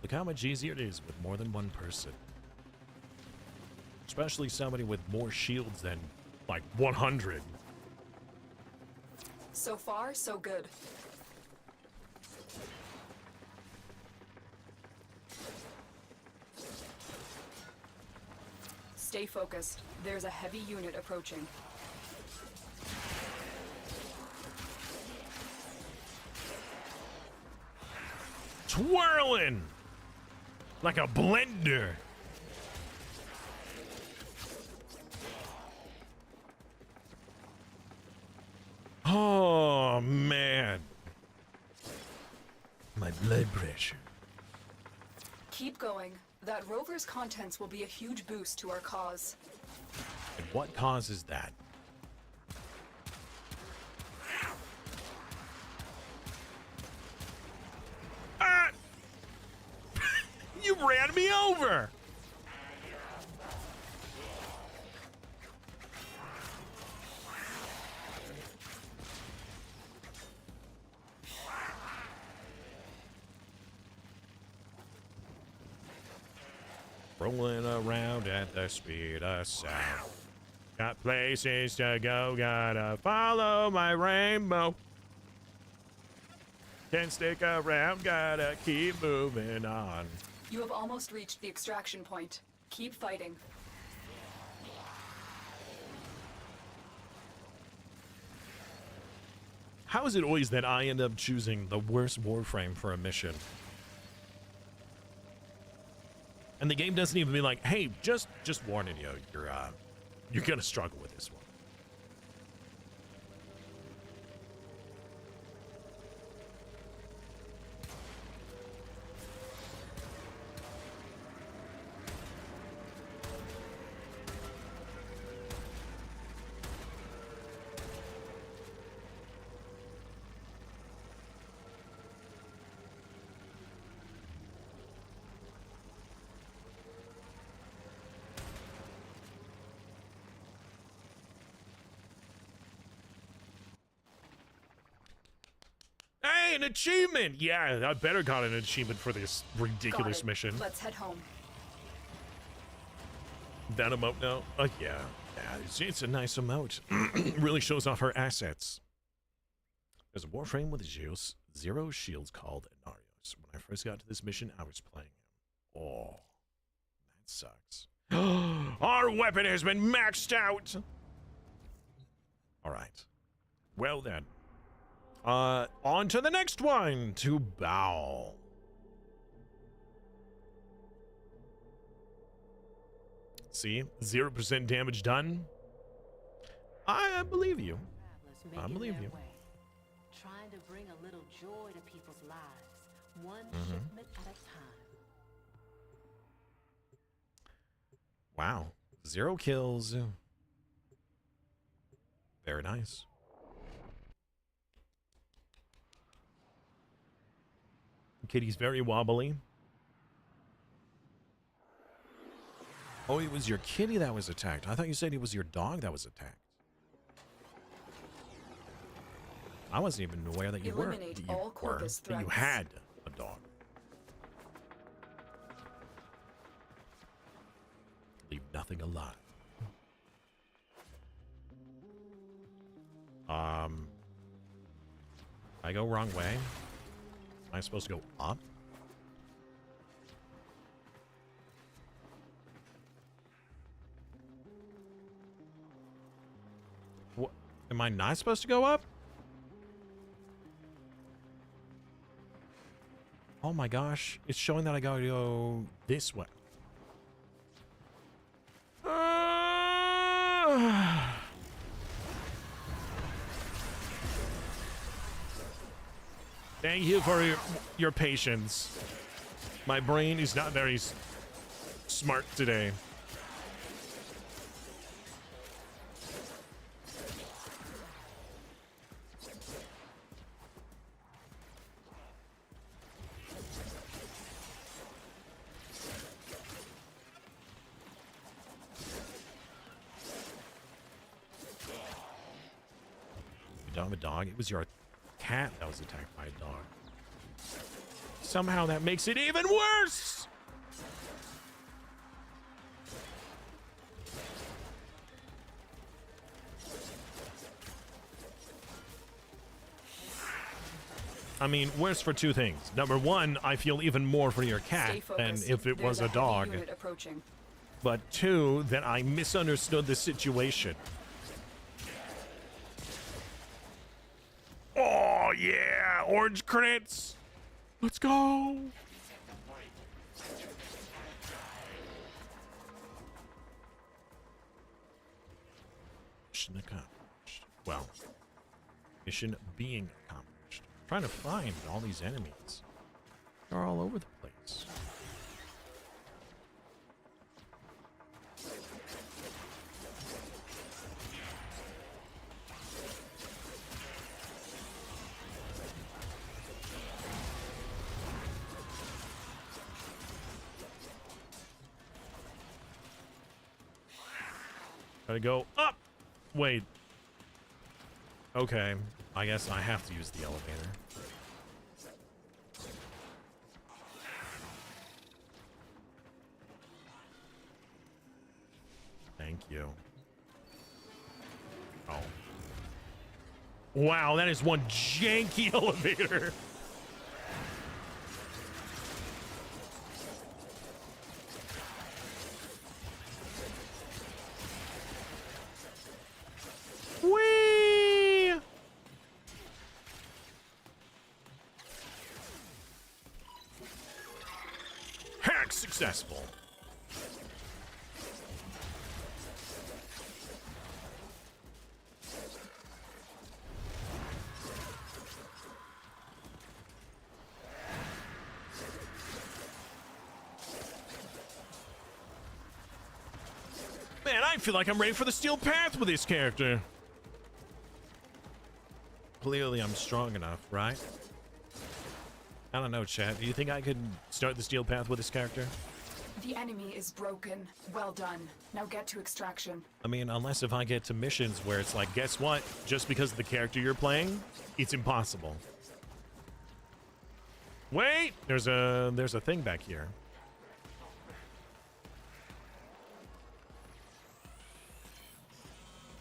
Look how much easier it is with more than one person. Especially somebody with more shields than, like, 100. So far, so good. Stay focused. There's a heavy unit approaching. Twirling! Like a blender. Oh, man. My blood pressure. Keep going. That rover's contents will be a huge boost to our cause. And what causes that? Ah! You ran me over! Rolling around at the speed of sound. Got places to go, gotta follow my rainbow. Can't stick around, gotta keep moving on. You have almost reached the extraction point. Keep fighting. How is it always that I end up choosing the worst Warframe for a mission? And the game doesn't even be like, hey, just warning you, you're gonna struggle with this one. Hey, an achievement! Yeah, I better got an achievement for this ridiculous mission. Let's head home. That emote now? Yeah. It's a nice emote. Really shows off her assets. There's a Warframe with zero shields called Inarios. When I first got to this mission, I was playing him. Oh, that sucks. Our weapon has been maxed out! Alright. Well then. On to the next one, to Bow. See, 0% damage done. I believe you. I believe you. Trying to bring a little joy to people's lives, one shipment at a time. Wow, 0 kills. Very nice. Kitty's very wobbly. Oh, it was your kitty that was attacked. I thought you said it was your dog that was attacked. I wasn't even aware that you that you had a dog. Leave nothing alive. I go wrong way. Am I supposed to go up? What? Am I not supposed to go up? Oh my gosh. It's showing that I gotta go this way. Thank you for your patience. My brain is not very smart today. You don't have a dog? It was your cat that was attacked by a dog. Somehow that makes it even worse! I mean, worse for two things. Number one, I feel even more for your cat than if it was a dog. But two, that I misunderstood the situation. Oh, yeah! Orange crits! Let's go! Mission accomplished. Well, Mission being accomplished. Trying to find all these enemies. They're all over the place. Gotta go up. Wait. Okay. I guess I have to use the elevator. Thank you. Oh. Wow, that is one janky elevator. Whee! Hack successful. Man, I feel like I'm ready for the steel path with this character. Clearly, I'm strong enough, right? I don't know, chat. Do you think I could start the steel path with this character? The enemy is broken. Well done. Now get to extraction. I mean, unless if I get to missions where it's like, guess what? Just because of the character you're playing, it's impossible. Wait! There's a thing back here.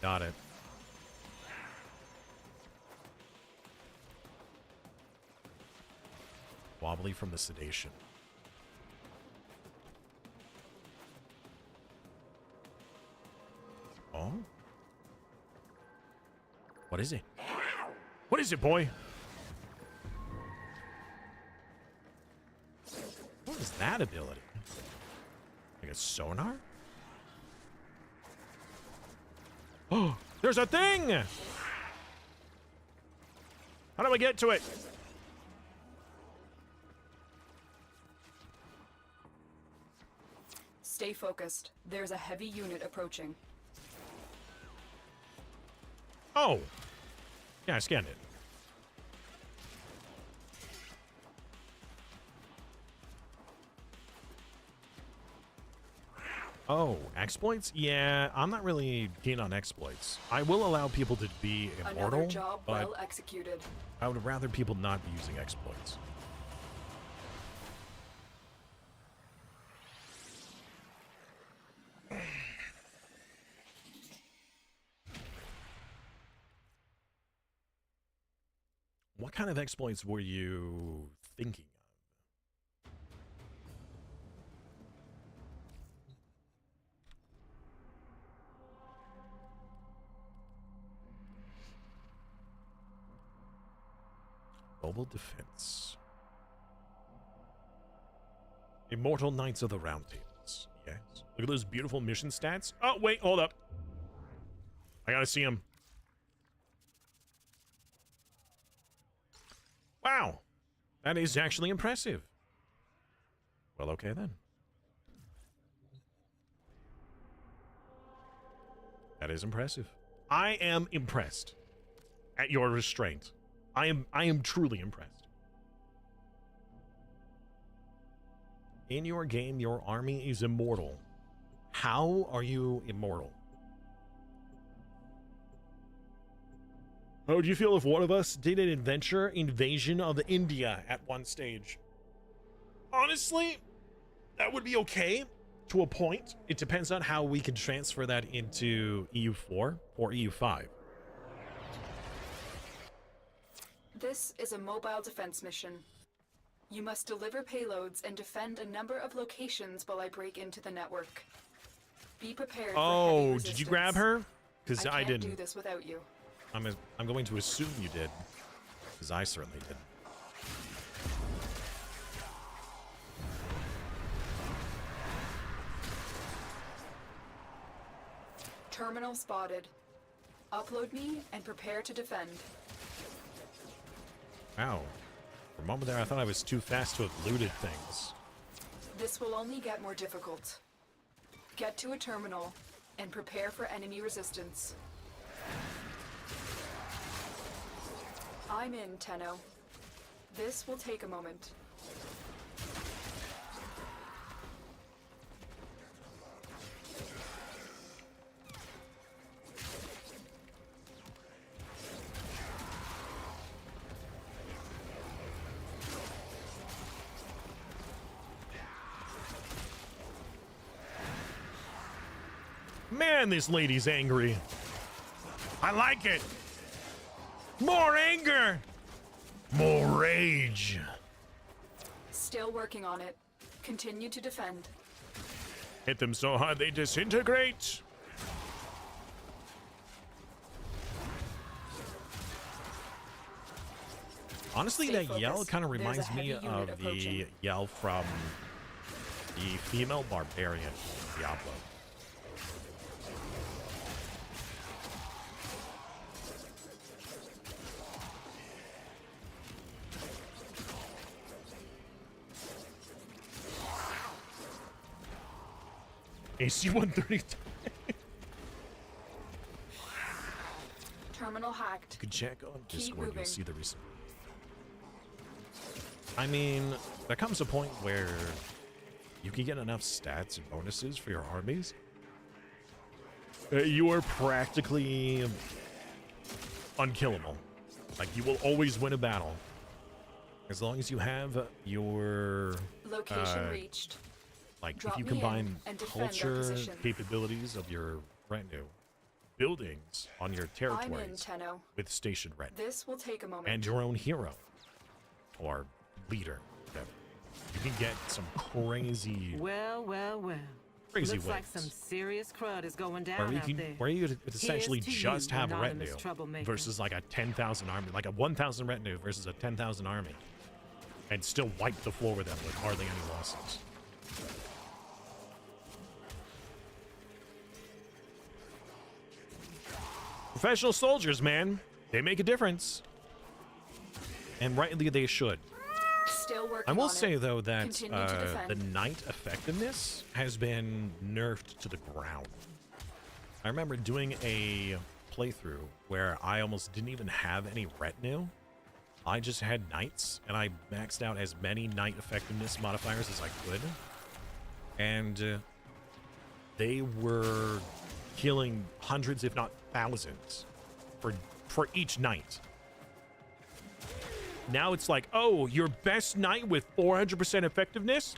Got it. Wobbly from the sedation. Oh? What is it? What is it, boy? What is that ability? Like a sonar? Oh, there's a thing! How do I get to it? Stay focused. There's a heavy unit approaching. Oh. Yeah, I scanned it. Oh, exploits? Yeah, I'm not really keen on exploits. I will allow people to be immortal, Another job but well executed. I would rather people not be using exploits. What kind of exploits were you thinking of? Mobile defense. Immortal Knights of the Round Tables. Yes. Look at those beautiful mission stats. Oh, wait, hold up. I gotta see them. Wow. That is actually impressive. Well, okay then. That is impressive. I am impressed at your restraint. I am truly impressed. In your game, your army is immortal. How are you immortal? How would you feel if one of us did an adventure invasion of India at one stage? Honestly, that would be okay to a point. It depends on how we can transfer that into EU4 or EU5. This is a mobile defense mission. You must deliver payloads and defend a number of locations while I break into the network. Be prepared for heavy resistance. Did you grab her? Because I can't didn't. do this without you. I'm going to assume you did, because I certainly did. Terminal spotted. Upload me and prepare to defend. Ow. For a moment there, I thought I was too fast to have looted things. This will only get more difficult. Get to a terminal and prepare for enemy resistance. I'm in, Tenno. This will take a moment. Man, this lady's angry. I like it. More anger. More rage. Still working on it. Continue to defend. Hit them so hard they disintegrate. Honestly, Stay that focused. yell kind of There's a reminds heavy me unit of the approaching. yell from the female barbarian in Diablo. AC 130. Terminal hacked. You can check on Keep Discord, you'll moving. see the recent. I mean, there comes a point where you can get enough stats and bonuses for your armies. You are practically unkillable. Like, you will always win a battle. As long as you have your... Location reached. Like, Drop if you me in combine and defend our culture position. capabilities of your retinue, buildings on your I'm in, territories Tenno. with station retinue, This will take a moment. and your own hero or leader, whatever, you can get some crazy, Well, well, well. crazy Looks like wins. some serious crud is going Where down you out can, there. where you could essentially Here's to just you, have a anonymous retinue troublemaker. versus like a 10,000 army, like a 1,000 retinue versus a 10,000 army, and still wipe the floor with them with hardly any losses. Professional soldiers, man. They make a difference. And rightly they should. Still working I will on say, it. though, that Continue to defend. the knight effectiveness has been nerfed to the ground. I remember doing a playthrough where I almost didn't even have any retinue. I just had knights, and I maxed out as many knight effectiveness modifiers as I could. And they were killing hundreds, if not thousands, for each knight. Now it's like, oh, your best knight with 400% effectiveness?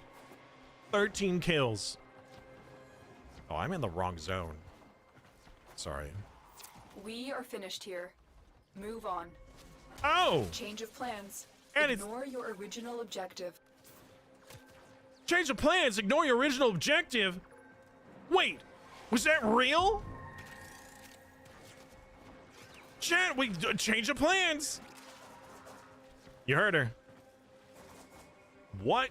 13 kills. Oh, I'm in the wrong zone. Sorry. We are finished here. Move on. Oh! Change of plans. And it's- Ignore your original objective. Change of plans, ignore your original objective? Wait, was that real? Chat, we changed the plans. You heard her. What?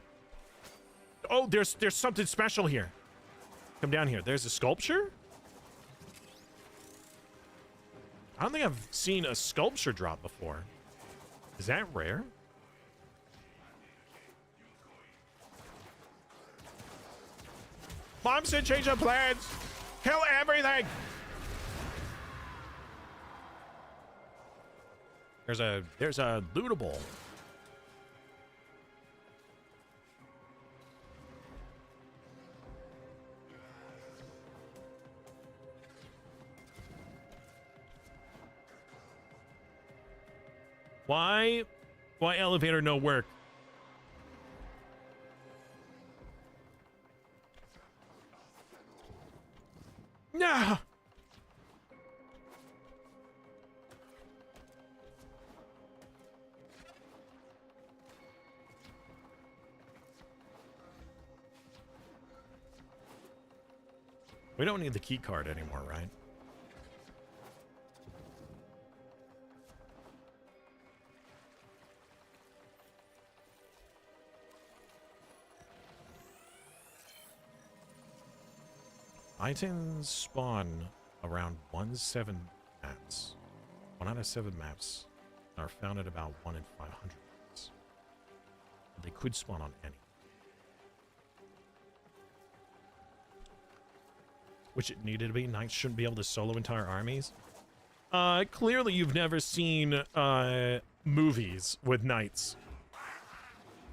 Oh, there's something special here. Come down here. There's a sculpture? I don't think I've seen a sculpture drop before. Is that rare? Mom said change of plans. Kill everything. There's a lootable. Why elevator no work? No. We don't need the key card anymore, right? Items spawn around 1/7 maps. 1 out of 7 maps are found at about 1 in 500. They could spawn on any. Which it needed to be. Knights shouldn't be able to solo entire armies. Clearly you've never seen movies with knights.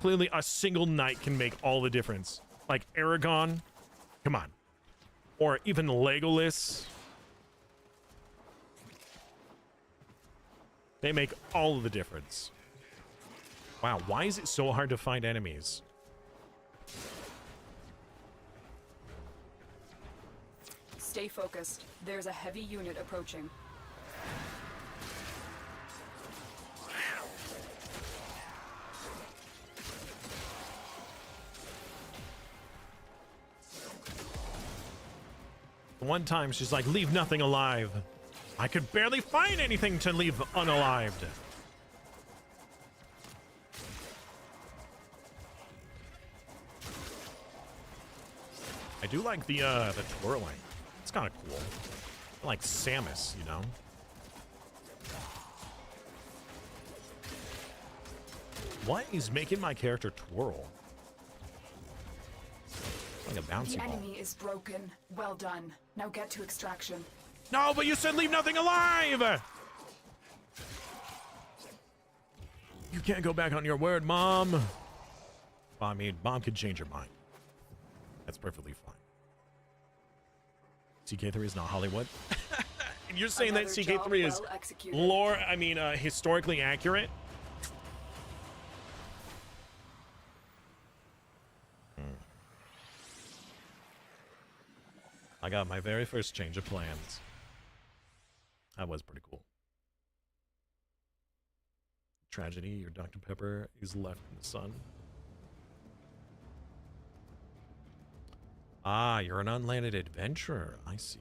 Clearly a single knight can make all the difference. Like Aragon, come on. Or even Legolas. They make all of the difference. Wow, why is it so hard to find enemies? Stay focused. There's a heavy unit approaching. One time she's like, leave nothing alive. I could barely find anything to leave unalived. I do like the twirling. It's kind of cool. I like Samus, you know? What is making my character twirl? Like a bouncy The ball. enemy is broken. Well done. Now get to extraction. No, but you said leave nothing alive! You can't go back on your word, Mom. Well, I mean, Mom could change her mind. That's perfectly fine. CK3 is not Hollywood. You're saying Another that job CK3 is well executed. lore, historically accurate? I got my very first change of plans. That was pretty cool. Tragedy, your Dr. Pepper is left in the sun. Ah, you're an unlanded adventurer. I see.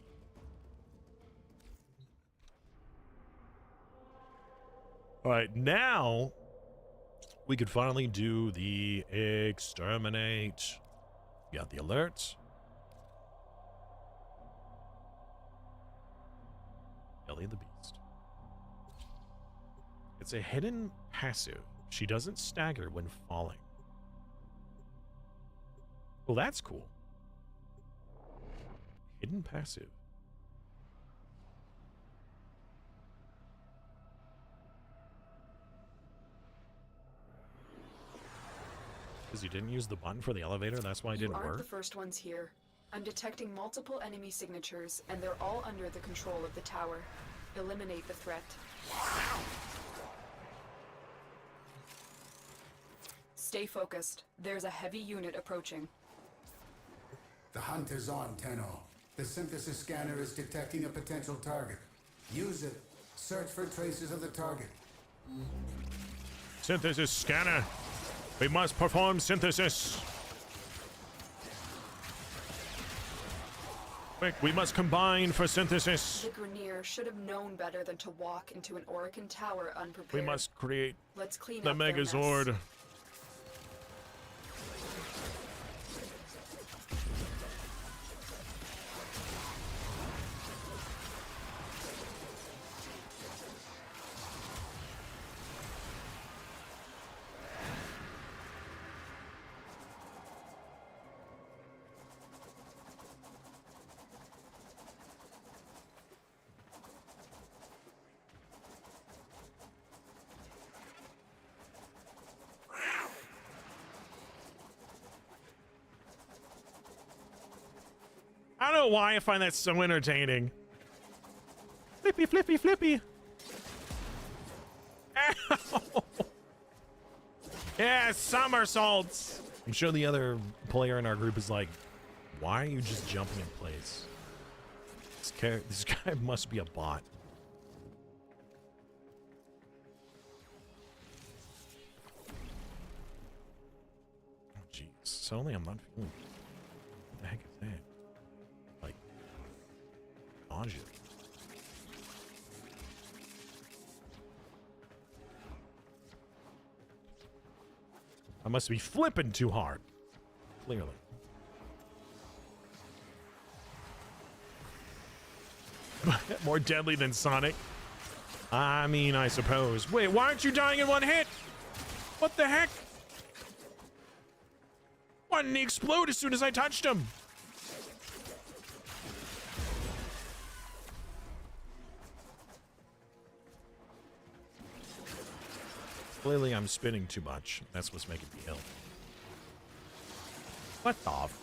All right, now we could finally do the exterminate. Got the alerts. Ellie the Beast. It's a hidden passive. She doesn't stagger when falling. Well, that's cool. Hidden passive. Because you didn't use the button for the elevator, that's why it didn't You aren't work? the first ones here. I'm detecting multiple enemy signatures, and they're all under the control of the tower. Eliminate the threat. Stay focused. There's a heavy unit approaching. The hunt is on, Tenno. The synthesis scanner is detecting a potential target. Use it. Search for traces of the target. Synthesis scanner. We must perform synthesis. Quick, we must combine for synthesis. The Grenier should have known better than to walk into an Orokin tower We unprepared. must create Let's clean the up their mess. Megazord. I don't know why I find that so entertaining. Flippy, flippy, flippy. Ow. Yeah, somersaults. I'm sure the other player in our group is like, why are you just jumping in place? This guy must be a bot. Oh, jeez. Suddenly I'm not feeling... What the heck is that? Like... nausea. I must be flipping too hard. Clearly. More deadly than Sonic. I mean, I suppose. Wait, why aren't you dying in one hit? What the heck? Why didn't he explode as soon as I touched him? Clearly, I'm spinning too much. That's what's making me ill. What the f-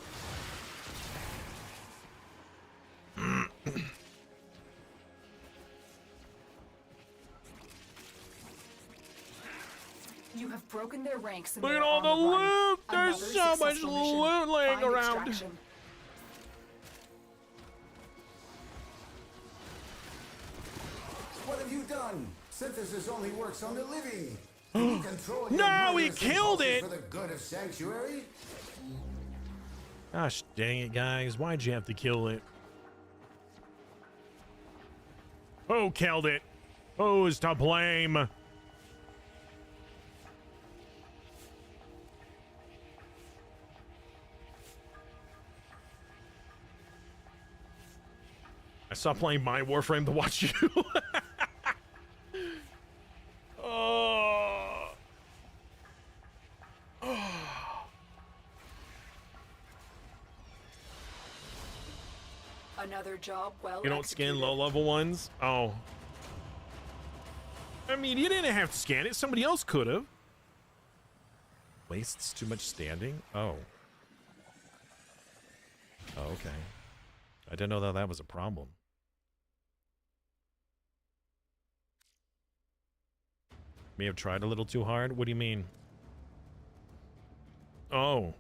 You have broken their ranks. And Look they at are all on the run. loot! There's Another so much successful mission. loot laying Find around. extraction. What have you done? Synthesis only works on the living. Can you control your No, he murderous killed impulses it! for the good of Sanctuary? Gosh dang it, guys. Why'd you have to kill it? Who killed it? Who's to blame? I stopped playing my Warframe to watch you. Oh. Another job well You don't scan executed. low-level ones? Oh. I mean, you didn't have to scan it. Somebody else could have. Wastes too much standing? Oh. Oh, okay. I didn't know that that was a problem. May have tried a little too hard? What do you mean? Oh.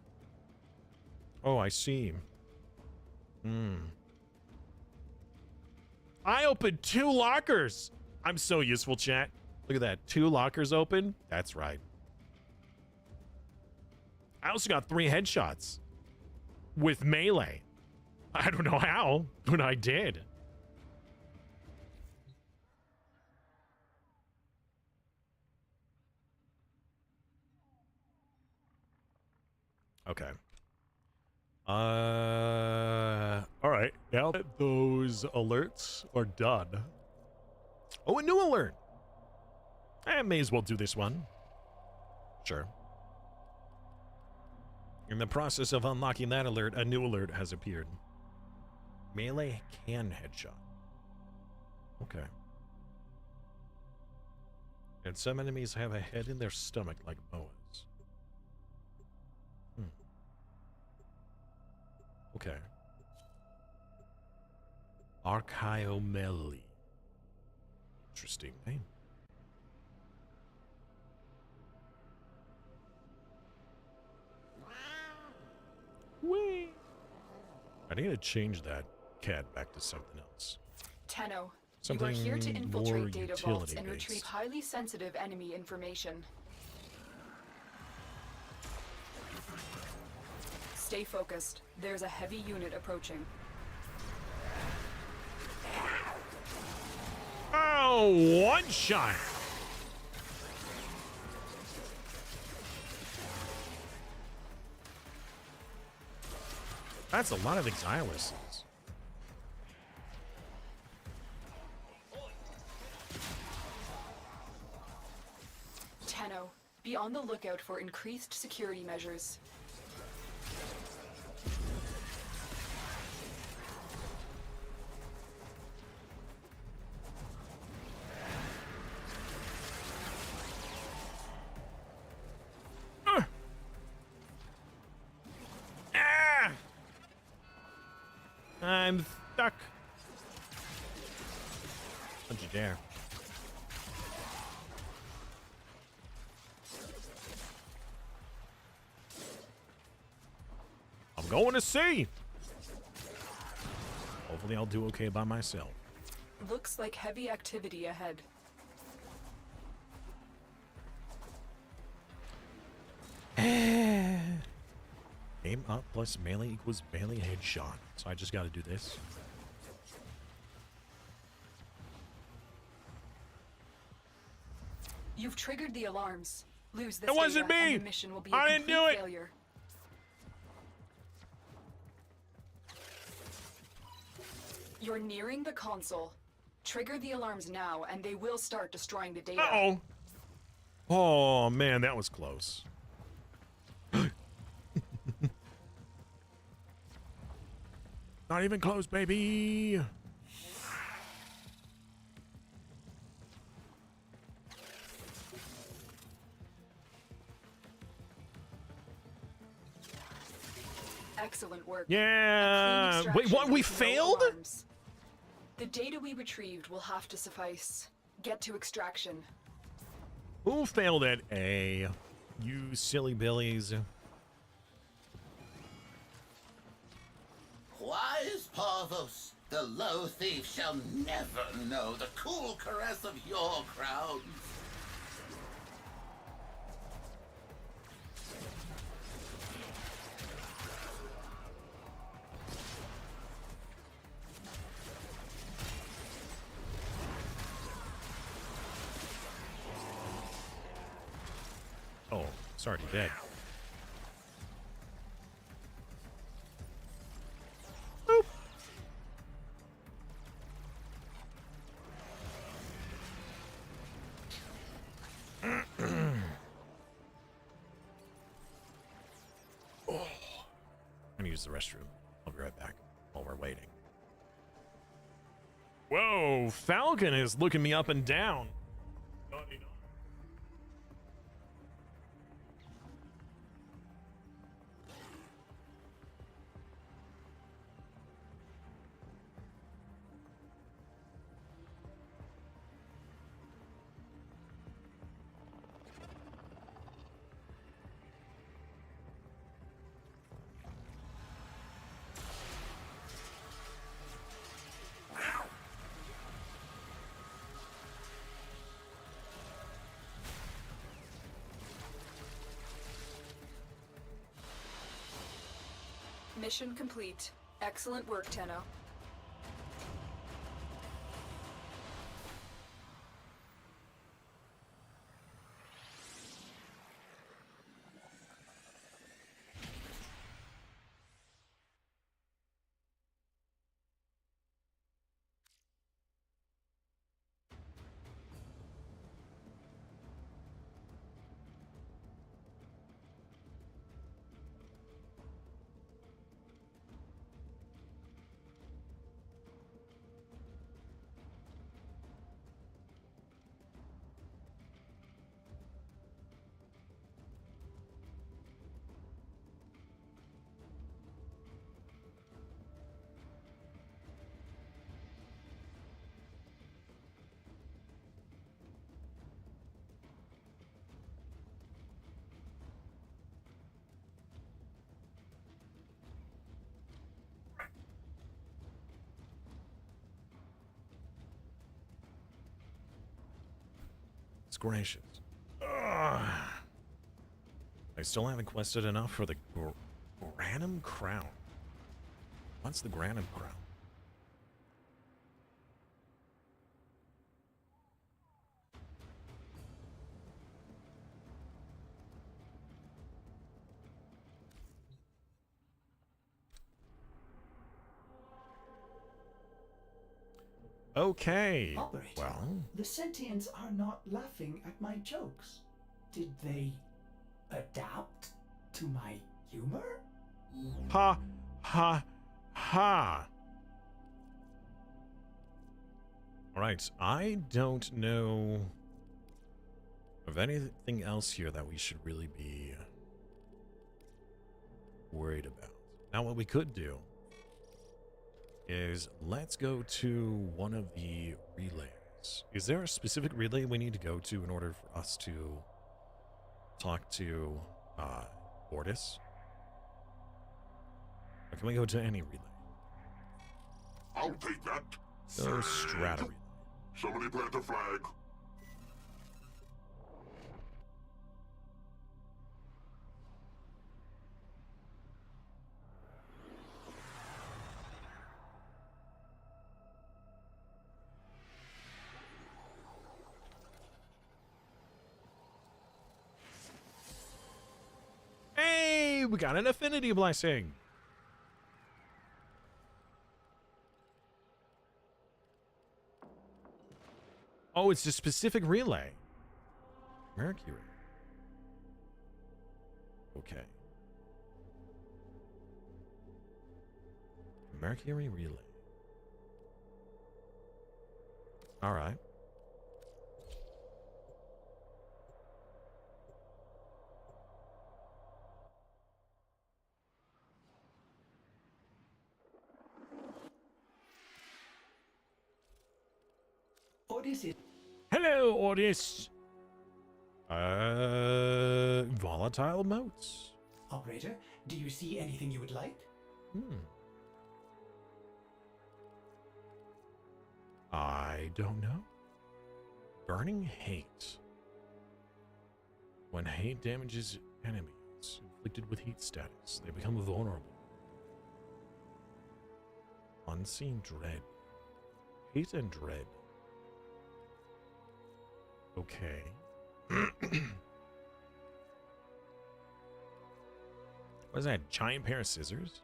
Oh, I see. I opened 2 lockers. I'm so useful, chat. Look at that. 2 lockers open. That's right. I also got 3 headshots with melee. I don't know how, but I did. Okay. All right. Now that those alerts are done. Oh, a new alert. I may as well do this one. Sure. In the process of unlocking that alert, a new alert has appeared. Melee can headshot. Okay. And some enemies have a head in their stomach like boas. Okay. Archaeomeli. Interesting name. Whee! I need to change that cat back to something else. Tenno, Something you are here to more infiltrate data vaults and utility-based. retrieve highly sensitive enemy information. Stay focused. There's a heavy unit approaching. Oh, one shot! That's a lot of Exiluses. Tenno, be on the lookout for increased security measures. I'm stuck. Don't you dare. I'm going to sea. Hopefully I'll do okay by myself. Looks like heavy activity ahead. Aim up plus melee equals melee headshot. So I just got to do this. You've triggered the alarms. Lose this It wasn't data me! and the mission will be I a didn't complete do it! failure. You're nearing the console. Trigger the alarms now, and they will start destroying the data. Uh-oh. Oh, man, that was close. Not even close, baby. Excellent work. Yeah. Clean Wait, what? extraction We with no failed? alarms. The data we retrieved will have to suffice. Get to extraction. Who failed at A? You silly billies. Wise Parvos, the low thief shall never know the cool caress of your crowns. Oh, it's already dead. Boop. Oh. I'm gonna use the restroom. I'll be right back while we're waiting. Whoa, Falcon is looking me up and down. Mission complete. Excellent work, Tenno. It's gracious. Ugh. I still haven't quested enough for the Granum Crown. What's the Granum Crown? Okay. Operator, Well, the sentients are not laughing at my jokes. Did they adapt to my humor? ha, ha, ha. All right. I don't know of anything else here that we should really be worried about. Now, what we could do is let's go to one of the relays. Is there a specific relay we need to go to in order for us to talk to Bortus? Or can we go to any relay? I'll take that. Go Strata relay. Somebody plant a flag. Hey, we got an affinity blessing. Oh, it's a specific relay. Mercury. Okay. Mercury relay. All right. Odyssey. Hello, Ordis. Volatile motes. Operator, do you see anything you would like? I don't know. Burning hate. When hate damages enemies inflicted with heat status, they become vulnerable. Unseen dread. Hate and dread. Okay. What is that? Giant pair of scissors?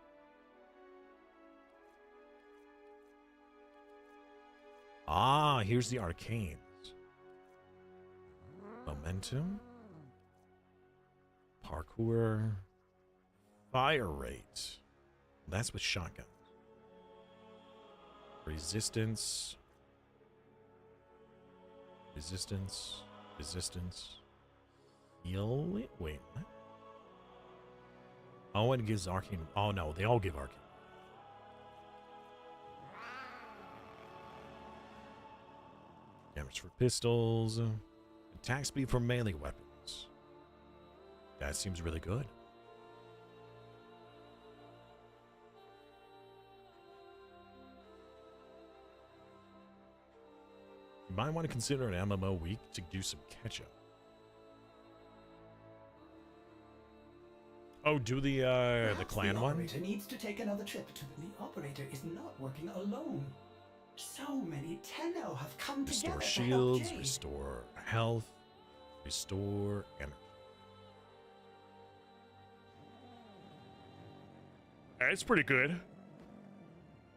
Ah, here's the arcanes. Momentum. Parkour. Fire rate. That's with shotguns. Resistance. Resistance. Resistance. Heal. Wait, what? Oh, it gives arcane. Oh, no, they all give arcane. Damage for pistols. Attack speed for melee weapons. That seems really good. You might want to consider an MMO week to do some catch-up. Oh, do the clan one? The operator needs to take another trip. The operator is not working alone. So many Tenno have come together. Restore shields, restore health, restore energy. That's pretty good.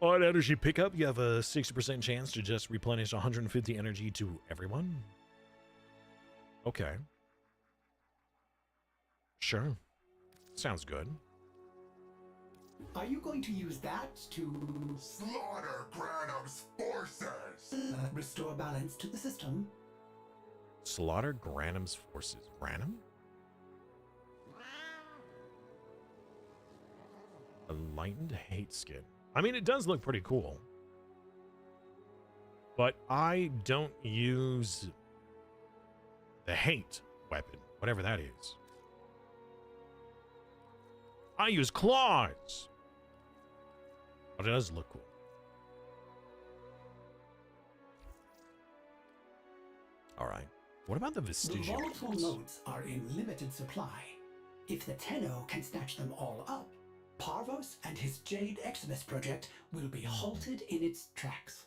On energy pickup, you have a 60% chance to just replenish 150 energy to everyone. Okay. Sure. Sounds good. Are you going to use that to Slaughter Granum's forces! Restore balance to the system? Slaughter Granum's forces. Granum? Enlightened hate skin. I mean, it does look pretty cool. But I don't use the hate weapon, whatever that is. I use claws. But it does look cool. All right. What about the vestigial? The volatile nodes are in limited supply. If the Tenno can snatch them all up, Parvos and his Jade Exodus project will be halted in its tracks.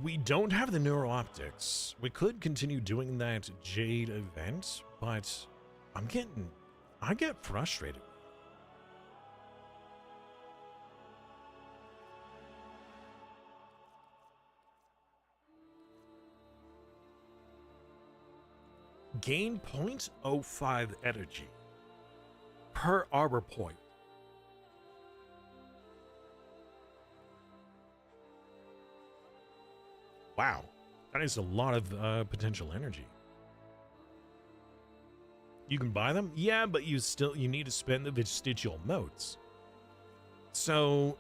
We don't have the neuro-optics. We could continue doing that Jade event, but I get frustrated. Gain 0.05 energy per arbor point. Wow, that is a lot of potential energy. You can buy them? Yeah, but you need to spend the vestigial motes. So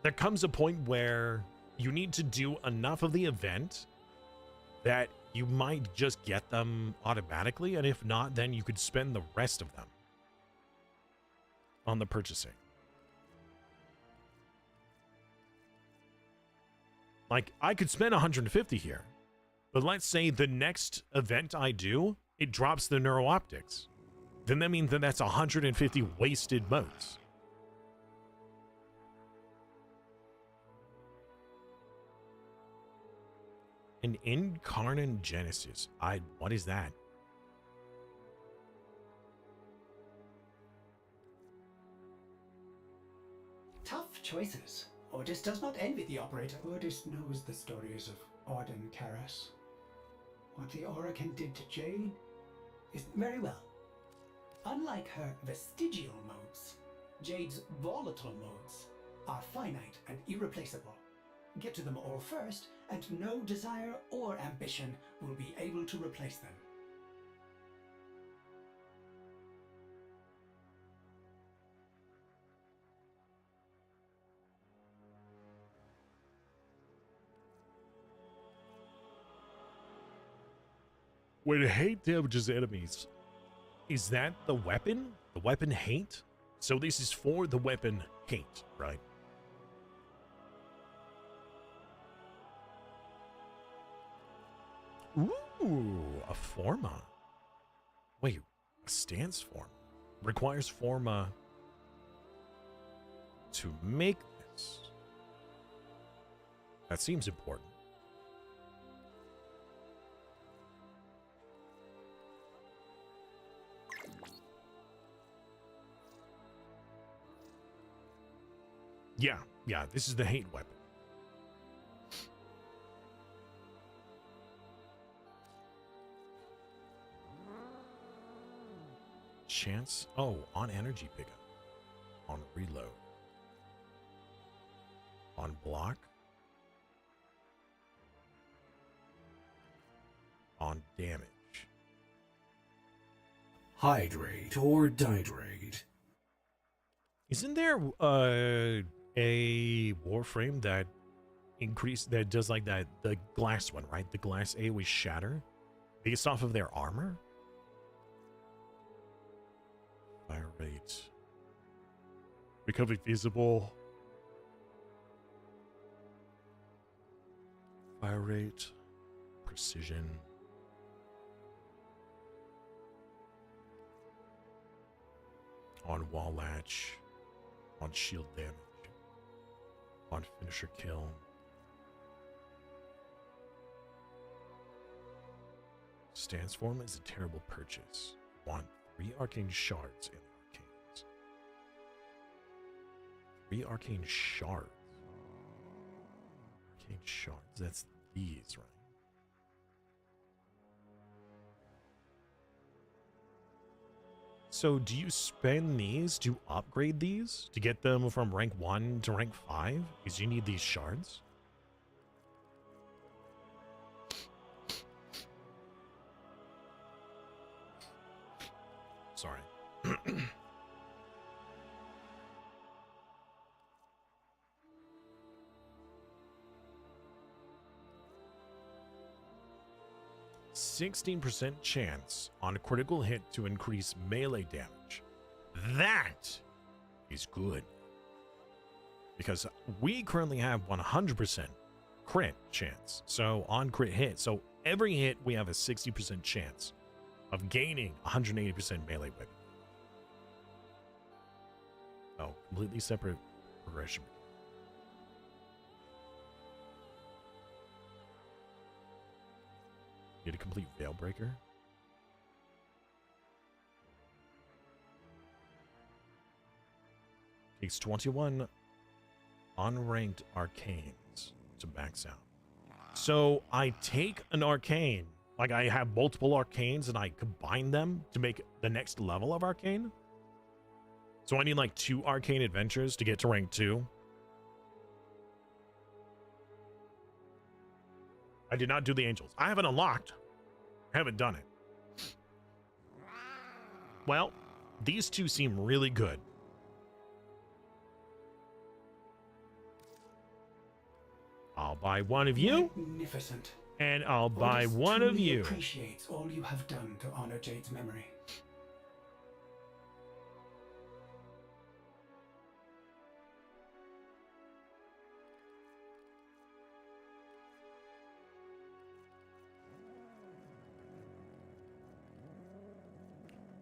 there comes a point where you need to do enough of the event that you might just get them automatically, and if not, then you could spend the rest of them on the purchasing. Like, I could spend 150 here, but let's say the next event I do, it drops the neuro-optics. Then that means that that's 150 wasted motes. An incarnate genesis. What is that? Tough choices. Ordis does not envy the operator. Ordis knows the stories of Orden Karas. What the Oracle did to Jade is very well. Unlike her vestigial modes, Jade's volatile modes are finite and irreplaceable. Get to them all first, and no desire or ambition will be able to replace them. When hate damages enemies, is that the weapon? The weapon hate? So this is for the weapon hate, right? Ooh, a forma. Wait, a stance form. Requires forma to make this. That seems important. Yeah, this is the hate weapon. Chance, on energy pickup, on reload, on block, on damage. Hydrate or dihydrate. Isn't there a Warframe that does like that, the glass one, right? The glass AoE shatter based off of their armor? Fire rate. Becoming feasible. Fire rate. Precision. On wall latch. On shield damage. On finisher kill. Stance form is a terrible purchase. Want 3 arcane shards in arcanes. 3 arcane shards. Arcane shards. That's these, right? So do you spend these to upgrade these? To get them from rank 1 to rank 5? Because you need these shards? Sorry. %16% chance on a critical hit to increase melee damage. That is good. Because we currently have 100% crit chance. So on crit hit, so every hit we have a 60% chance of gaining 180% melee weapon. Oh, completely separate progression. Need a complete Veil Breaker. Takes 21 unranked arcanes to max out. So I take an arcane, like I have multiple arcanes and I combine them to make the next level of arcane. So I need like 2 arcane adventures to get to rank 2. I did not do the angels. I haven't unlocked. I haven't done it. Well, these 2 seem really good. I'll buy one of you. Magnificent. And I'll buy Ordis one of truly you. Appreciates all you have done to honor Jade's memory.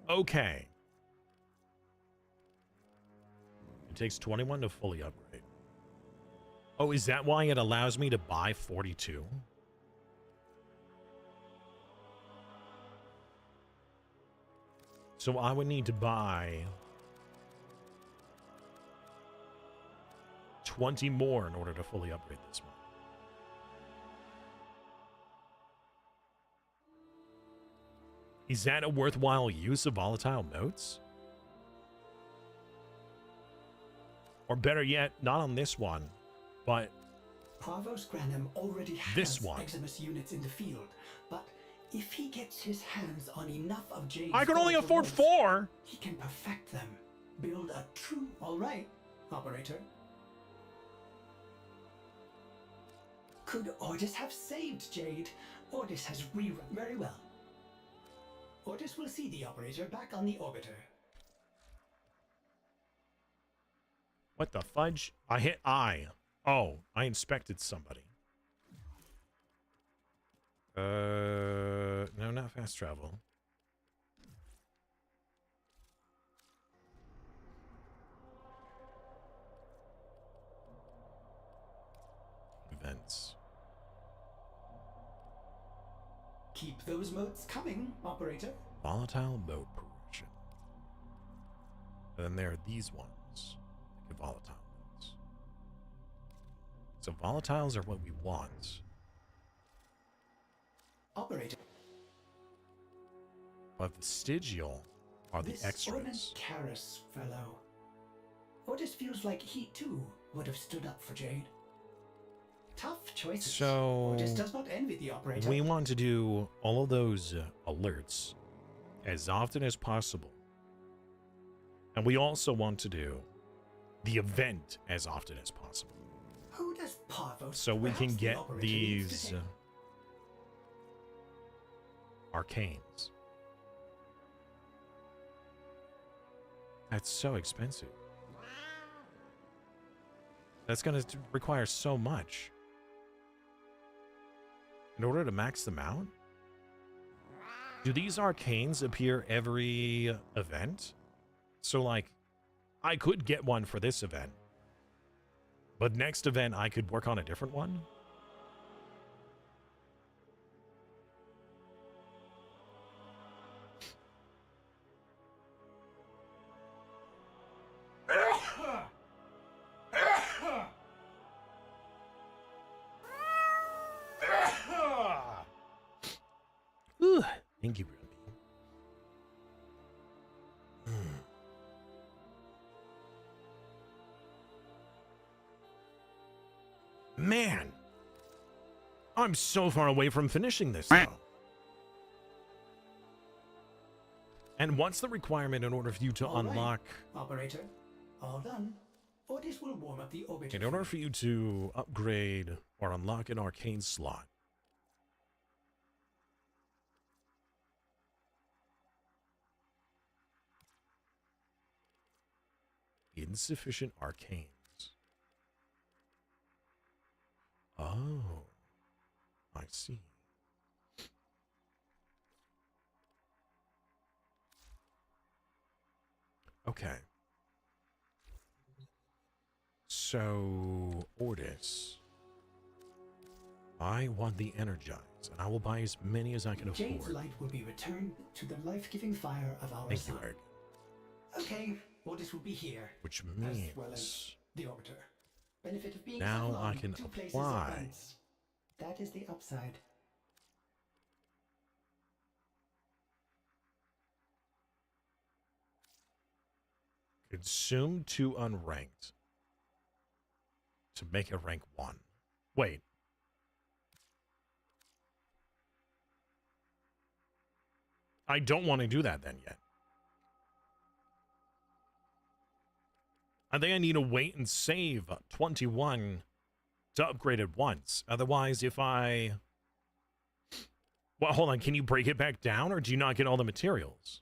Okay. It takes 21 to fully upgrade. Oh, is that why it allows me to buy 42? So I would need to buy 20 more in order to fully upgrade this one. Is that a worthwhile use of volatile motes? Or better yet, not on this one, but Parvos Granum already has this one. Eximus units in the field, but if he gets his hands on enough of Jade's I can only afford motes, 4. he can perfect them. Build a true... All right, operator. Could Ordis have saved Jade? Ordis has rerun very well. Ordis will see the operator back on the orbiter. What the fudge? I hit I. Oh, I inspected somebody. No, not fast travel. Events. Keep those motes coming, operator. Volatile mode progression. And then there are these ones. Like volatile modes. So volatiles are what we want. Operator. But vestigial are the This extras. Karis fellow. Ordis feels like he too would have stood up for Jade. Tough choices. So Ordis does not envy the operator. we want to do all of those alerts as often as possible. And we also want to do the event as often as possible. Who does Parvos? So we can perhaps the get operator needs to these take? arcanes. That's so expensive. That's going to require so much. In order to max them out? Do these arcanes appear every event? So, like, I could get one for this event. But next event, I could work on a different one? Ooh, thank you, Ruby. Man, I'm so far away from finishing this though. And what's the requirement in order for you to All right, unlock? Operator, all done. Ordis will warm up the orbiter. In order for you to upgrade or unlock an arcane slot, insufficient arcanes. Oh, I see. Okay. So, Ordis, I want the Energize, and I will buy as many as I can Jade's afford. light will be returned to the life-giving fire of our Thank you, sun. Eric. Okay, Ordis will be here. Which as means well as the orbiter. Benefit of being now so long I can two places at apply. once. That is the upside. Consume 2 unranked to make a rank 1. Wait. I don't want to do that then yet. I think I need to wait and save 21 to upgrade it once. Otherwise, if I... Well, hold on. Can you break it back down, or do you not get all the materials?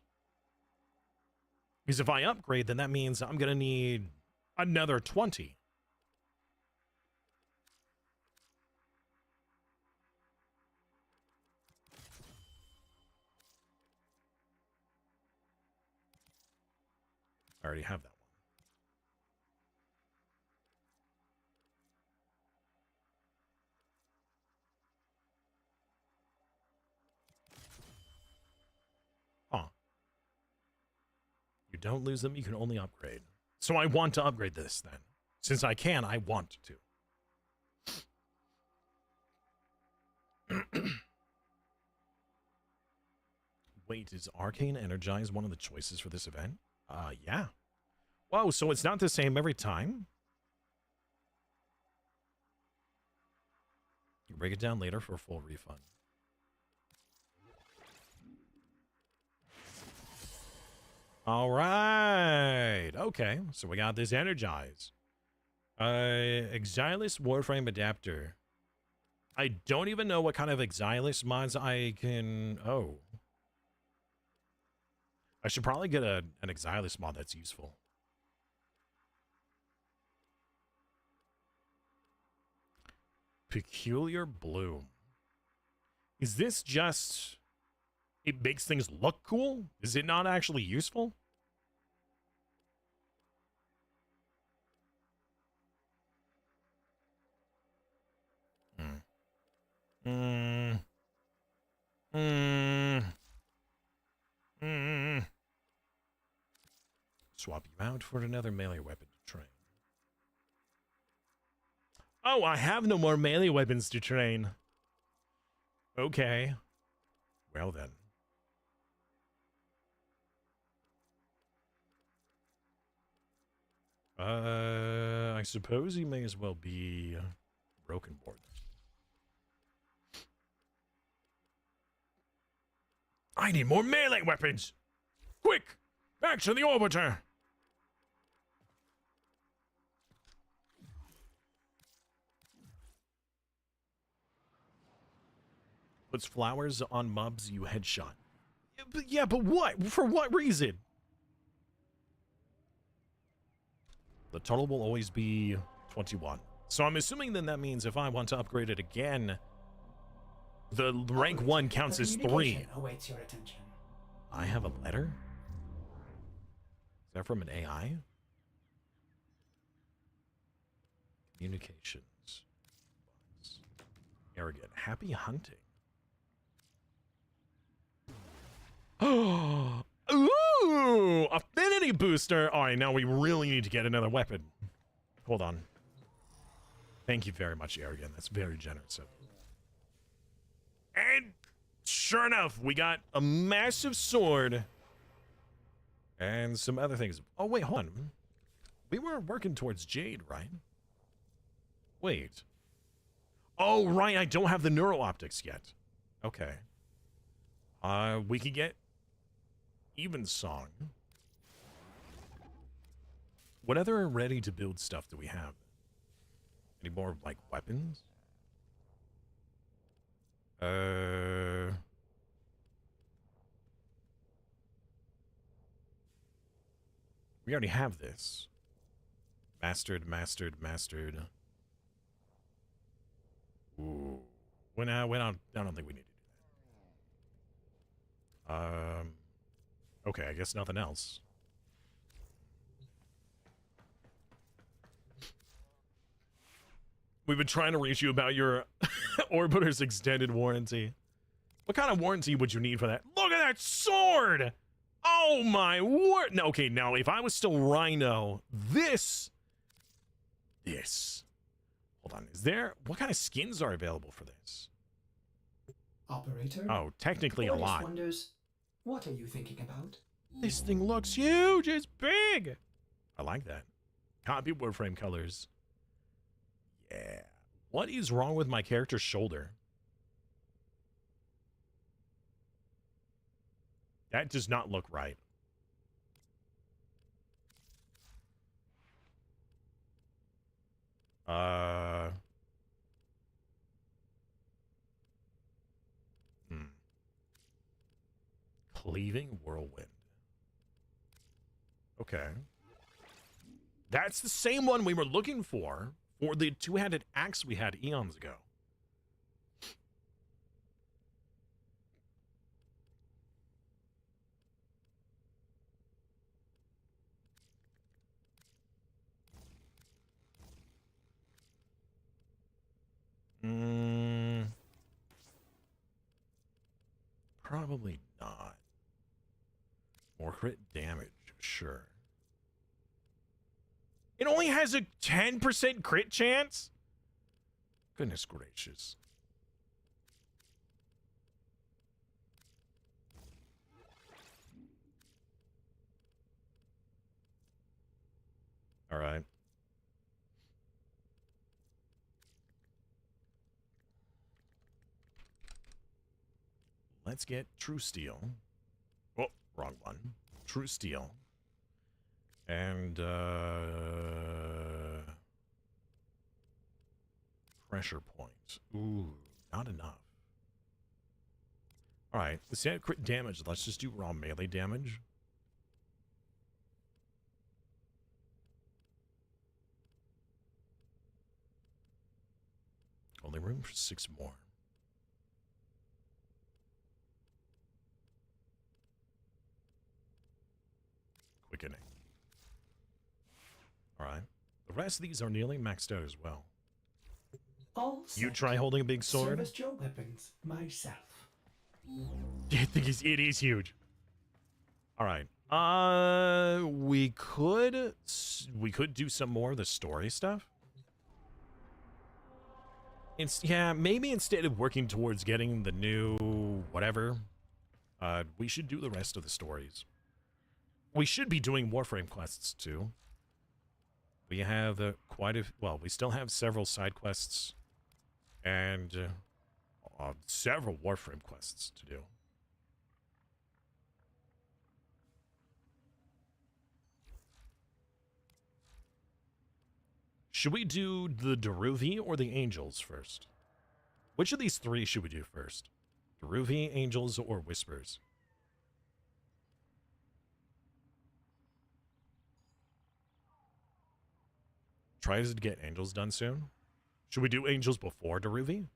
Because if I upgrade, then that means I'm going to need another 20. I already have that one. Huh. You don't lose them, you can only upgrade. So I want to upgrade this then. Since I can, I want to. Wait, is Arcane Energize one of the choices for this event? Yeah. Whoa, so it's not the same every time? You break it down later for a full refund. All right. Okay, so we got this Energize. Exilus Warframe Adapter. I don't even know what kind of Exilus mods I can... Oh. I should probably get an Exilus mod that's useful. Peculiar Bloom. Is this just... It makes things look cool? Is it not actually useful? Swap you out for another melee weapon to train. Oh, I have no more melee weapons to train. Okay. Well then. I suppose he may as well be Broken Board. I need more melee weapons! Quick! Back to the orbiter! Puts flowers on mobs you headshot. Yeah, but what? For what reason? The total will always be 21. So I'm assuming then that means if I want to upgrade it again, the rank 1 counts as 3. Awaits your attention. I have a letter? Is that from an AI? Communications. Arrogant. Happy hunting. Oh, ooh, affinity booster. All right, now we really need to get another weapon. Hold on. Thank you very much, Arrogant. That's very generous of you. And sure enough, we got a massive sword and some other things. Oh, wait, hold on. We were working towards Jade, right? Wait. Oh, right, I don't have the neural optics yet. Okay. We could get Evensong. What other ready-to-build stuff do we have? Any more, like, weapons? We already have this. Mastered. Ooh. I don't think we need to do that. Okay, I guess nothing else. We've been trying to reach you about your Orbiter's extended warranty. What kind of warranty would you need for that? Look at that sword! Oh my word! No, okay, now if I was still Rhino, this. Hold on, what kind of skins are available for this? Operator? Oh, technically a lot. Wonders, what are you thinking about? This thing looks huge, it's big! I like that. Copy Warframe colors. Yeah. What is wrong with my character's shoulder? That does not look right. Cleaving Whirlwind. Okay. That's the same one we were looking for the two-handed axe we had eons ago. Probably not. More crit damage, sure. It only has a 10% crit chance? Goodness gracious. All right. Let's get True Steel. Oh, wrong one. True Steel. And, pressure point. Ooh, not enough. Alright, instead of crit damage, let's just do raw melee damage. Only room for 6 more. Quickening. Alright. The rest of these are nearly maxed out as well. All You set. try holding a big sword? Service your weapons myself. I think it is huge. Alright. We could do some more of the story stuff. Yeah, maybe instead of working towards getting the new whatever, we should do the rest of the stories. We should be doing Warframe quests too. We have we still have several side quests and several Warframe quests to do. Should we do the Deruvi or the Angels first? Which of these 3 should we do first? Deruvi, Angels, or Whispers? Try to get Angels done soon. Should we do Angels before Deruvi?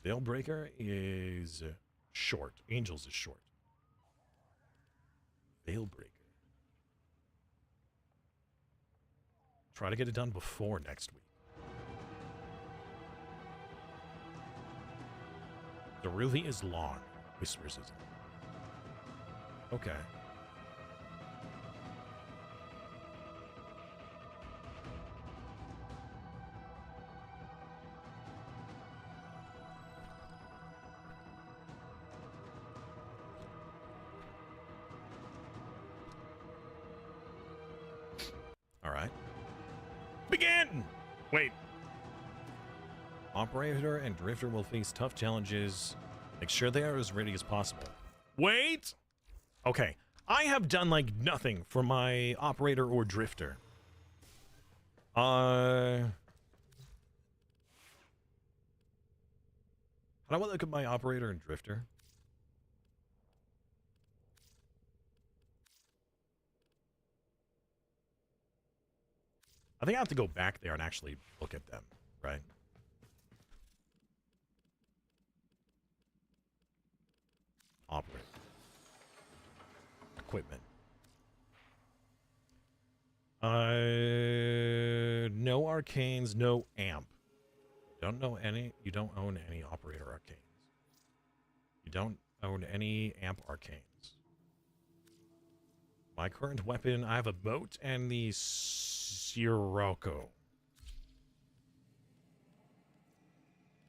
Veilbreaker is short. Angels is short. Veilbreaker. Try to get it done before next week. Deruvi is long. Whispers isn't. Okay. All right. Begin! Wait. Operator and Drifter will face tough challenges. Make sure they are as ready as possible. Wait! Okay. I have done, like, nothing for my Operator or Drifter. How do I look at my Operator and Drifter? I think I have to go back there and actually look at them, right? Operate. Equipment. No arcanes, no amp. You don't own any operator arcanes. You don't own any amp arcanes. My current weapon, I have a boat and the Sirocco.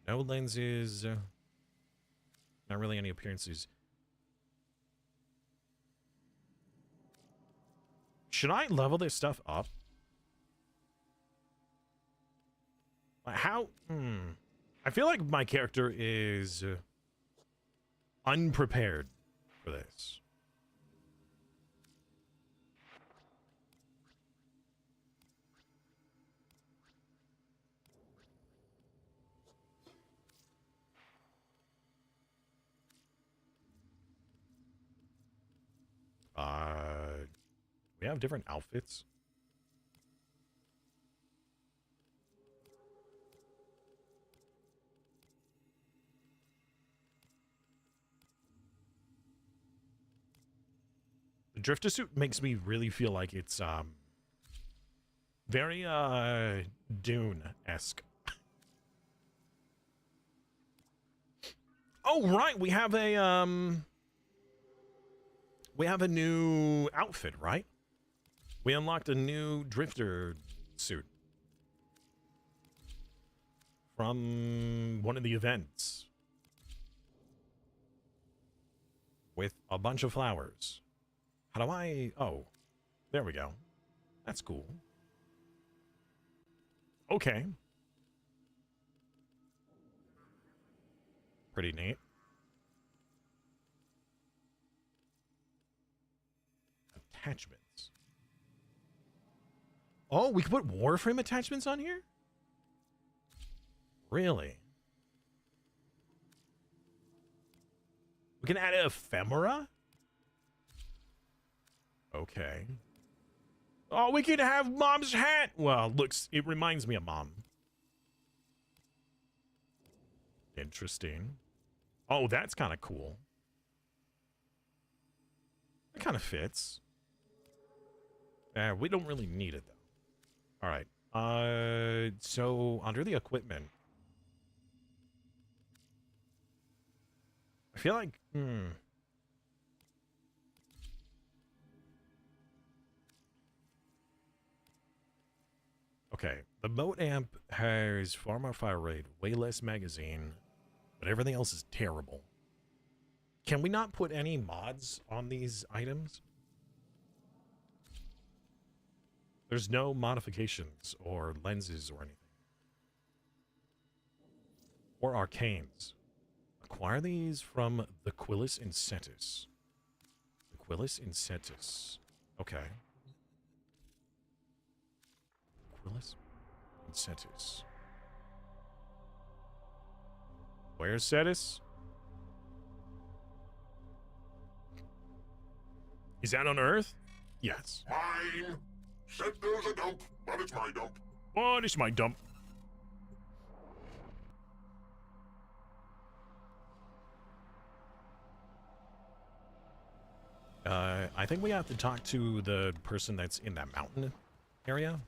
No lenses. Not really any appearances. Should I level this stuff up? How? I feel like my character is unprepared for this. We have different outfits. The drifter suit makes me really feel like it's very Dune-esque. Oh, right. We have a new outfit, right? We unlocked a new drifter suit from one of the events with a bunch of flowers. How do I... Oh, there we go. That's cool. Okay. Pretty neat. Attachments. Oh, we can put Warframe attachments on here? Really? We can add an ephemera? Okay. Oh, we could have Mom's hat. Well, looks, it reminds me of Mom. Interesting. Oh, that's kind of cool. It kind of fits. We don't really need it, though. All right. So, under the equipment. I feel like... Okay, the Moat Amp has far more fire rate, way less magazine, but everything else is terrible. Can we not put any mods on these items? There's no modifications or lenses or anything. Or arcanes. Acquire these from the Quillis Incentus. The Quillis Incentus. Okay. Quillis Incentus. Where's Cetus? Is that on Earth? Yes. Mine. Said there's a dump, but it's my dump. What is my dump? I think we have to talk to the person that's in that mountain area.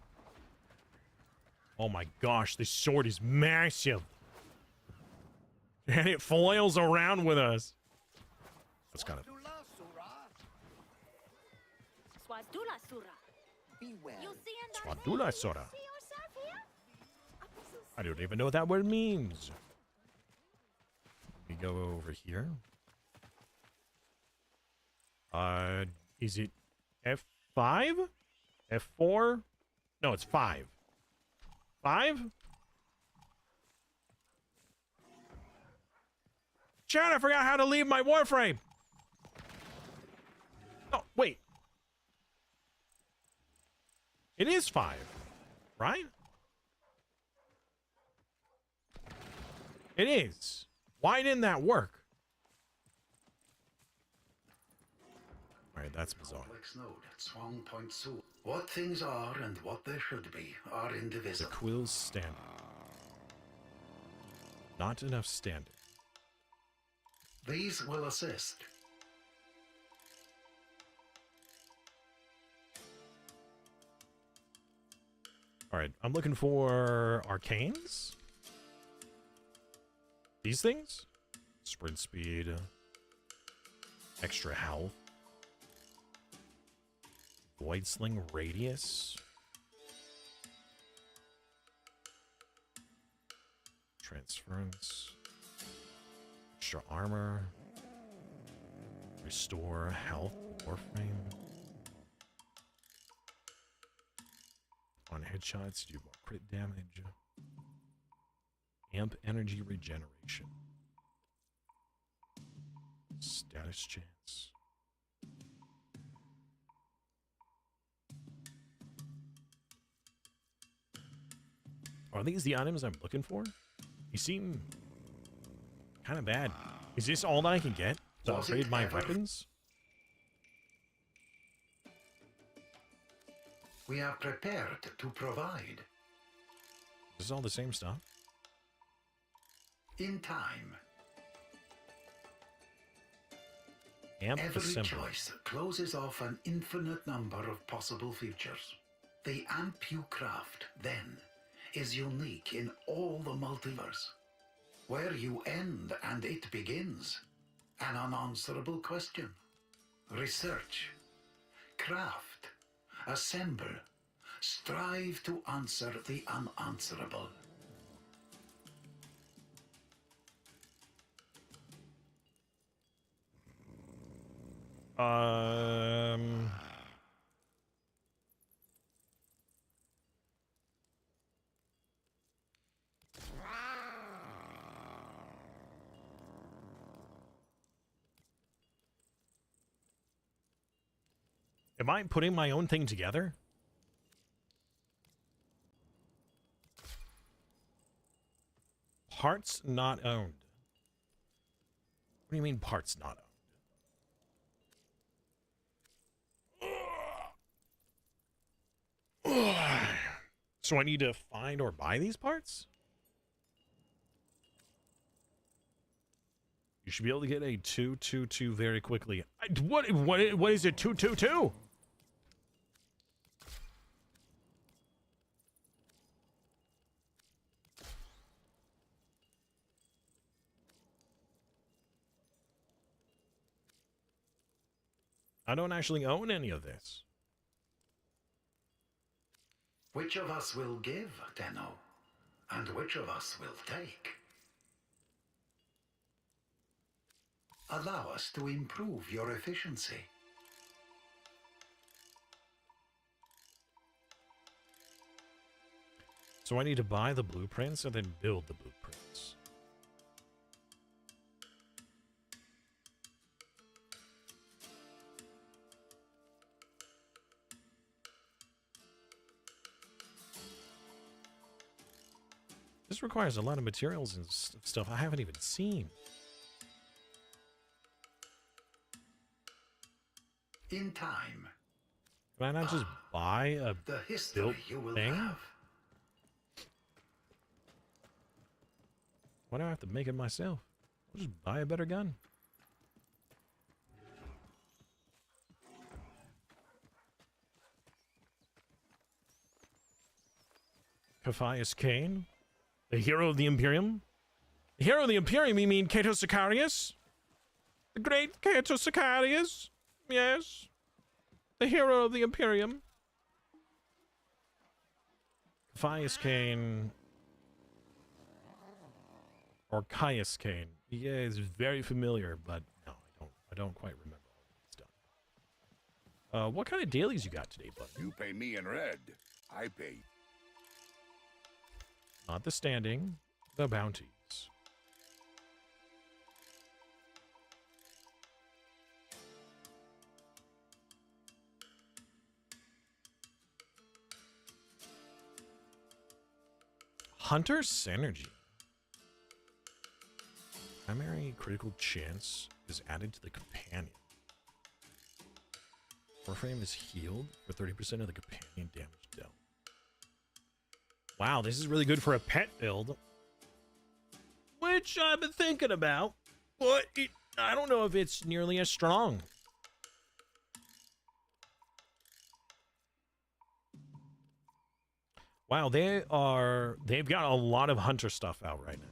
Oh my gosh, this sword is massive. And it flails around with us. That's kind of... Swadula Sora. I don't even know what that word means. We go over here. Is it F5? F4? No, it's 5. 5? Chat, I forgot how to leave my Warframe. Oh, wait. It is 5, right? It is. Why didn't that work? Alright, that's bizarre. What things are and what they should be are indivisible. The quills standing. Not enough standing. These will assist. Alright, I'm looking for arcanes. These things? Sprint speed. Extra health. Void Sling radius. Transference. Extra armor. Restore health. Warframe. On headshots, do more crit damage. Amp energy regeneration. Status chance. Are these the items I'm looking for? You seem kind of bad. Is this all that I can get to upgrade my weapons? We are prepared to provide. Is this all the same stuff? In time. Amp Every assembly. choice closes off an infinite number of possible futures. The amp you craft, then, is unique in all the multiverse. Where you end and it begins. An unanswerable question. Research. Craft. Assemble. Strive to answer the unanswerable. Am I putting my own thing together? Parts not owned. What do you mean parts not owned? So I need to find or buy these parts? You should be able to get a 222 very quickly. What is it? 222? I don't actually own any of this. Which of us will give, Tenno? And which of us will take? Allow us to improve your efficiency. So I need to buy the blueprints and then build the blueprints. This requires a lot of materials and stuff I haven't even seen. In time. Can I not just buy a the history built you will thing? have. Why do I have to make it myself? I'll just buy a better gun. Caphias Kane? The hero of the Imperium? The hero of the Imperium, you mean Cato Sicarius? The great Cato Sicarius? Yes. The hero of the Imperium. Caphias Kane. Or Caius Kane. Yeah, it's very familiar, but no, I don't quite remember all that stuff. What kind of dailies you got today, bud? You pay me in red. I pay. Not the standing, the bounties. Hunter Synergy. Primary critical chance is added to the companion. Warframe is healed for 30% of the companion damage dealt. Wow, this is really good for a pet build. Which I've been thinking about, but I don't know if it's nearly as strong. Wow, they've got a lot of hunter stuff out right now.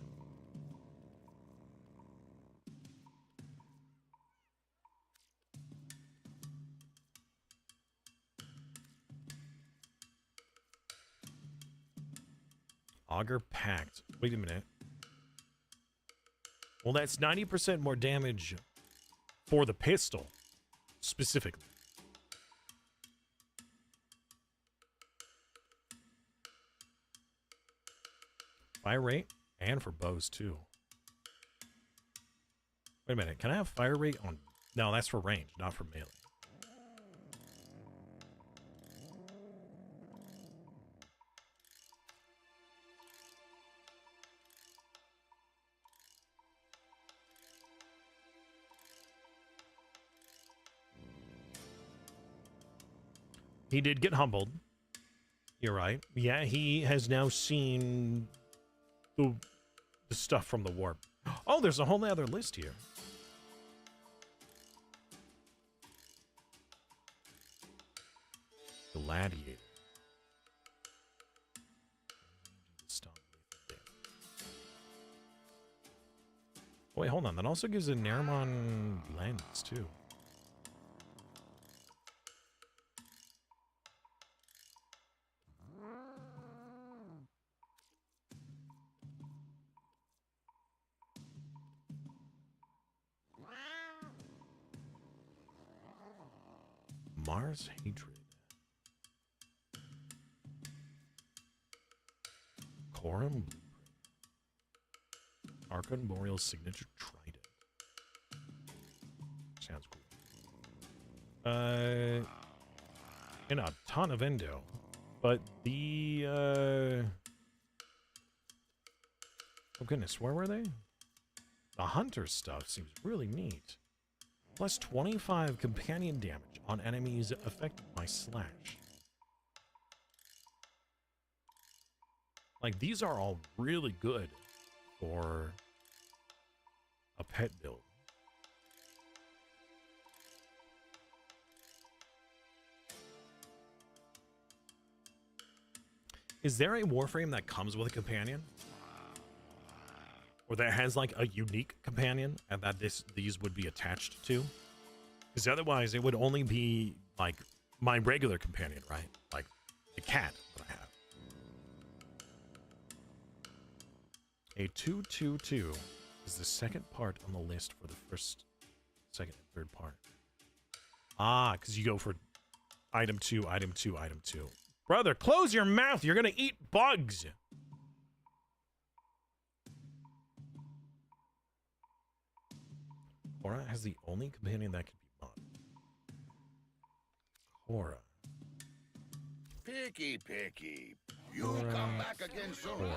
Auger Pact. Wait a minute. Well, that's 90% more damage for the pistol, specifically. Fire rate, and for bows, too. Wait a minute. Can I have fire rate on... No, that's for range, not for melee. He did get humbled. You're right. Yeah, he has now seen the stuff from the warp. Oh, there's a whole other list here. Gladiator. Stop. Wait, hold on. That also gives a Nerimon lens, too. Mars Hatred. Corum. Archon Boreal's signature trident. Sounds cool. And a ton of endo. But the, oh goodness, where were they? The hunter stuff seems really neat. Plus 25 companion damage on enemies affected by slash. Like, these are all really good for a pet build. Is there a Warframe that comes with a companion? Or that has like a unique companion and that these would be attached to? Because otherwise it would only be like my regular companion, right? Like the cat that I have. A 222 is the second part on the list for the first, second, and third part. Ah, because you go for item 2, item 2, item 2. Brother, close your mouth. You're going to eat bugs. Cora has the only companion that can be modded. Cora. Picky. You'll come back again soon.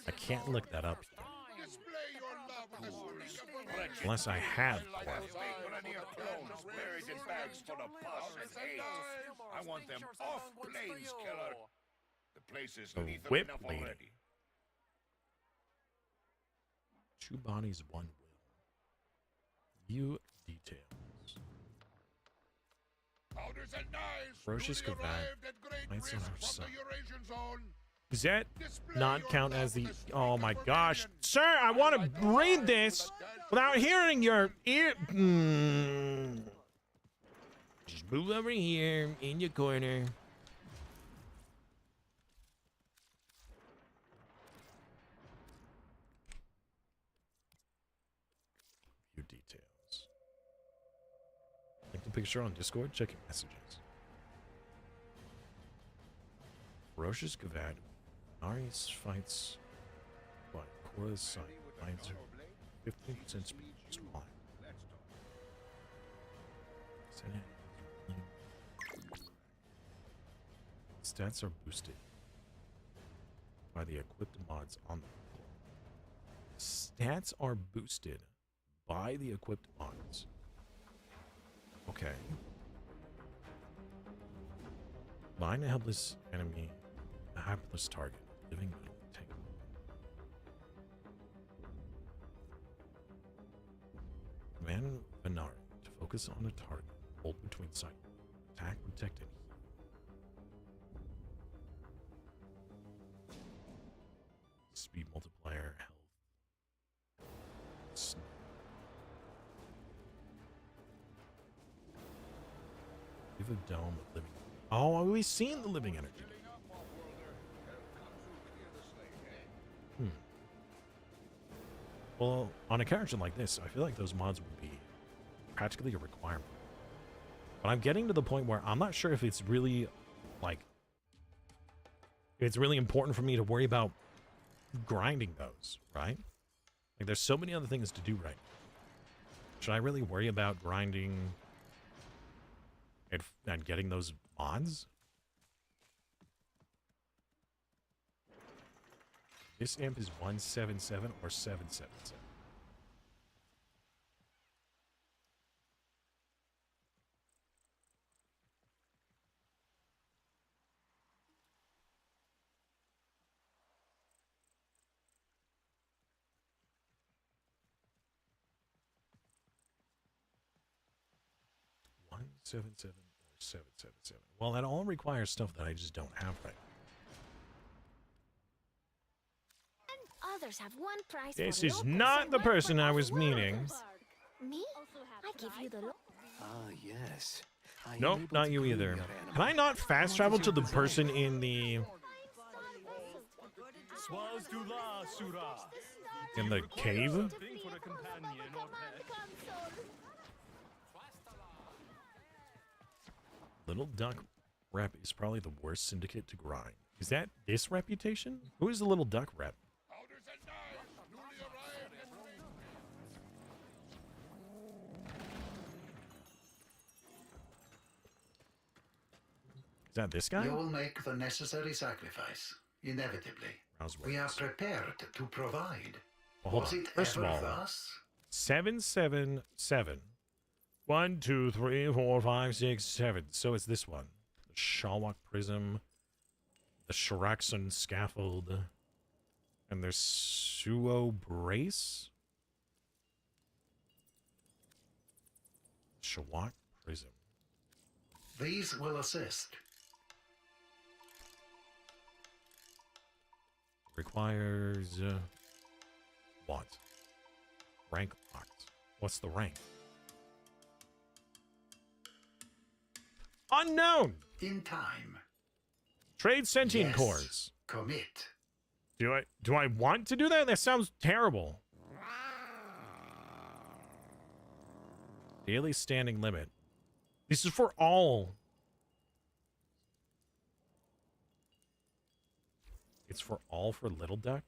I can't look that up here. Unless I have Cora. I want them off planes, killer. The place is The lethal whip enough lady. already. 2 bodies, 1 will. View details. Ferocious Gavad. Lights on our side. Does that not count as the... Oh my gosh. Sir, I want to read this without hearing your ear... Just move over here in your corner. View details. Like the picture on Discord, check your messages. Ferocious Gavad. Ari's fights. What? Cora's side. Finds her 15% speed. Just one. Stats are boosted by the equipped mods on the Stats are boosted by the equipped mods. Okay. Bind a helpless enemy, a helpless target, living tank. Command Venari to focus on a target, hold between sight, attack, protect, and heal. Speed multiplier, health. Give a dome of living. Oh, we've seen the living energy. Well, on a character like this, I feel like those mods would be practically a requirement. But I'm getting to the point where I'm not sure if it's really, like, if it's really important for me to worry about grinding those, right? Like, there's so many other things to do right now. Should I really worry about grinding and getting those mods? This amp is 177 or 777. Or 777. Well, that all requires stuff that I just don't have right now. Others have one price. This for is locals not and the one person for I was off-worlders. meaning. Me? I give you the Yes. I am Nope, able not to you groom either. your Can I animal. not fast travel to the person in the cave? Little Duck Rep is probably the worst syndicate to grind. Is that this reputation? Who is the Little Duck Rep? Is that this guy? You will make the necessary sacrifice, inevitably. We are prepared to provide. Well, hold Was on. it First of ever all, thus? 777. 1, 2, 3, 4, 5, 6, 7. So it's this one. The Shawak Prism, the Shiraxon Scaffold, and there's Suo Brace. Shawak Prism. These will assist. Requires what? Rank locked. What's the rank? Unknown. In time. Trade sentient Yes. cores. Commit. Do I want to do that? That sounds terrible. Daily standing limit. This is for all. It's for all for Little Duck.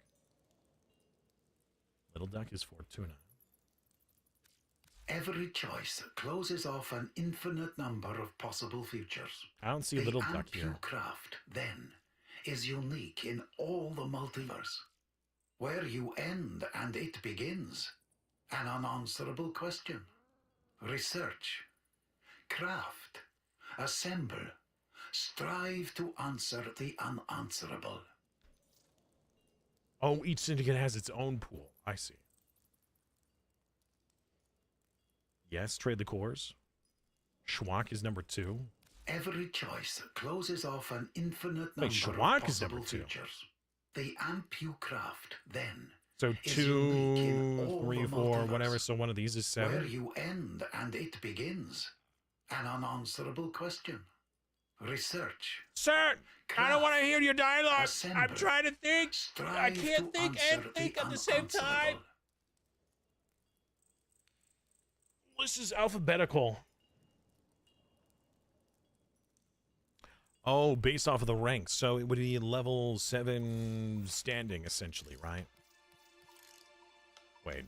Little Duck is for tuna. Every choice closes off an infinite number of possible futures. I don't see Little Duck The here. Ampu craft, then, is unique in all the multiverse. Where you end and it begins. An unanswerable question. Research. Craft. Assemble. Strive to answer the unanswerable. Oh, each syndicate has its own pool. I see. Yes, trade the cores. Schwak is number 2. Every choice closes off an infinite Wait, number Schwak of is number possible 2. futures. The Ampu craft, then, So is unique in 2, all 3, the 4, multiverse. whatever. So one of these is 7. Where you end and it begins. An unanswerable question. Research. Sir, I don't want to hear your dialogue. Assemble. I'm trying to think. I Strive can't to think and answer think the at the same time. unanswerable. This is alphabetical. Oh, based off of the ranks. So it would be level 7 standing, essentially, right? Wait.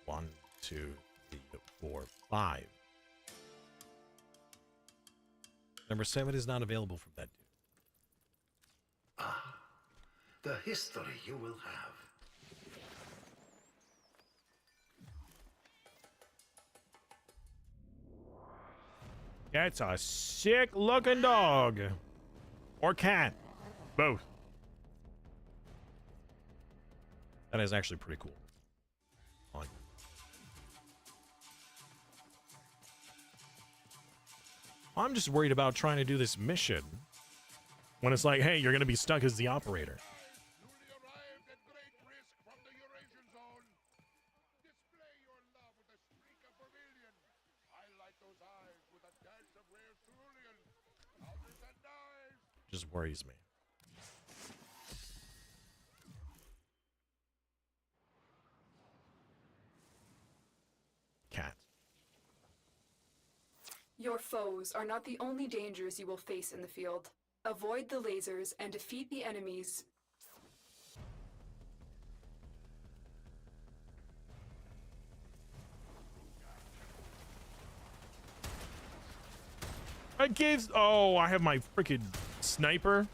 1, 2, 3, 4, 5. Number 7 is not available from that dude. Ah, the history you will have. That's a sick looking dog. Or cat. Both. That is actually pretty cool. I like that. I'm just worried about trying to do this mission when it's like, hey, you're going to be stuck as the operator. Just worries me. Cat. Your foes are not the only dangers you will face in the field. Avoid the lasers and defeat the enemies. I gave. Oh, I have my freaking sniper.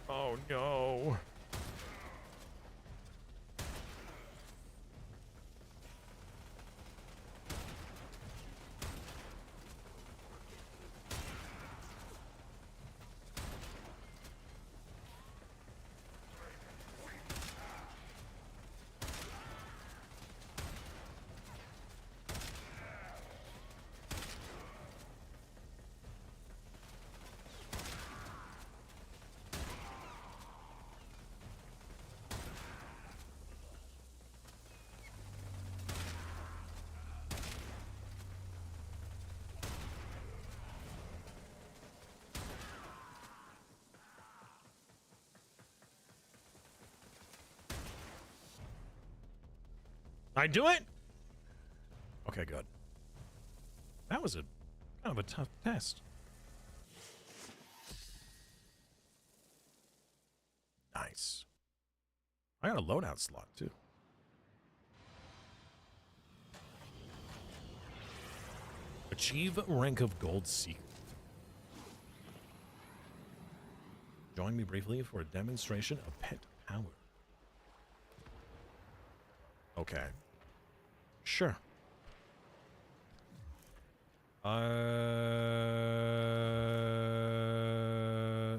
Oh no. I do it? Okay, good. That was kind of a tough test. Nice. I got a loadout slot, too. Achieve rank of Gold Seeker. Join me briefly for a demonstration of pet power. Okay. Sure.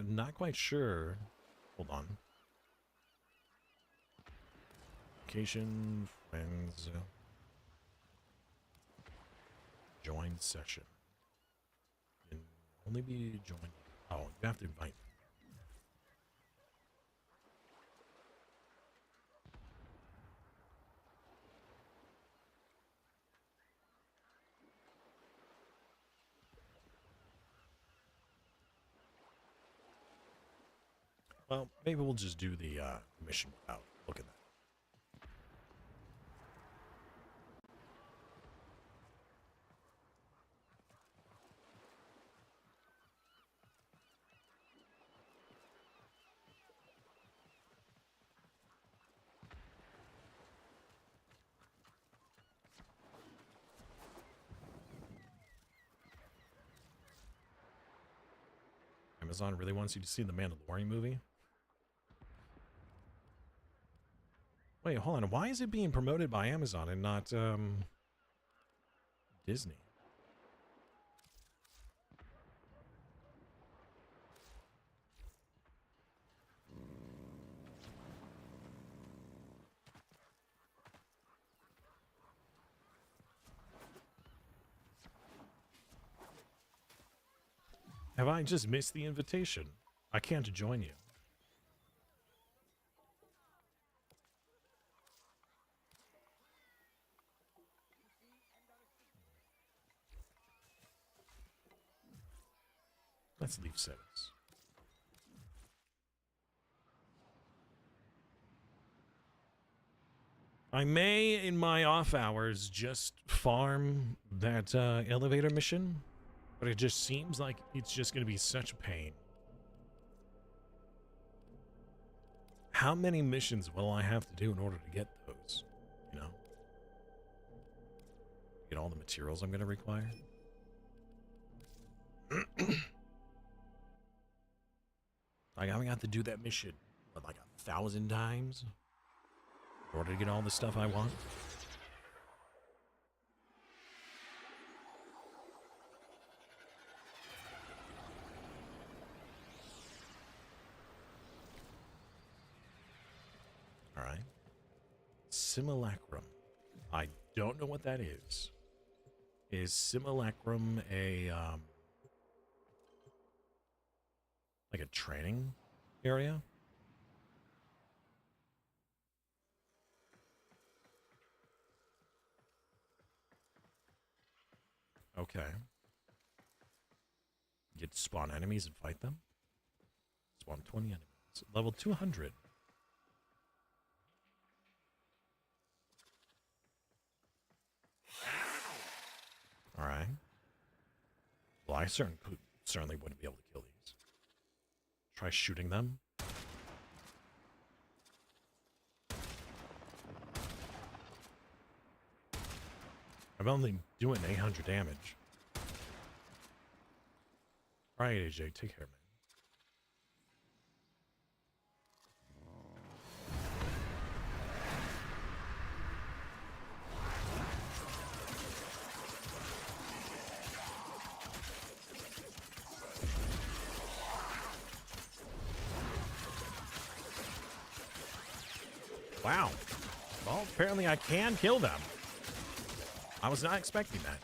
Not quite sure. Hold on. Location, friends. Join session. Can only be joined. Oh, you have to invite. Well, maybe we'll just do the mission without looking at that. Amazon really wants you to see the Mandalorian movie? Wait, hold on. Why is it being promoted by Amazon and not Disney? Have I just missed the invitation? I can't join you. Let's leave settings. I may, in my off hours, just farm that elevator mission, but it just seems like it's just going to be such a pain. How many missions will I have to do in order to get those? You know? Get all the materials I'm going to require? I haven't got to do that mission, but like 1,000 times in order to get all the stuff I want. All right. Simulacrum. I don't know what that is. Is Simulacrum a like a training area? Okay. Get to spawn enemies and fight them. Spawn 20 enemies. Level 200. All right. Well, I certainly wouldn't be able to kill these. Try shooting them. I'm only doing 800 damage. All right, AJ, take care, man. Wow. Well, apparently I can kill them. I was not expecting that.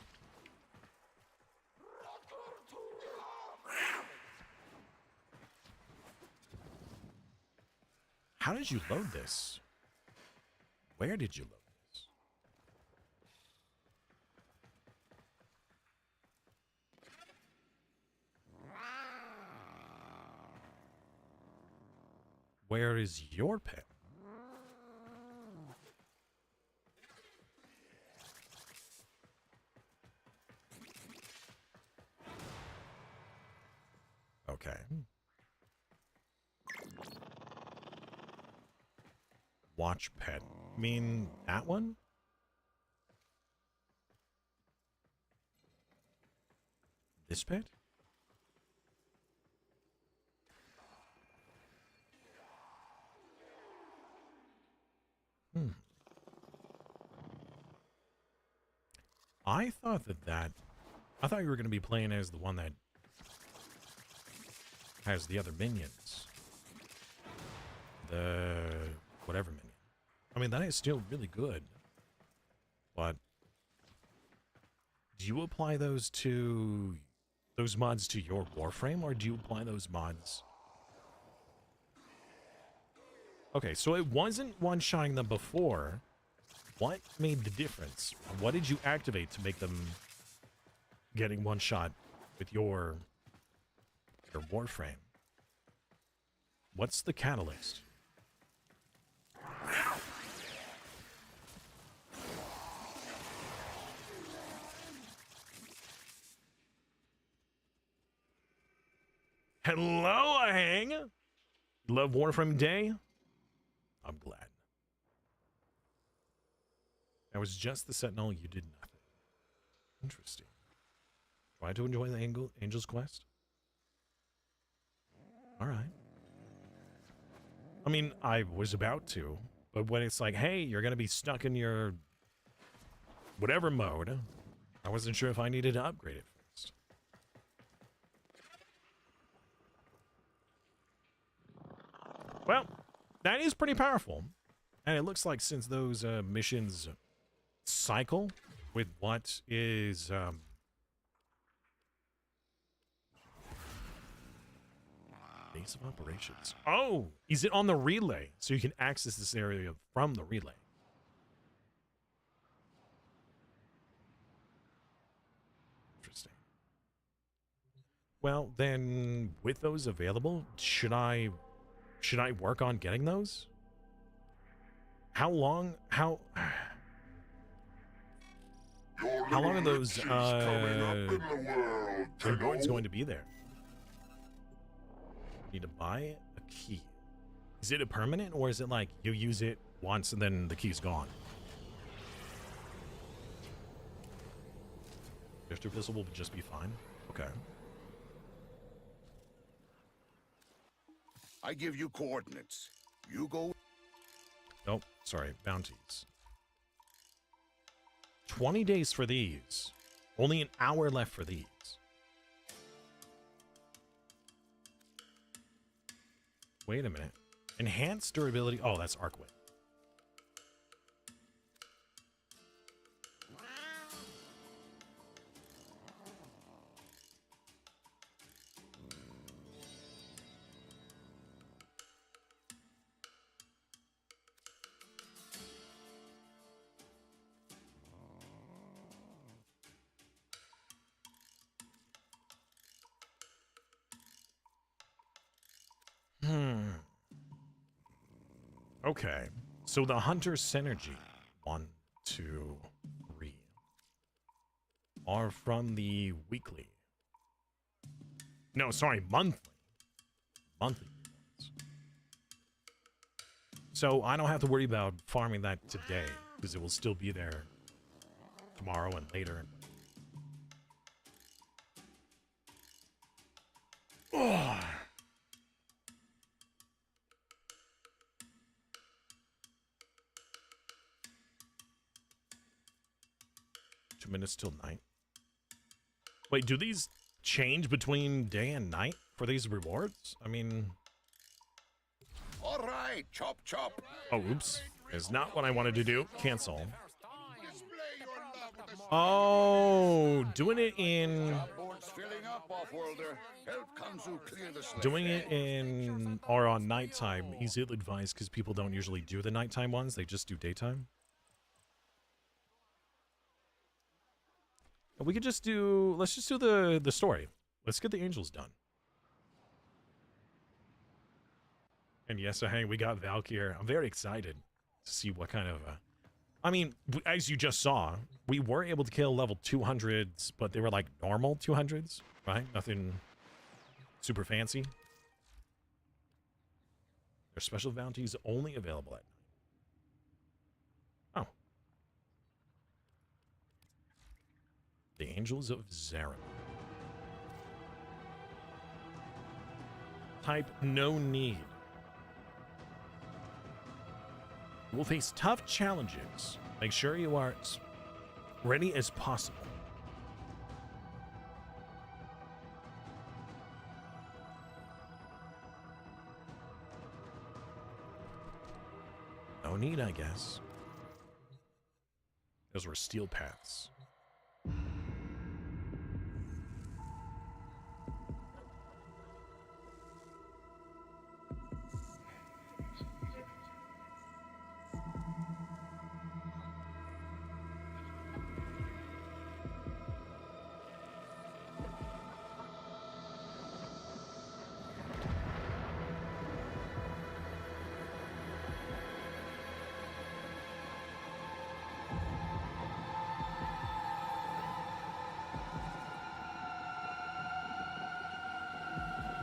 How did you load this? Where did you load this? Where is your pet? Watch pet. I mean, that one? This pet? I thought I thought you were going to be playing as the one that has the other minions. The whatever minion. I mean, that is still really good. But do you apply those mods to your Warframe, or do you apply those mods? Okay, so it wasn't one-shotting them before. What made the difference? What did you activate to make them getting one shot with your Warframe? What's the catalyst? Hello, Ahang. You love Warframe Day? I'm glad. That was just the Sentinel. You did nothing. Interesting. Try to enjoy the Angel's Quest? Alright. I mean, I was about to. But when it's like, hey, you're going to be stuck in your whatever mode, I wasn't sure if I needed to upgrade it first. Well, that is pretty powerful. And it looks like since those missions cycle with what is base of operations. Oh, is it on the relay? So you can access this area from the relay. Interesting. Well, then with those available, should I work on getting those? How long how long are those rewards going to be there? Need to buy a key. Is it a permanent, or is it like you use it once and then the key's gone? Gesture visible would just be fine. Okay. I give you coordinates. You go. Nope, sorry, bounties. 20 days for these. Only an hour left for these. Wait a minute. Enhanced durability. Oh, that's Arcwit. Okay, so the Hunter Synergy 1, 2, 3 are from the weekly. No, sorry, monthly. Monthly rewards. So I don't have to worry about farming that today because it will still be there tomorrow and later. Oh. 2 minutes till night. Wait, do these change between day and night for these rewards? I mean... All right, chop chop. Oh, oops. It's not what I wanted to do. Cancel. Oh, doing it in... Doing it in... or on nighttime is ill-advised because people don't usually do the nighttime ones. They just do daytime. We could just do, let's just do the story. Let's get the angels done. And yes, so hey, we got Valkyr. I'm very excited to see what kind of, I mean, as you just saw, we were able to kill level 200s, but they were like normal 200s, right? Nothing super fancy. Their special bounties only available at night. Angels of Zarim. Type no need. You will face tough challenges. Make sure you are as ready as possible. No need, I guess. Those were steel paths.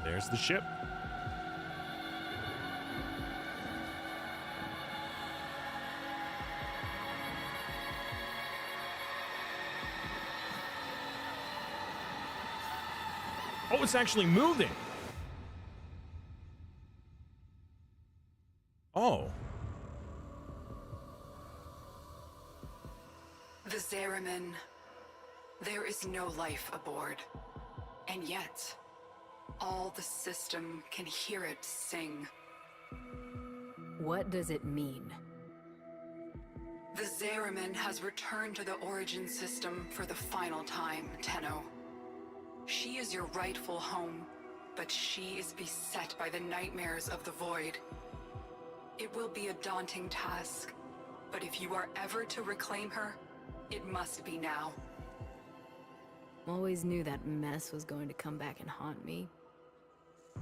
There's the ship. Oh, it's actually moving. Oh. The Zariman. There is no life aboard. And yet, all the system can hear it sing. What does it mean? The Zariman has returned to the origin system for the final time, Tenno. She is your rightful home, but she is beset by the nightmares of the Void. It will be a daunting task, but if you are ever to reclaim her, it must be now. Always knew that mess was going to come back and haunt me. I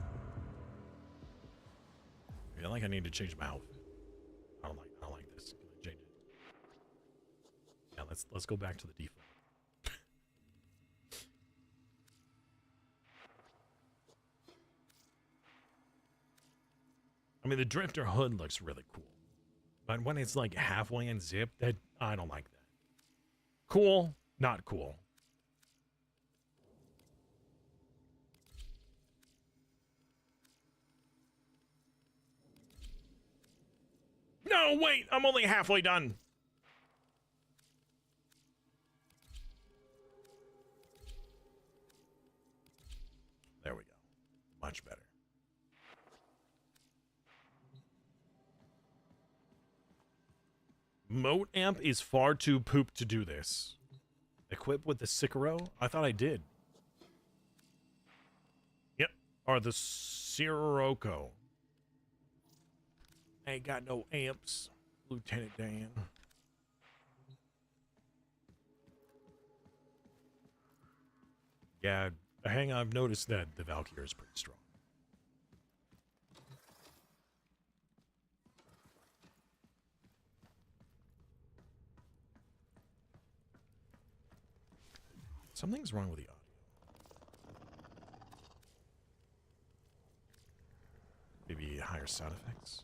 feel like I need to change my outfit. I don't like this. Change it. Yeah, let's go back to the default. I mean, the Drifter hood looks really cool, but when it's like halfway unzipped, that I don't like that. Cool, not cool. No, wait, I'm only halfway done. There we go. Much better. Moat Amp is far too poop to do this. Equipped with the Sicaro? I thought I did. Yep. Or the Sirocco. Ain't got no amps, Lieutenant Dan. Yeah, hang on, I've noticed that the Valkyrie is pretty strong. Something's wrong with the audio. Maybe higher sound effects.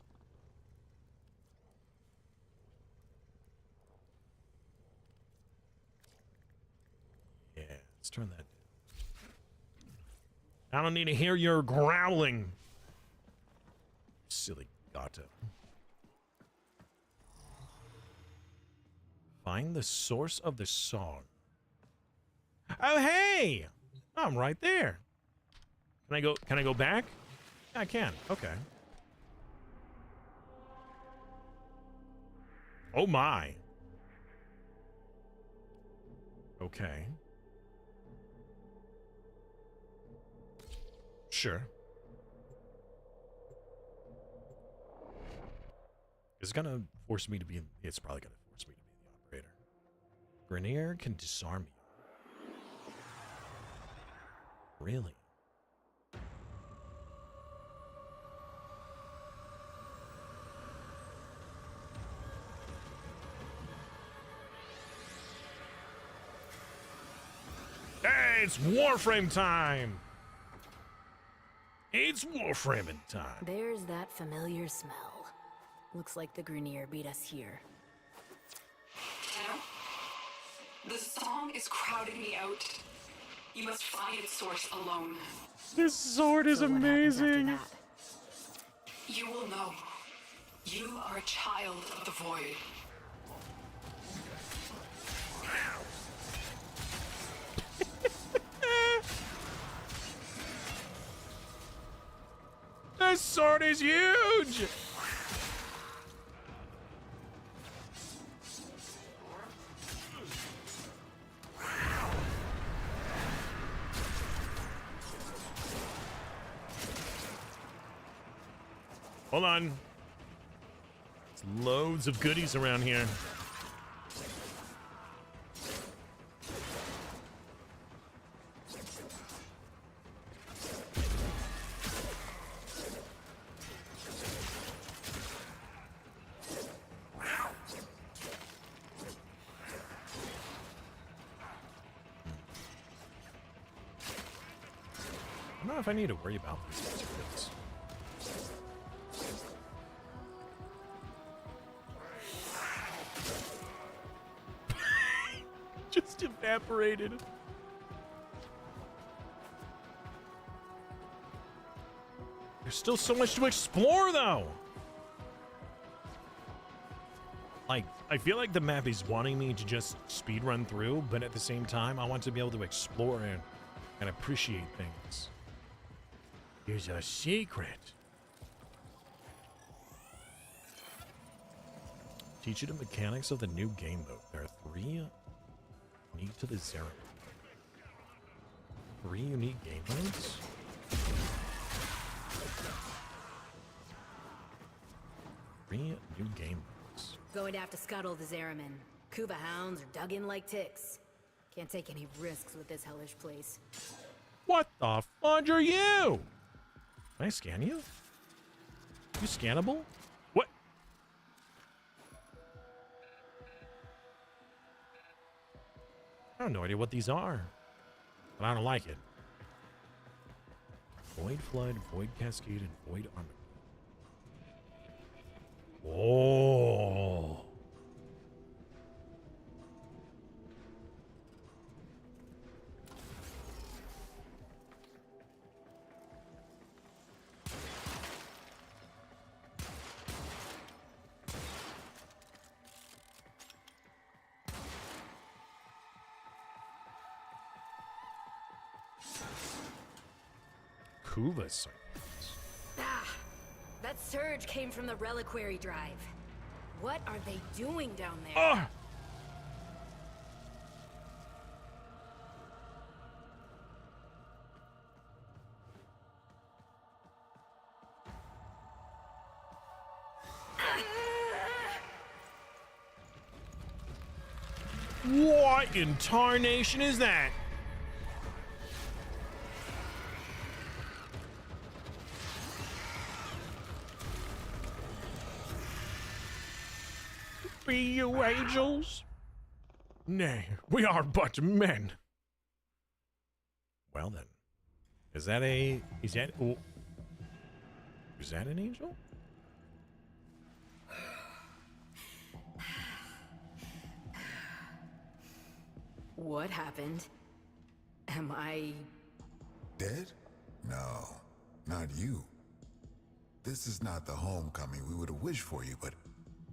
Yeah, let's turn that down. I don't need to hear your growling. Silly gato. Find the source of the song. Oh, hey! I'm right there. Can I go back? Yeah, I can. Okay. Oh my. Okay. Sure. It's gonna force me to be. It's probably gonna force me to be the operator. Grenier can disarm you. Really? Hey, it's Warframe time! It's Warframing time. There's that familiar smell. Looks like the Grenier beat us here. The song is crowding me out. You must find its source alone. This sword is amazing. You will know. You are a child of the void. This sword is huge! Hold on. There's loads of goodies around here. I don't know if I need to worry about these materials. Just evaporated. There's still so much to explore, though. Like, I feel like the map is wanting me to just speed run through, but at the same time, I want to be able to explore and appreciate things. Here's a secret. Teach you the mechanics of the new game mode. There are 3 unique to the Zera. 3 unique game modes? Three new game modes. Going to have to scuttle the Zeramin. Kuva hounds are dug in like ticks. Can't take any risks with this hellish place. What the fudge are you? Can I scan you? You scannable? What? I have no idea what these are, but I don't like it. Void Flood, Void Cascade, and Void Armor. Oh. Kuva serpents. Ah, that surge came from the reliquary drive. What are they doing down there? Ah! What in tarnation is that? Be you angels? Nay, we are but men. Well then, is that an angel? What happened? Am I... Dead? No, not you. This is not the homecoming we would have wished for you, but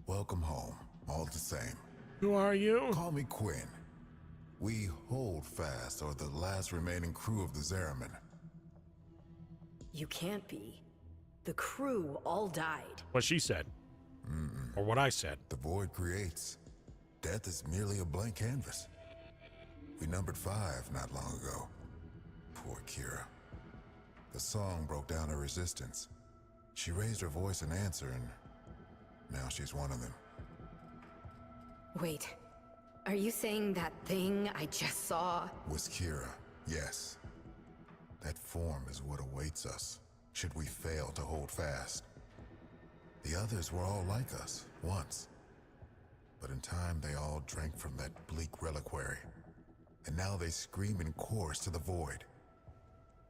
welcome home, all the same. Who are you? Call me Quinn. We hold fast, or the last remaining crew of the Zeramin. You can't be. The crew all died. What she said. Or what I said. The void creates. Death is merely a blank canvas. We numbered 5 not long ago. Poor Kira. The song broke down her resistance. She raised her voice in answer, and now she's one of them. Wait, are you saying that thing I just saw was Kira? Yes. That form is what awaits us, should we fail to hold fast. The others were all like us, once. But in time, they all drank from that bleak reliquary. And now they scream in chorus to the void.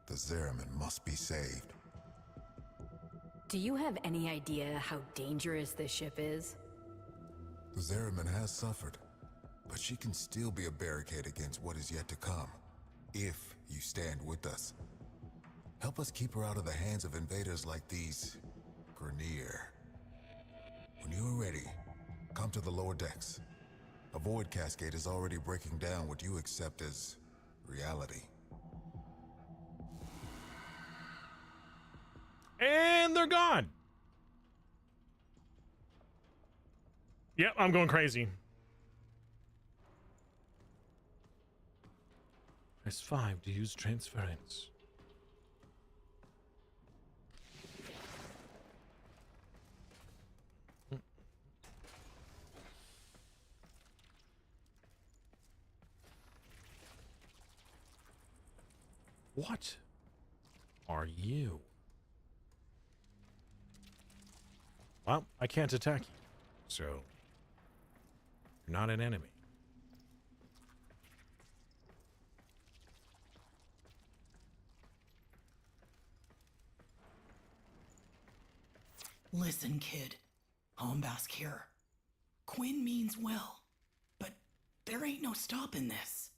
The Zeramin must be saved. Do you have any idea how dangerous this ship is? The Zeramin has suffered. But she can still be a barricade against what is yet to come, if you stand with us. Help us keep her out of the hands of invaders like these Grineer. When you are ready, come to the lower decks. A void cascade is already breaking down what you accept as reality. And they're gone. Yep, I'm going crazy. Press 5 to use transference. What are you? Well, I can't attack you, so you're not an enemy. Listen, kid. Hombask here. Quinn means well, but there ain't no stopping this.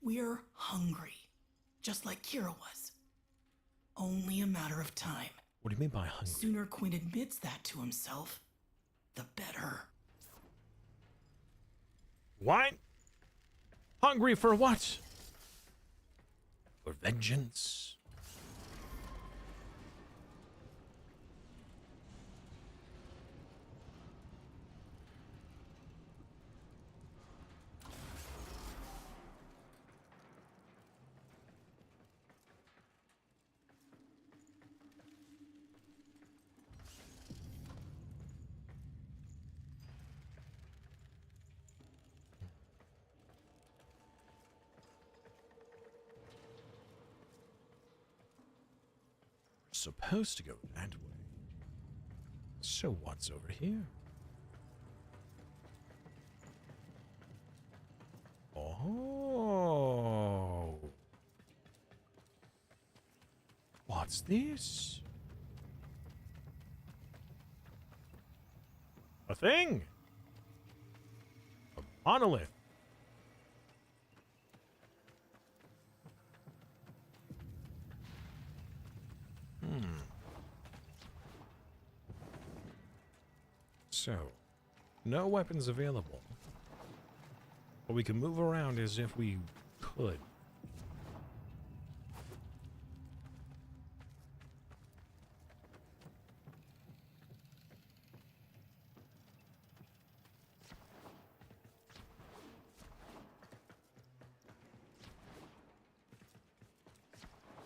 We're hungry, just like Kira was. Only a matter of time. What do you mean by hungry? Sooner Quinn admits that to himself, the better. What? Hungry for what? For vengeance? Supposed to go that way. So what's over here? Oh. What's this? A thing. A monolith. So, no weapons available. But we can move around as if we could.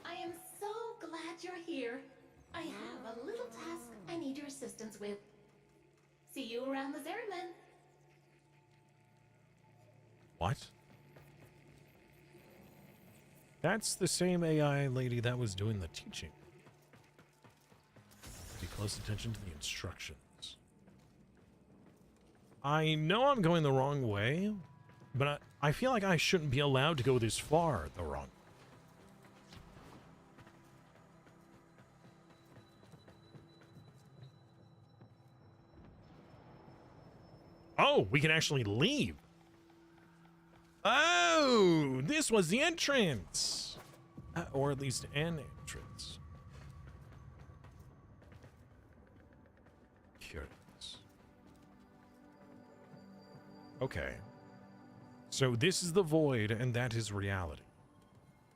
I am so glad you're here. I have a little task I need your assistance with. See you around the Zeriman. What? That's the same AI lady that was doing the teaching. Pay close attention to the instructions. I know I'm going the wrong way, but I feel like I shouldn't be allowed to go this far the wrong way. Oh, we can actually leave. Oh, this was the entrance. Or at least an entrance. Curious. Okay. So this is the void, and that is reality.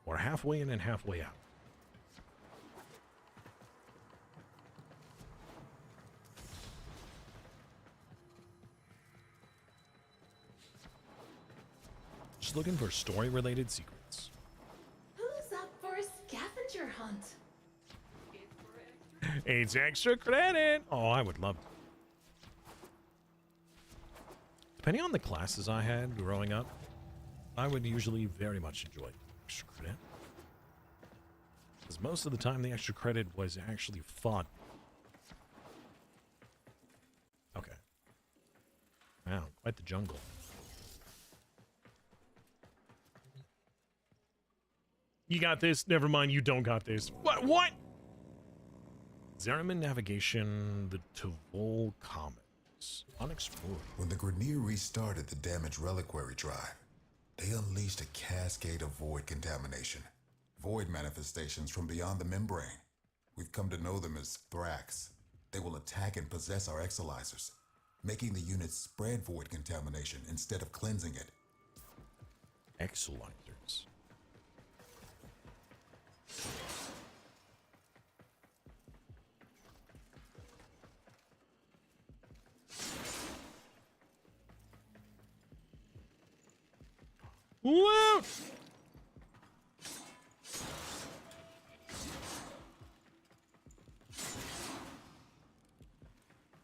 We're halfway in and halfway out. Just looking for story-related secrets. Who's up for a scavenger hunt? It's extra credit. Oh, I would love to. Depending on the classes I had growing up, I would usually very much enjoy extra credit. Because most of the time, the extra credit was actually fun. Okay. Wow, quite the jungle. You got this. Never mind, you don't got this. What? Zeriman navigation, the Tavol Comet. Unexplored. When the Grineer restarted the damaged reliquary drive, they unleashed a cascade of void contamination. Void manifestations from beyond the membrane. We've come to know them as Thrax. They will attack and possess our exolizers, making the units spread void contamination instead of cleansing it. Exolizers. Loot!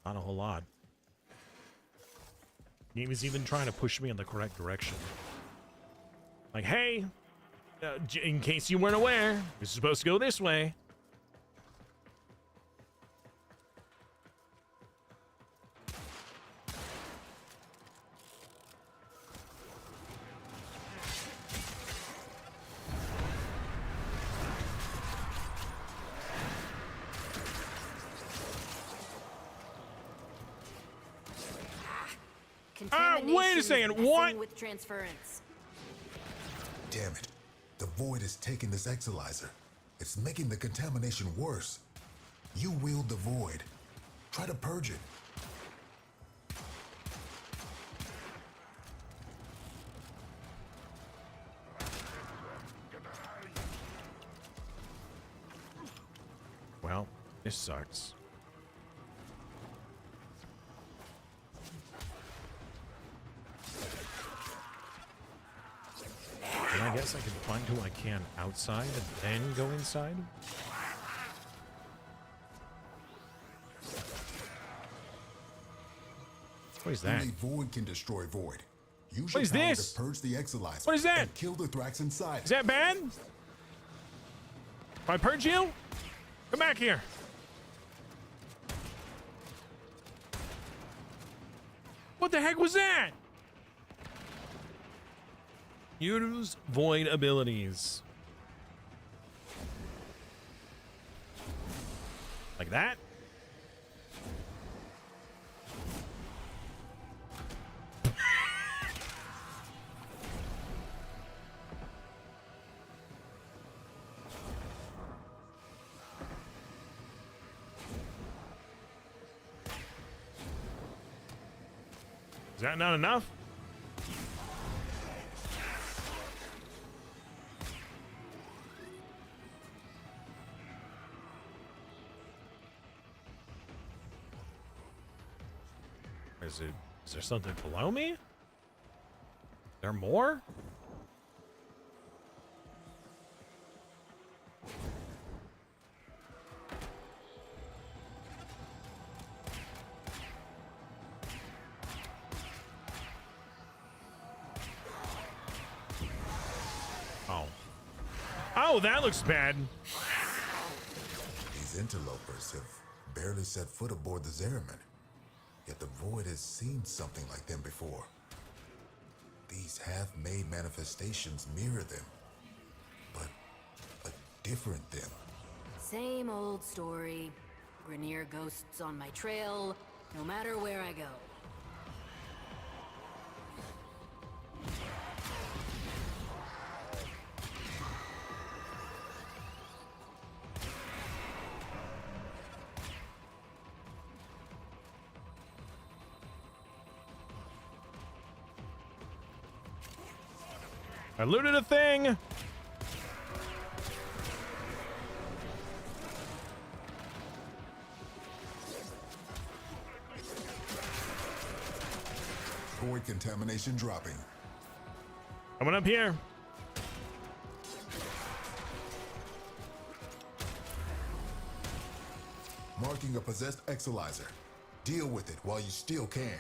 Not a whole lot. Game is even trying to push me in the correct direction. Like, hey, in case you weren't aware, this is supposed to go this way. Wait a second, what? With transference. Damn it. The void is taking this exolizer. It's making the contamination worse. You wield the void. Try to purge it. Well, this sucks. And I guess I can find who I can outside and then go inside. What is that? Only void can destroy void. Use What is your power this? to purge the exolizer. What is that? And kill the Thrax inside. Is that bad? If I purge you? Come back here. What the heck was that? Use void abilities. Like that? Is that not enough? Is there something below me? There more? Oh. Oh, that looks bad. These interlopers have barely set foot aboard the Zeraman. Yet the void has seen something like them before. These half-made manifestations mirror them, but a different them. Same old story. Grineer ghosts on my trail, no matter where I go. I looted a thing. Void contamination dropping. Coming up here. Marking a possessed exolizer. Deal with it while you still can.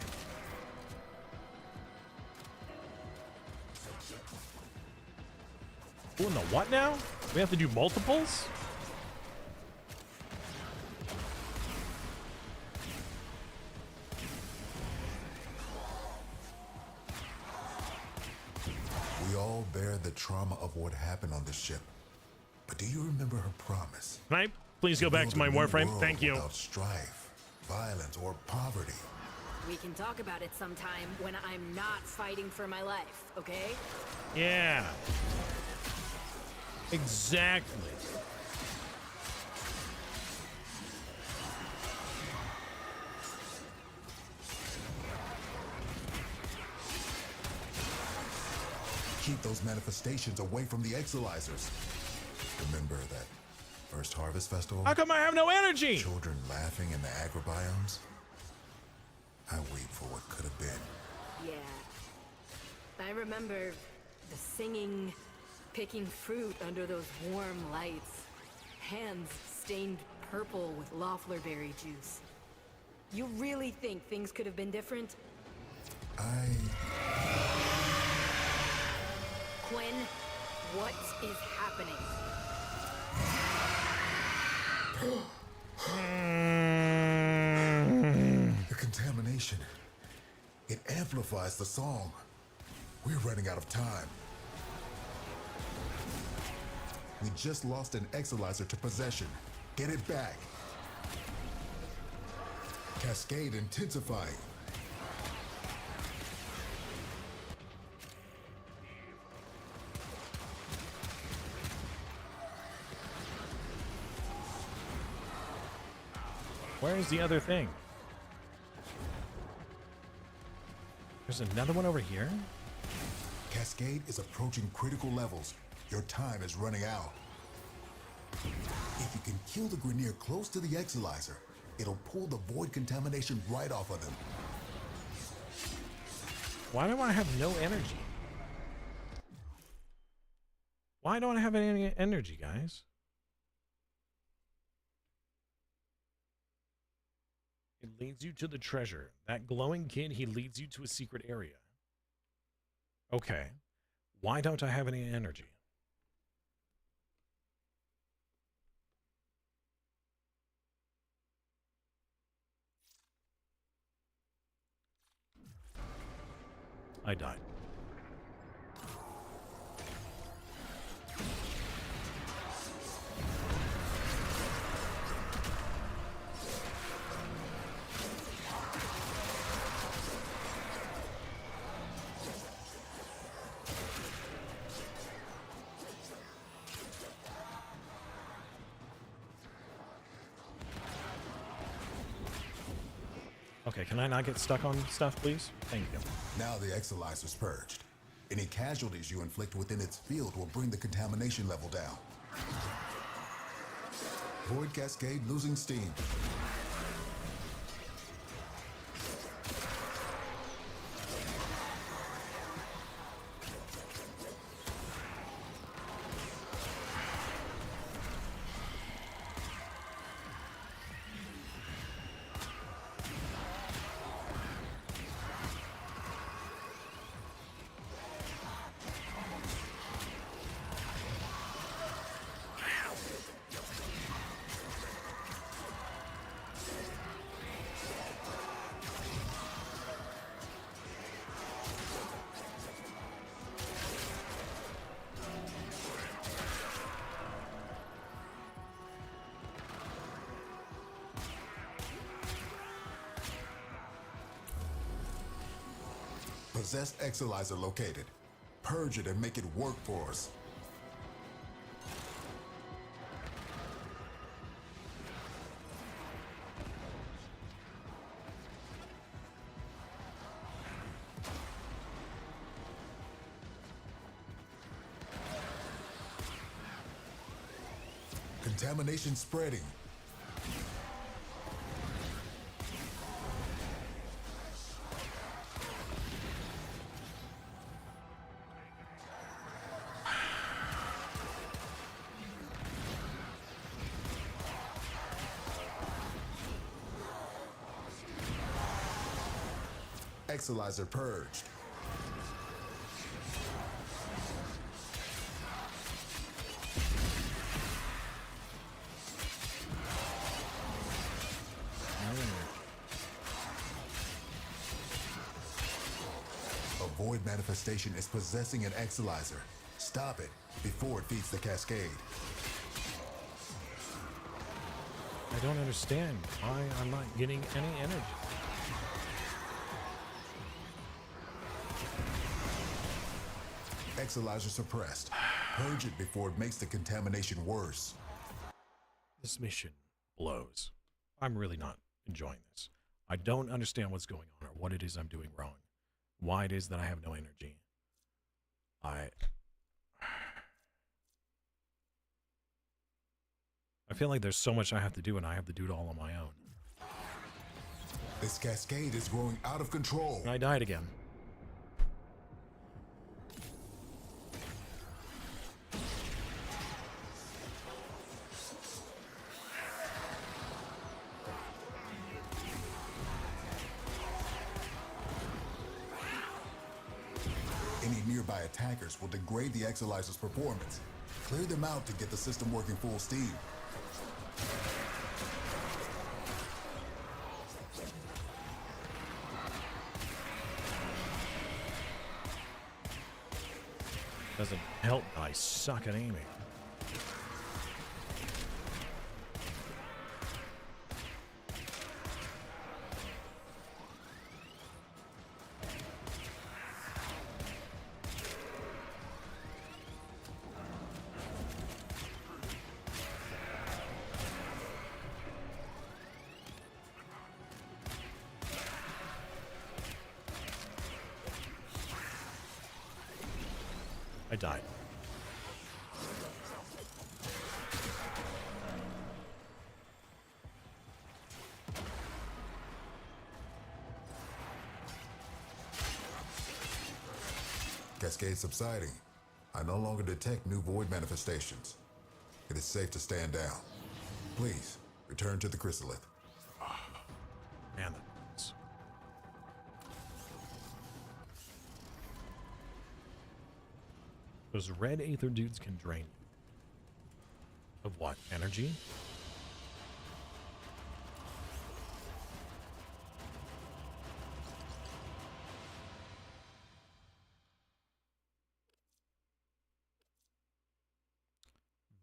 Doing the what now? We have to do multiples? We all bear the trauma of what happened on this ship. But do you remember her promise? Can I please go back to my Warframe? Thank you. Without strife, violence, or poverty. We can talk about it sometime when I'm not fighting for my life, okay? Yeah. Exactly. Keep those manifestations away from the Exilizers. Remember that first Harvest Festival? How come I have no energy? Children laughing in the agrobiomes? I wait for what could have been. Yeah. I remember the singing, picking fruit under those warm lights. Hands stained purple with Loeffler berry juice. You really think things could have been different? Quinn, what is happening? The contamination. It amplifies the song. We're running out of time. We just lost an Exilizer to possession. Get it back. Cascade intensifying. Where is the other thing? There's another one over here? Cascade is approaching critical levels. Your time is running out. If you can kill the Grineer close to the Exilizer, it'll pull the void contamination right off of them. Why do I have no energy? Why don't I have any energy, guys? It leads you to the treasure. That glowing kid, he leads you to a secret area. Okay. Why don't I have any energy? I died. Okay, can I not get stuck on stuff, please? Thank you. Now the Exilizer's purged. Any casualties you inflict within its field will bring the contamination level down. Void Cascade losing steam. Possessed Exilizer located. Purge it and make it work for us. Contamination spreading. Exilizer purged. A void manifestation is possessing an Exilizer. Stop it before it feeds the cascade. I don't understand why I'm not getting any energy. Exolyzer suppressed. Purge it before it makes the contamination worse. This mission blows. I'm really not enjoying this. I don't understand what's going on or what it is I'm doing wrong. Why it is that I have no energy. I feel like there's so much I have to do and I have to do it all on my own. This cascade is growing out of control. I died again. Any nearby attackers will degrade the Exolyzer's performance. Clear them out to get the system working full steam. Doesn't help that I suck at aiming. I died. Cascade subsiding. I no longer detect new void manifestations. It is safe to stand down. Please, return to the chrysalith. Man, that hurts. Those red aether dudes can drain you. Of what? Energy?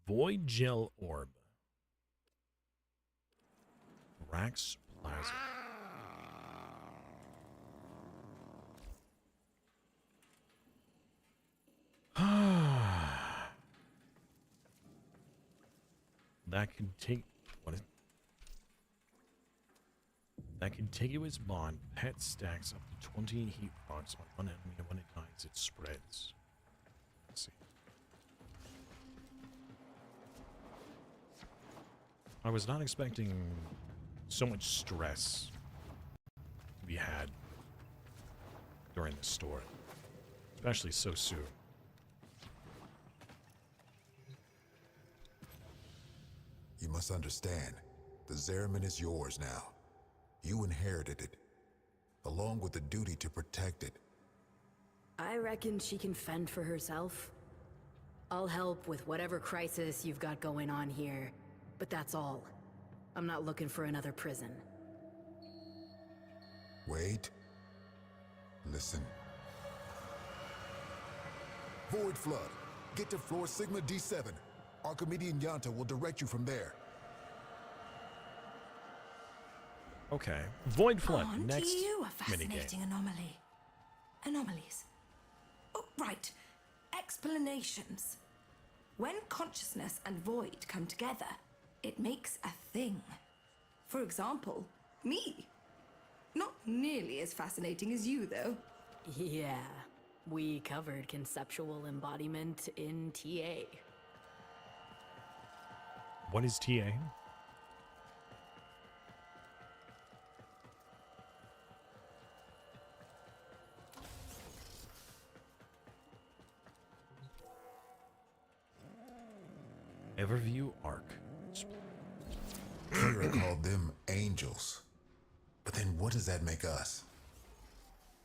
Void gel orb. Rax plasma. That contiguous bond pet stacks up to 20 heat rocks on one enemy, and when it dies, it spreads. Let's see. I was not expecting so much stress to be had during this story, especially so soon. You must understand, the Zariman is yours now. You inherited it, along with the duty to protect it. I reckon she can fend for herself. I'll help with whatever crisis you've got going on here, but that's all. I'm not looking for another prison. Wait. Listen. Void Flood. Get to floor Sigma D7. Archimedean Yanta will direct you from there. Okay. Void Flood. Aren't Next you a fascinating minigame. anomaly? Anomalies. Oh, right. Explanations. When consciousness and void come together, it makes a thing. For example, me. Not nearly as fascinating as you, though. Yeah, we covered conceptual embodiment in TA. What is TA? Everview Arc. Kira called them angels. But then what does that make us?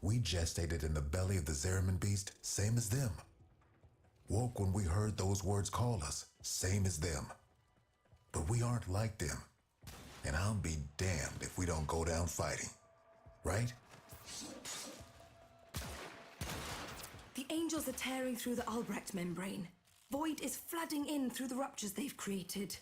We gestated in the belly of the Zariman beast, same as them. Woke when we heard those words call us, same as them. But we aren't like them. And I'll be damned if we don't go down fighting. Right? The angels are tearing through the Albrecht membrane. Void is flooding in through the ruptures they've created.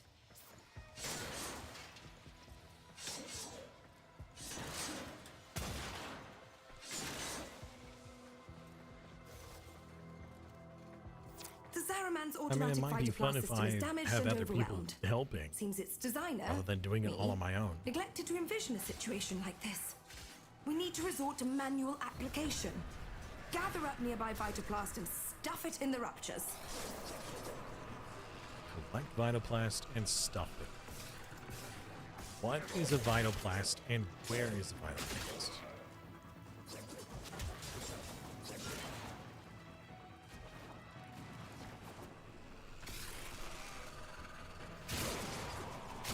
Zaraman's I mean, it automatic might be fun phytoplast if system I is damaged have and other people overwhelmed. helping, Seems its designer, rather than doing it me, all on my own. neglected to envision a situation like this. We need to resort to manual application. Gather up nearby phytoplast and stuff it in the ruptures. Collect Vitoplast and stuff it. What is a Vitoplast and where is a Vitoplast?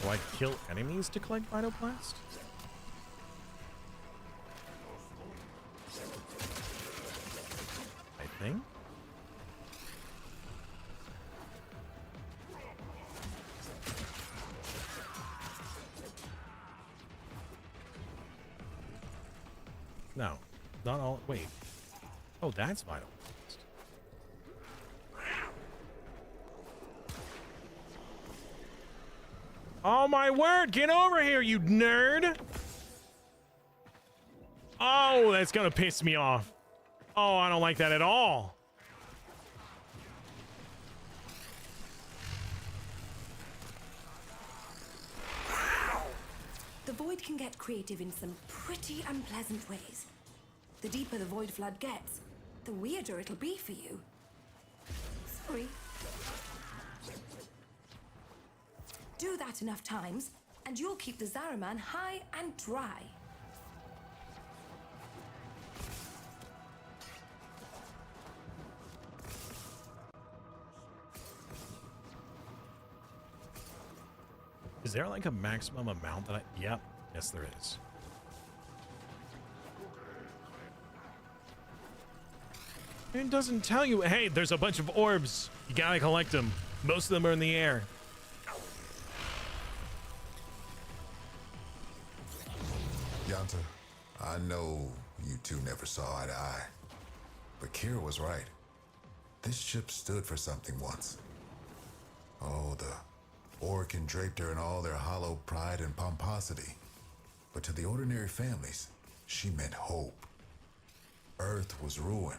Do I kill enemies to collect Vitoplast? I think. No, not all. Wait. Oh, that's vital. Oh my word! Get over here, you nerd! Oh, that's gonna piss me off. Oh, I don't like that at all. The void can get creative in some pretty unpleasant ways. The deeper the void flood gets, the weirder it'll be for you. Sorry. Do that enough times, and you'll keep the Zaraman high and dry. Is there like a maximum amount that I... Yep. Yes, there is. It doesn't tell you, hey, there's a bunch of orbs. You gotta collect them. Most of them are in the air. Yanta, I know you two never saw eye to eye, but Kira was right. This ship stood for something once. Oh, the Orokin draped her in all their hollow pride and pomposity. But to the ordinary families, she meant hope. Earth was ruined.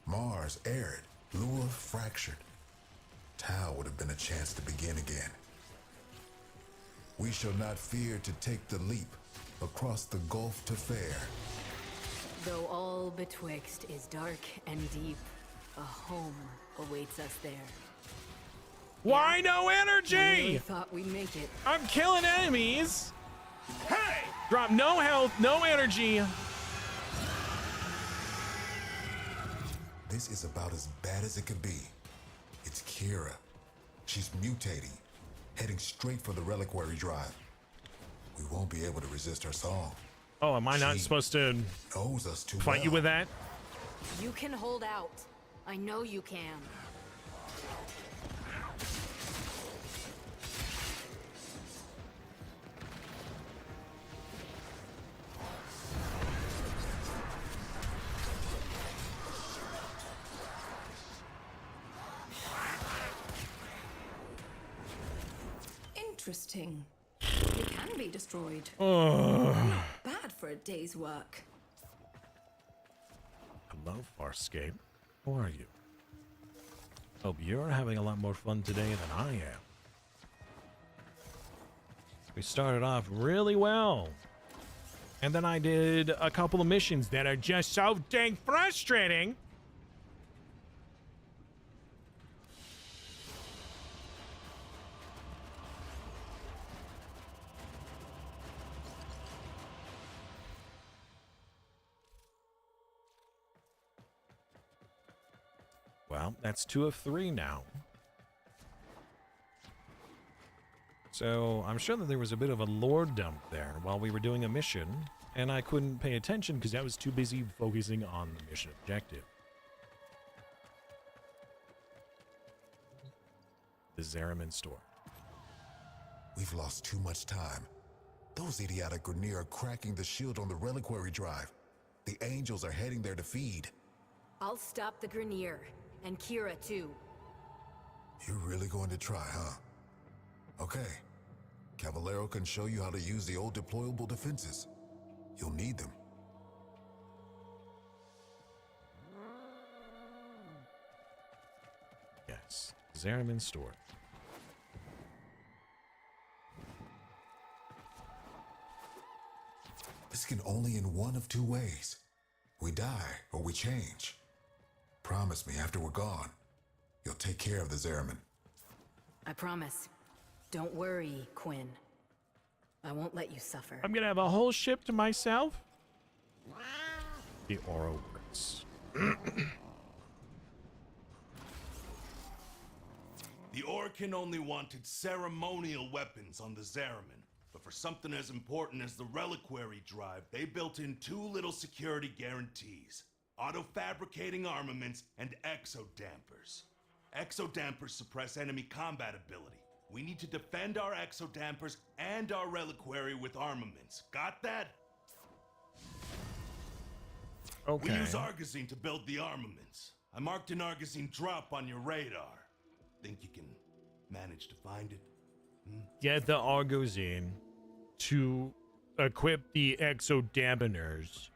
Mars arid. Lua fractured. Tau would have been a chance to begin again. We shall not fear to take the leap across the gulf to fair. Though all betwixt is dark and deep, a home awaits us there. Why no energy? I really thought we'd make it. I'm killing enemies. Hey! Drop no health, no energy. This is about as bad as it could be. It's Kira. She's mutating, heading straight for the reliquary drive. We won't be able to resist her song. Oh, am I not She supposed to knows us too fight you well. with that? You can hold out. I know you can. Interesting. You can be destroyed. Oh. Not bad for a day's work. Hello, Farscape. How are you? Hope you're having a lot more fun today than I am. We started off really well. And then I did a couple of missions that are just so dang frustrating. Well, that's 2 of 3 now. So I'm sure that there was a bit of a lore dump there while we were doing a mission, and I couldn't pay attention because I was too busy focusing on the mission objective. The Zaraman store. We've lost too much time. Those idiotic Grineer are cracking the shield on the reliquary drive. The angels are heading there to feed. I'll stop the Grineer. And Kira, too. You're really going to try, huh? Okay. Caballero can show you how to use the old deployable defenses. You'll need them. Yes. Zariman store. This can only end one of two ways. We die or we change. Promise me after we're gone, you'll take care of the Zariman. I promise. Don't worry, Quinn. I won't let you suffer. I'm gonna have a whole ship to myself. The aura works. The Orcan only wanted ceremonial weapons on the Zariman, but for something as important as the reliquary drive, they built in two little security guarantees: auto-fabricating armaments and exodampers. Exodampers suppress enemy combat ability. We need to defend our exodampers and our reliquary with armaments. Got that? Okay. We use Argosine to build the armaments. I marked an Argosine drop on your radar. Think you can manage to find it? Get the Argosine to equip the exodampeners.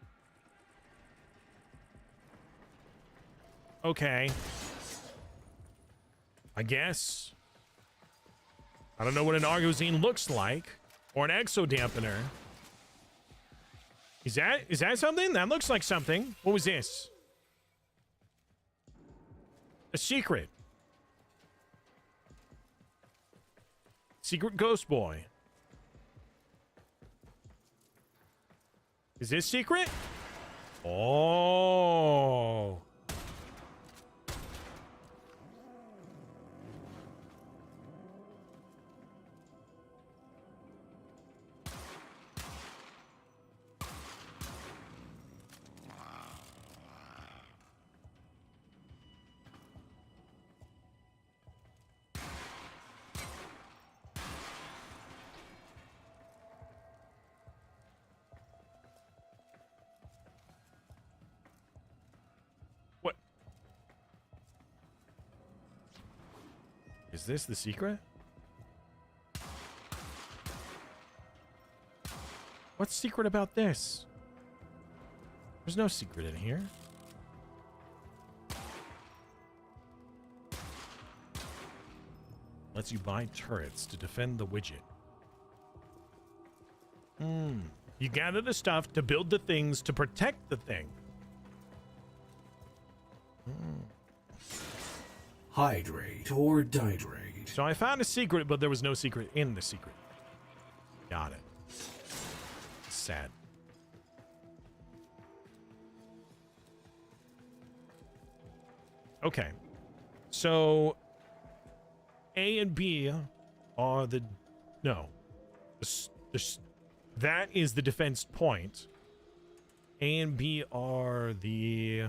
Okay. I guess. I don't know what an Argosine looks like. Or an exodampener. Is that something? That looks like something. What was this? A secret. Secret Ghost Boy. Is this secret? Oh. Is this the secret? What's secret about this? There's no secret in here. Lets you buy turrets to defend the widget. You gather the stuff to build the things to protect the thing. Hydrate or dihydrate. So I found a secret, but there was no secret in the secret. Got it. Sad. Okay. So A and B are the... No. That is the defense point. A and B are the...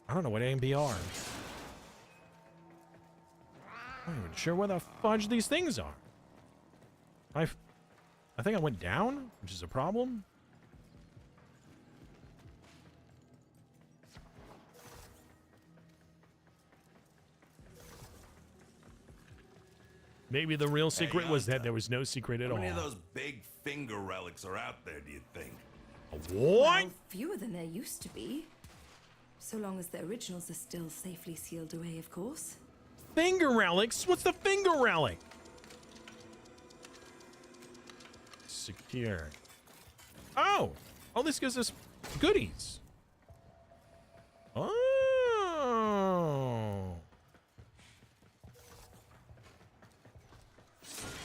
I don't know what A and B are. I'm not even sure where the fudge these things are. I think I went down, which is a problem. Maybe the real secret was that there was no secret at all. How many of those big finger relics are out there, do you think? What? Well, fewer than there used to be. So long as the originals are still safely sealed away, of course. Finger relics? What's the finger relic? Secure. Oh! Oh, this gives us goodies. Oh.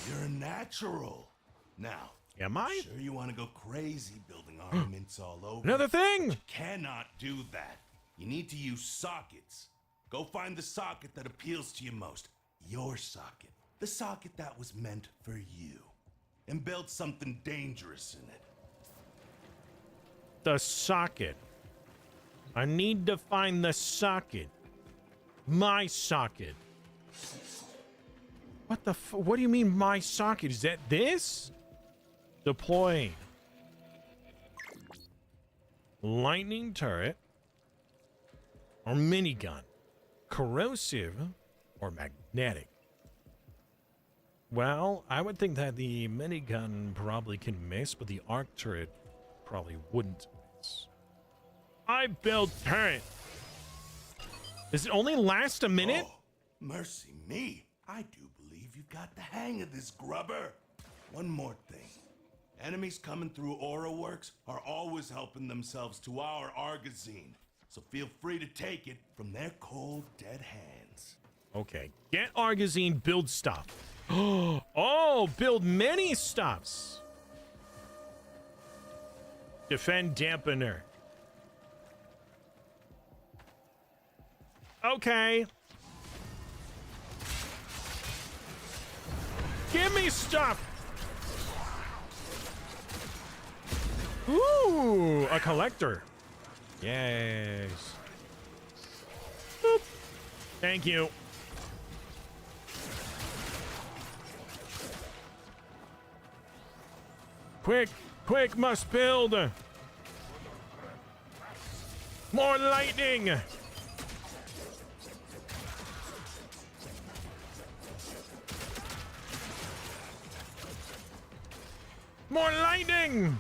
You're a natural. Now, am I? Sure you want to go crazy building armaments all over? Another thing! You cannot do that. You need to use sockets. Go find the socket that appeals to you most. Your socket. The socket that was meant for you. And build something dangerous in it. The socket. I need to find the socket. My socket. What the what do you mean my socket? Is that this? Deploy. Lightning turret. Or minigun. Corrosive or magnetic. Well, I would think that the minigun probably can miss, but the arc turret probably wouldn't miss. I built turret. Does it only last a minute? Oh, mercy me. I do believe you've got the hang of this, grubber. One more thing. Enemies coming through Aura Works are always helping themselves to our Argazine. So feel free to take it from their cold, dead hands. Okay. Get Argazine, build stuff. Oh, build many stuffs. Defend dampener. Okay. Give me stuff. Ooh, a collector. Yes. Boop. Thank you. Quick, quick, must build. More lightning. More lightning.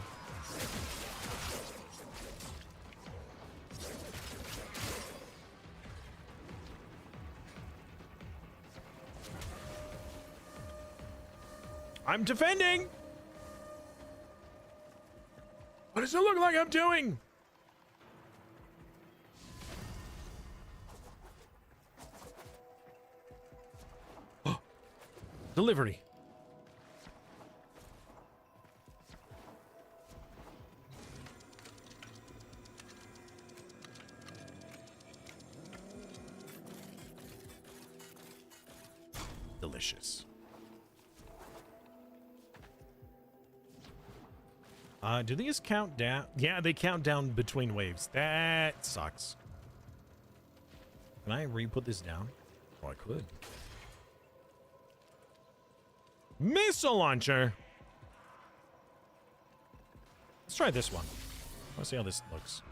I'm defending. What does it look like I'm doing? Delivery. Delicious. Do these count down? Yeah, they count down between waves. That sucks. Can I re-put this down? Oh, I could. Missile launcher. Let's try this one. Let's see how this looks.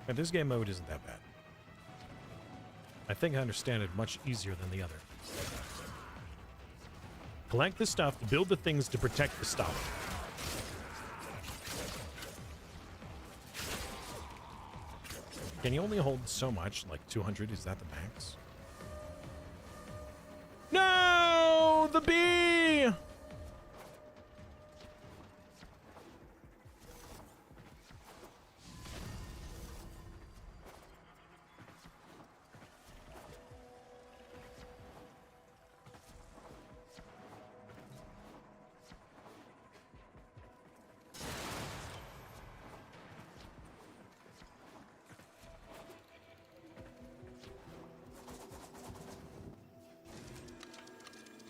And this game mode isn't that bad. I think I understand it much easier than the other. Collect the stuff, build the things to protect the stuff. Can you only hold so much? Like 200? Is that the max? No! The bee!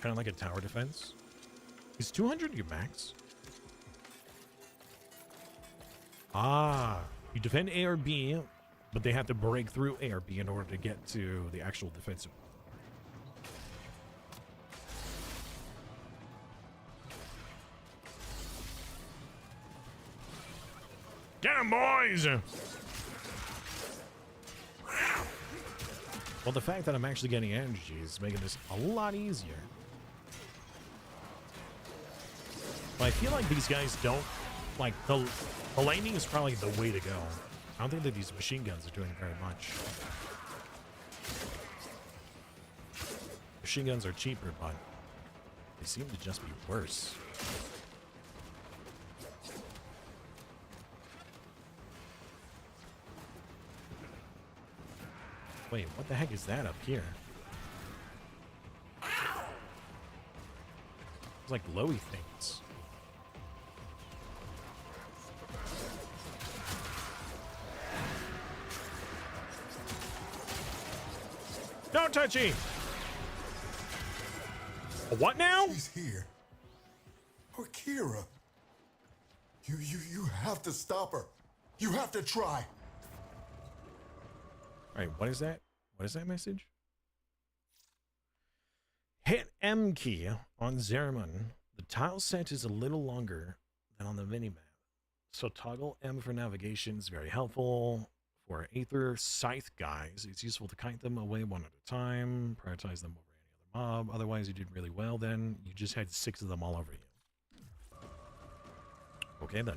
Kind of like a tower defense. Is 200 your max? Ah, you defend A or B, but they have to break through A or B in order to get to the actual defensive. Get 'em, boys! Well, the fact that I'm actually getting energy is making this a lot easier. But I feel like these guys don't, like, the lightning is probably the way to go. I don't think that these machine guns are doing very much. Machine guns are cheaper, but they seem to just be worse. Wait, what the heck is that up here? It's like glowy things. Don't touchy! What now? She's here. Or Kira. You have to stop her. You have to try. All right, what is that? What is that message? Hit M key on Zeraman. The tile set is a little longer than on the minimap. So toggle M for navigation is very helpful. For Aether Scythe guys, it's useful to kite them away one at a time, prioritize them over any other mob. Otherwise, you did really well then. You just had 6 of them all over you. Okay then.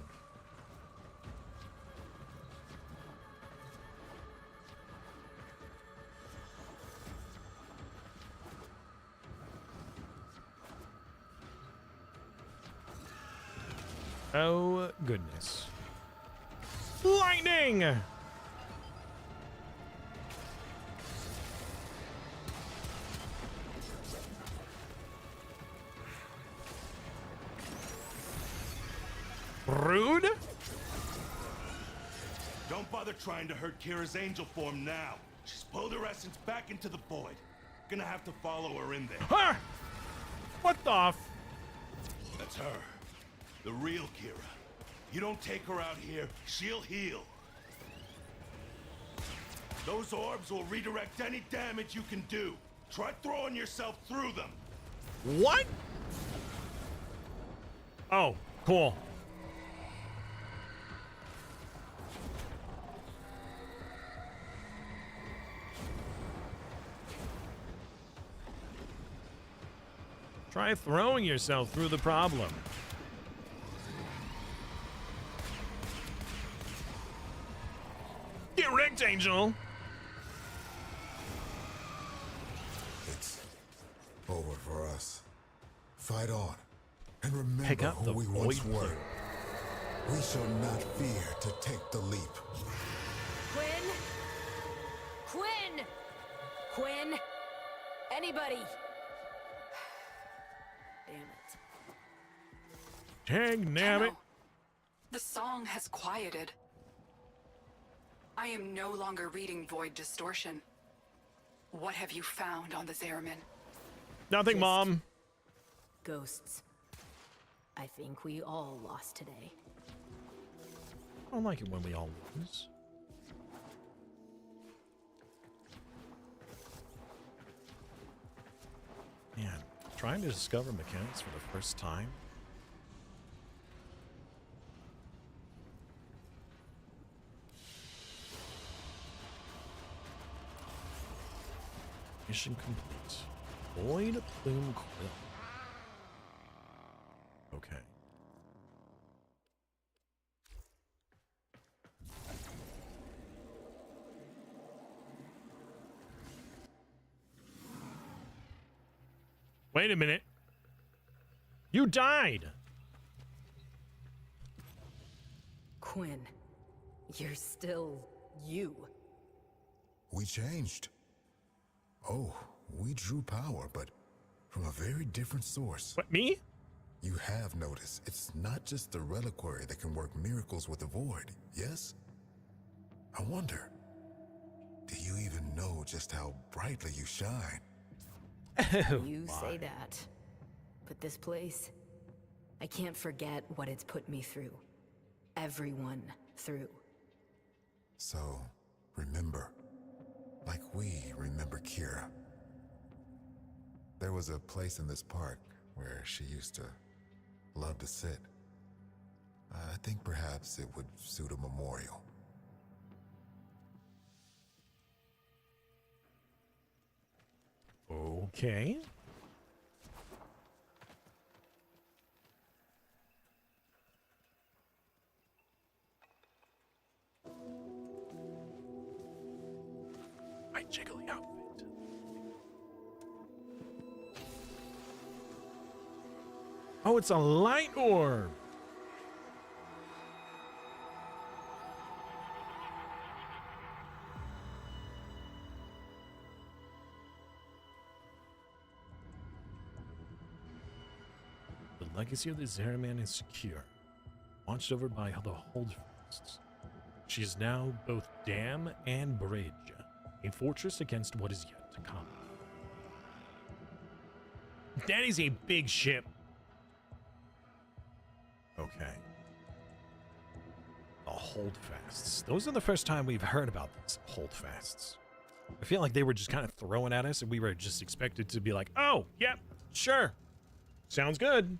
Oh, goodness. Lightning! Rude? Don't bother trying to hurt Kira's angel form now. She's pulled her essence back into the void. Gonna have to follow her in there. Huh? What the f? That's her. The real Kira. You don't take her out here, she'll heal. Those orbs will redirect any damage you can do. Try throwing yourself through them. What? Oh, cool. Try throwing yourself through the problem. Get wrecked, Angel! It's over for us. Fight on. And remember Pick up who the we void once were. plume. We shall not fear to take the leap. Quinn? Quinn! Quinn? Anybody? Damn it. Dang nabbit. Tenno, the song has quieted. I am no longer reading Void Distortion. What have you found on the Zariman? Nothing, Mom. Ghosts. I think we all lost today. I don't like it when we all lose. Man, trying to discover mechanics for the first time. Mission complete. Void Plume Quill. Okay. Wait a minute. You died. Quinn, you're still you. We changed. Oh, we drew power, but from a very different source. What, me? You have noticed, it's not just the reliquary that can work miracles with the void, yes? I wonder, do you even know just how brightly you shine? You say that. But this place, I can't forget what it's put me through. Everyone through. So, remember, like we remember Kira. There was a place in this park where she used to love to sit. I think perhaps it would suit a memorial. Okay. My jiggly outfit. Oh, it's a light orb. The legacy of the Zariman is secure, watched over by the Holdfasts. She is now both dam and bridge, a fortress against what is yet to come. That is a big ship. Okay. The Holdfasts. Those are the first time we've heard about these Holdfasts. I feel like they were just kind of throwing at us and we were just expected to be like, oh, yep, sure. Sounds good.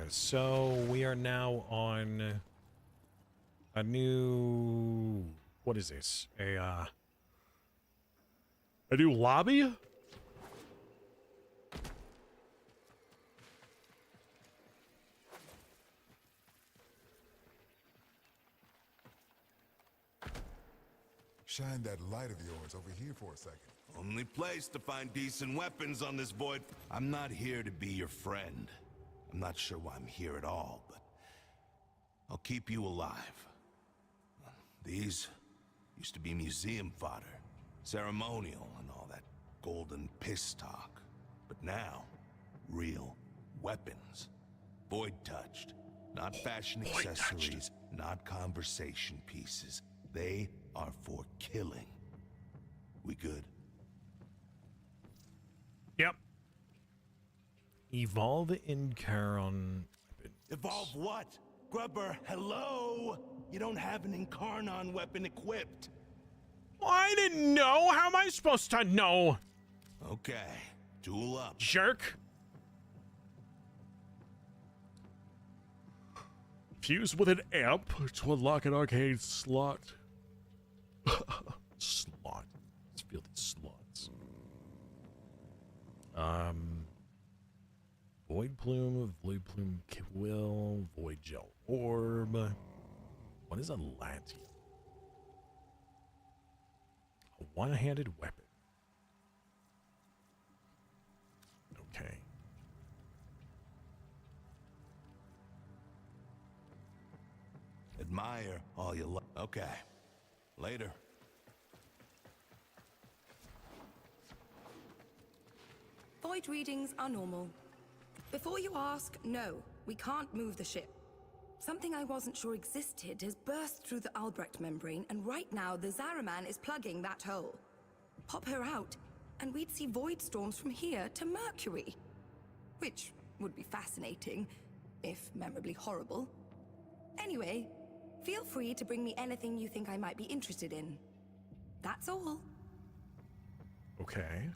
So we are now on a new, what is this? A new lobby? Shine that light of yours over here for a second. Only place to find decent weapons on this void. I'm not here to be your friend. I'm not sure why I'm here at all, but I'll keep you alive. These used to be museum fodder, ceremonial and all that golden piss talk. But now, real weapons. Void touched. Not fashion accessories, not conversation pieces. They are for killing. We good? Yep. Evolve in Charon. Evolve what? Grubber, hello? You don't have an Incarnon weapon equipped. I didn't know. How am I supposed to know? Okay, tool up. Jerk. Fuse with an amp to unlock an arcade slot. Slot. Let's feel these slots. Void Plume Quill, Void Gel Orb. What is a Latium? A one-handed weapon. Okay. Admire all you love. Okay. Later. Void readings are normal. Before you ask, no, we can't move the ship. Something I wasn't sure existed has burst through the Albrecht membrane, and right now the Zaraman is plugging that hole. Pop her out, and we'd see void storms from here to Mercury. Which would be fascinating, if memorably horrible. Anyway, feel free to bring me anything you think I might be interested in. That's all. Okay.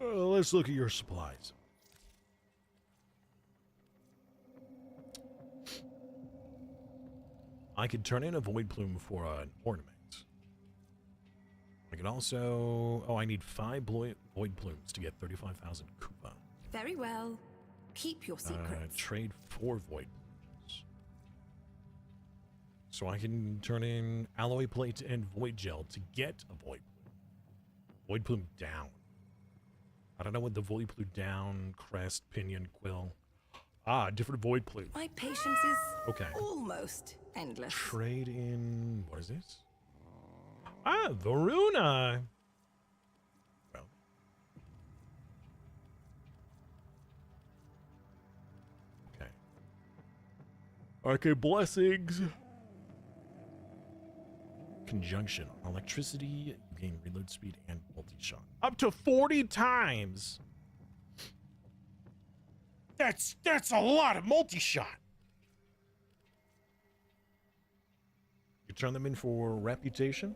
Let's look at your supplies. I could turn in a void plume for an ornament. I can also... Oh, I need 5 void plumes to get 35,000 Koopa. Very well. Keep your secrets. Trade 4 void plumes. So I can turn in alloy plate and void gel to get a void plume. Void plume down. I don't know what the void plume down, crest, pinion, quill. Ah, different void plume. My patience is okay. Almost endless. Trade in... What is this? Ah, Varuna. Well. Okay. Arcade blessings. Conjunction. Electricity, you gain reload speed and multi-shot. Up to 40 times. That's a lot of multi-shot. You turn them in for reputation.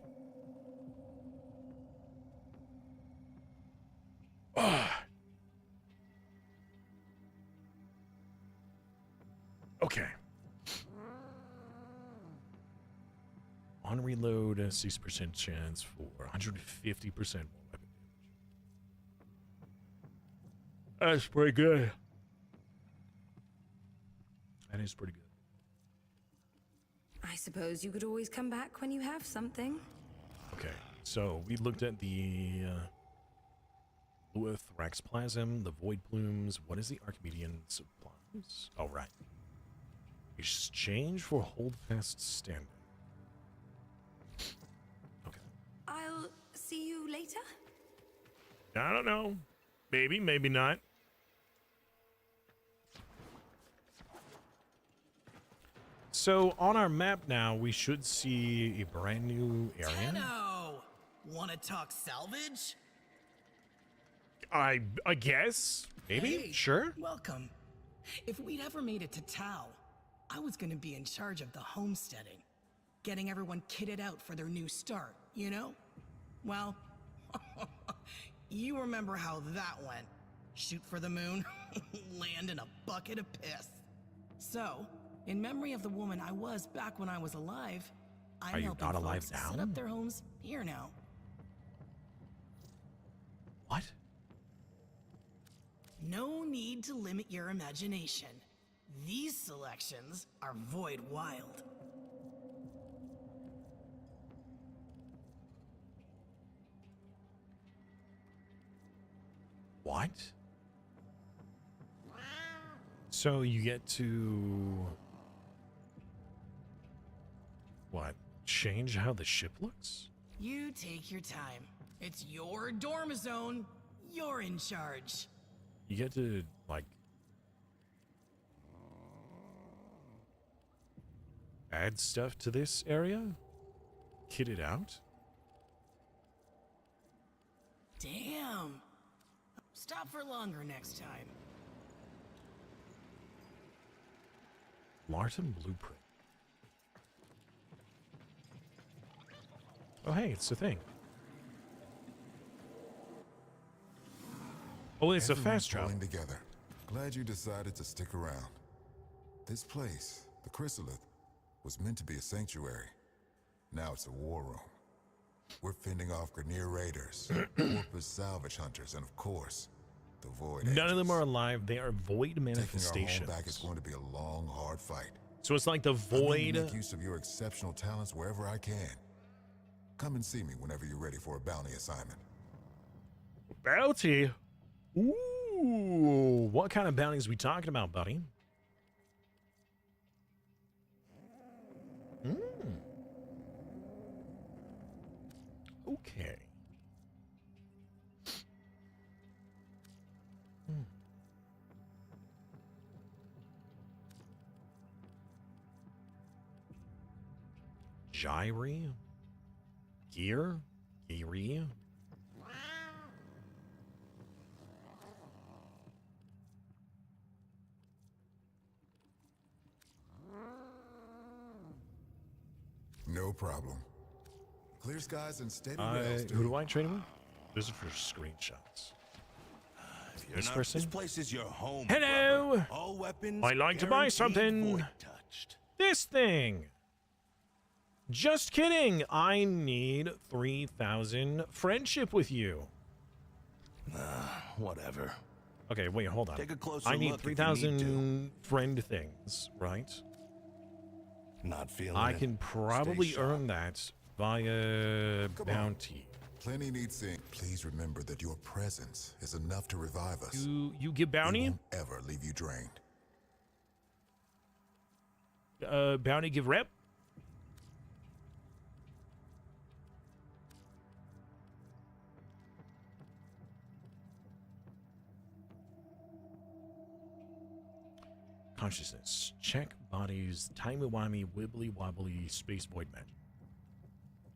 Okay. On reload, a 6% chance for 150% more weapon damage. That's pretty good. That is pretty good. I suppose you could always come back when you have something. Okay, so we looked at the Thorax Plasm, the Void Plumes. What is the Archimedean supplies? Oh, right. Exchange for Holdfast Standing. Okay. I'll see you later? I don't know. Maybe, maybe not. So on our map now, we should see a brand new area. Tenno! Wanna talk salvage? I guess. Maybe? Hey, sure. Welcome. If we'd ever made it to Tau, I was gonna be in charge of the homesteading. Getting everyone kitted out for their new start, you know? Well, you remember how that went. shoot for the moon, land in a bucket of piss. So, in memory of the woman I was back when I was alive, I'm helping folks set up their homes here now. What? No need to limit your imagination. These selections are void wild. What? So you get to... what? Change how the ship looks? You take your time. It's your dorm zone. You're in charge. You get to, like... add stuff to this area? Kit it out? Damn. Stop for longer next time. Larton Blueprint. Oh, hey, it's a thing. Oh, it's a fast travel. Pulling together. Glad you decided to stick around. This place, the Chrysalith, was meant to be a sanctuary. Now it's a war room. We're fending off Grineer raiders, Corpus salvage hunters, and of course, the Void None Agents. of them are alive. They are void manifestations. Taking our home back is going to be a long, hard fight. So it's like the void. I make use of your exceptional talents wherever I can. Come and see me whenever you're ready for a bounty assignment. Bounty? Ooh, what kind of bounties we talking about, buddy? Okay. Gyri? Gear? Geary? No problem. Clear skies and steady rails. Who do I trade with? This is for screenshots. This person? This place is your home. Hello! Brother. All weapons I'd like to buy something. void-touched. This thing. Just kidding. I need 3,000 friendship with you. Whatever. Okay, wait, hold on. Take a closer I need look if you 3,000 friend things, right? Not feeling I it. can probably Stay sharp. earn that via bounty. Plenty need seeing. Please remember that your presence is enough to revive us. You get bounty? We won't ever leave you drained. Bounty give rep? Consciousness. Check bodies. Timey-wimey, wibbly-wobbly, space void magic.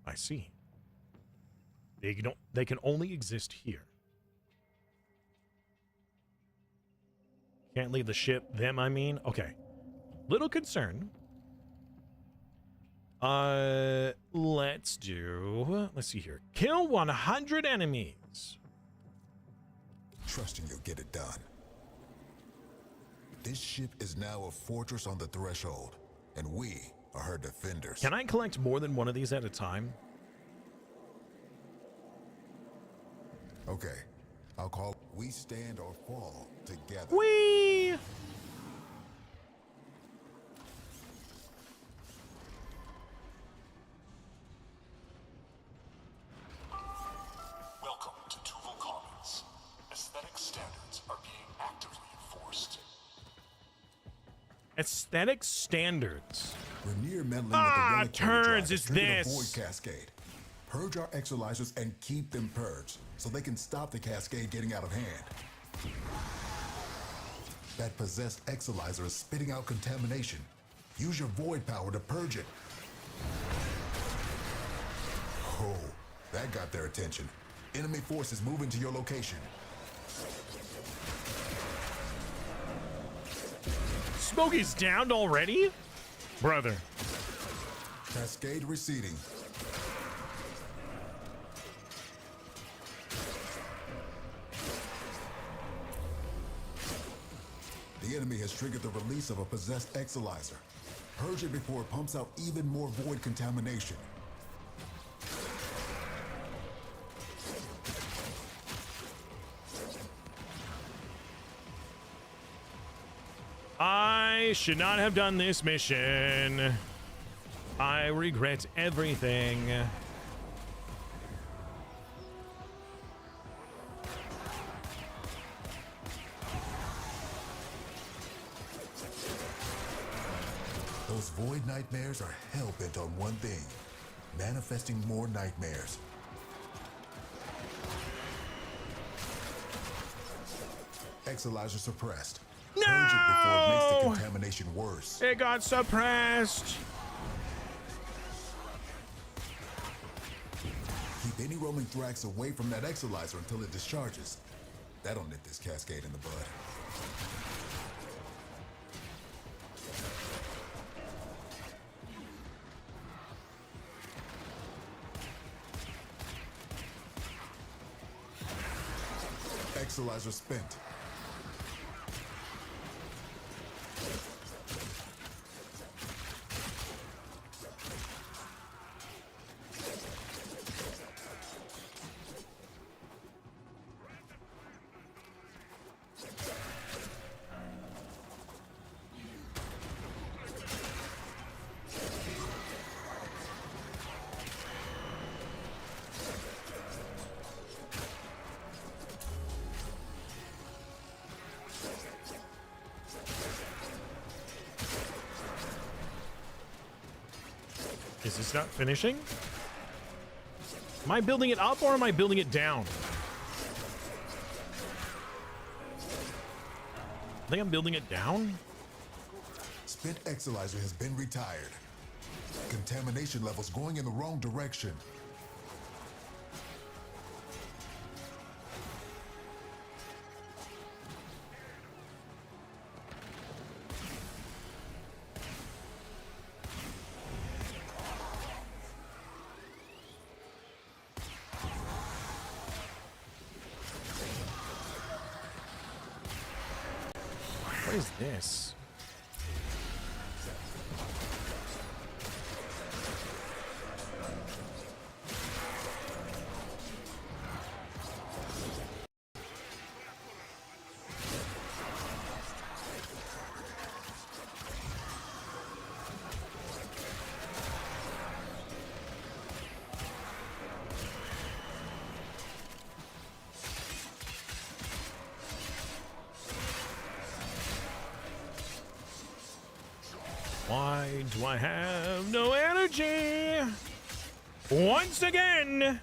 I see. They can only exist here. Can't leave the ship. Them, I mean. Okay. Little concern. Let's see here. Kill 100 enemies. Trusting you'll get it done. This ship is now a fortress on the threshold, and we are her defenders. Can I collect more than one of these at a time? Okay, I'll call. We stand or fall together. Whee! Welcome to Tuval Commons. Aesthetic standards are being actively enforced. Aesthetic standards. We're near meddling Ah, with the reliquary turns, drive it's to trigger the this. Void Cascade. Purge our exolizers and keep them purged, so they can stop the cascade getting out of hand. That possessed exolizer is spitting out contamination. Use your void power to purge it. Oh, that got their attention. Enemy forces moving to your location. Smokey's downed already? Brother. Cascade receding. The enemy has triggered the release of a possessed Exalizer. Purge it before it pumps out even more void contamination. I should not have done this mission. I regret everything. Those void nightmares are hell-bent on one thing. Manifesting more nightmares. Exalizer suppressed. No! Purge it before it makes the contamination worse. It got suppressed. Keep any roaming Thrax away from that Exalizer until it discharges. That'll nip this cascade in the bud. Exalizer spent. Is this not finishing? Am I building it up or am I building it down? I think I'm building it down. Spent Exalizer has been retired. Contamination levels going in the wrong direction. What is this? Why do I have no energy? Once again!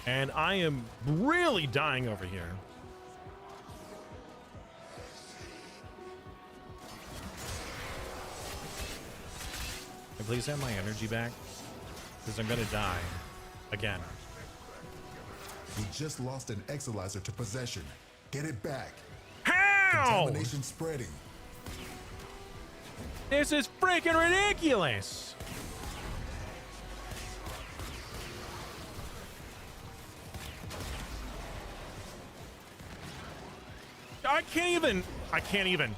And I am really dying over here. Can I please have my energy back? Because I'm gonna die again. We just lost an Exalizer to possession. Get it back. How? Contamination spreading. This is freaking ridiculous. I can't even.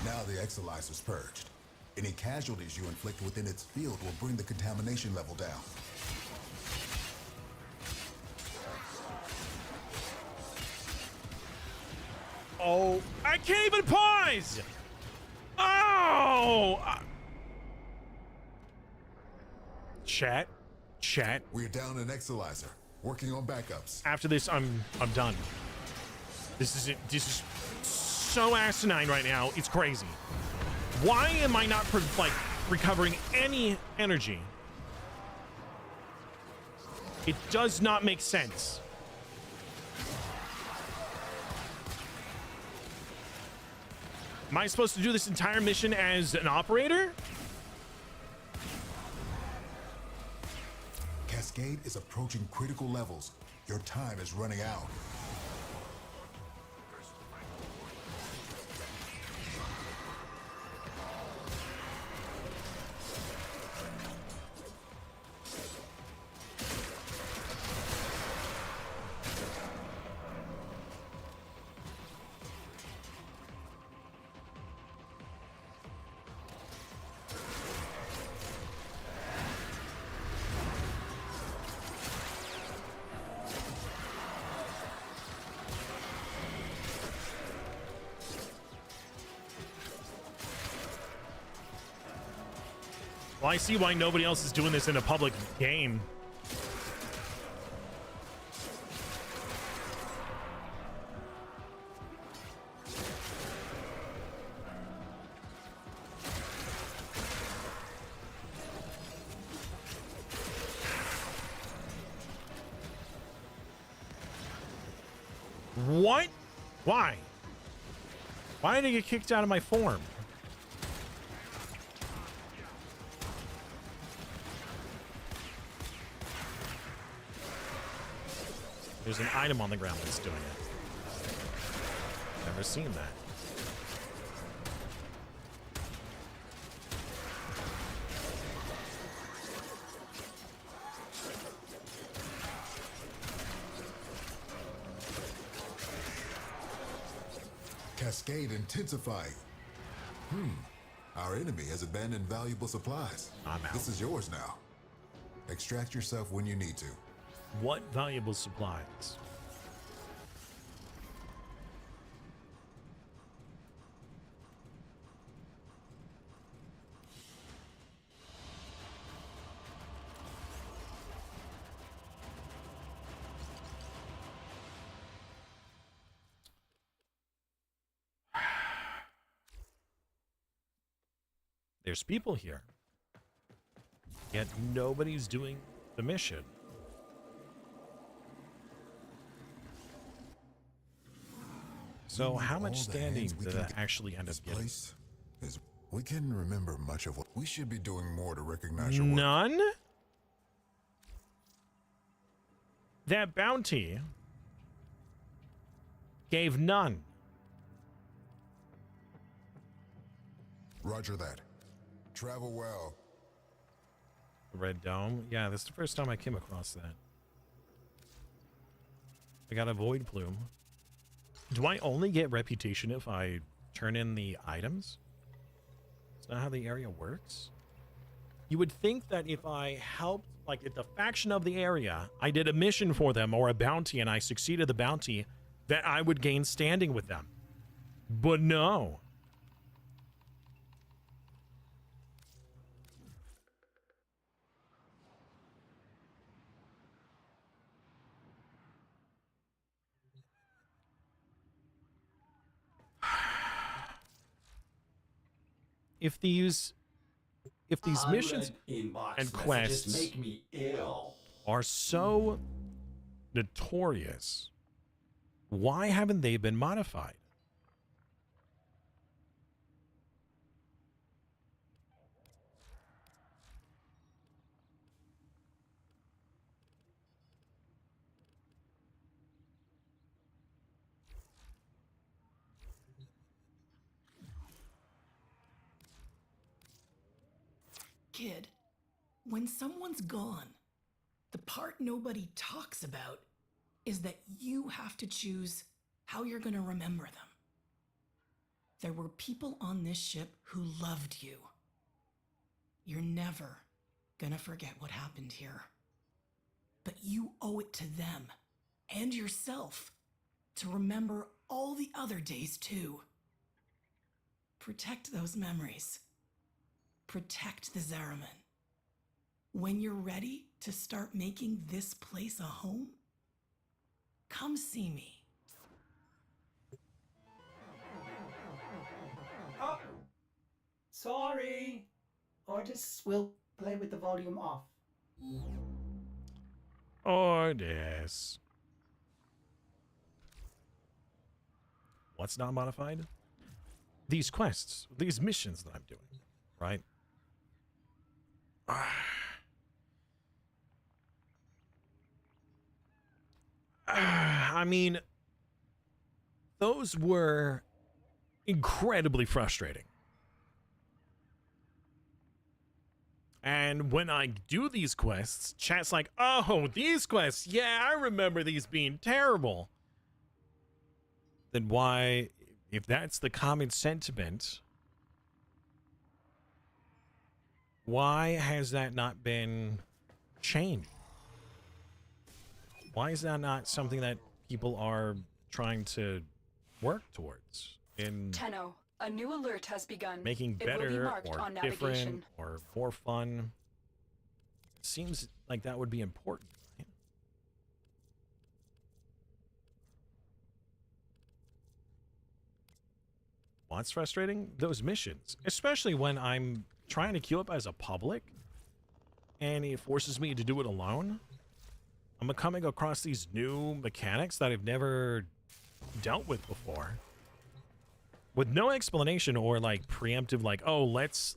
Now the Exalizer's purged. Any casualties you inflict within its field will bring the contamination level down. Oh, I can't even pause! Oh! Chat. We're down an Exalizer. Working on backups. After this, I'm done. This is so asinine right now. It's crazy. Why am I not recovering any energy? It does not make sense. Am I supposed to do this entire mission as an operator? Cascade is approaching critical levels. Your time is running out. Well, I see why nobody else is doing this in a public game. What? Why? Why did I get kicked out of my form? There's an item on the ground that's doing it. Never seen that. Cascade intensifying. Our enemy has abandoned valuable supplies. I'm out. This is yours now. Extract yourself when you need to. What valuable supplies? There's people here, yet nobody's doing the mission. So how much standing did I actually end up getting? We can remember much of what we should be doing more to recognize your work. None? That bounty gave none. Roger that. Travel well. Red Dome? Yeah, this is the first time I came across that. I got a Void Plume. Do I only get reputation if I turn in the items? Is that how the area works? You would think that if I helped, like, at the faction of the area, I did a mission for them or a bounty and I succeeded the bounty, that I would gain standing with them. But no. If these missions and quests make me ill. are so notorious, why haven't they been modified? Kid, when someone's gone, the part nobody talks about is that you have to choose how you're going to remember them. There were people on this ship who loved you. You're never going to forget what happened here. But you owe it to them and yourself to remember all the other days too. Protect those memories. Protect the Zariman. When you're ready to start making this place a home, come see me. Oh, sorry. Ordis will play with the volume off. Ordis. What's not modified? These quests, these missions that I'm doing, right? I mean, those were incredibly frustrating. And when I do these quests, chat's like, oh, these quests, yeah, I remember these being terrible. Then why, if that's the common sentiment, why has that not been changed? Why is that not something that people are trying to work towards? Tenno, A new alert has begun. making It will be better marked or on different navigation. or more fun. It seems like that would be important, right? What's frustrating? Those missions, especially when I'm trying to queue up as a public and it forces me to do it alone. I'm coming across these new mechanics that I've never dealt with before, with no explanation or like preemptive, like, oh, let's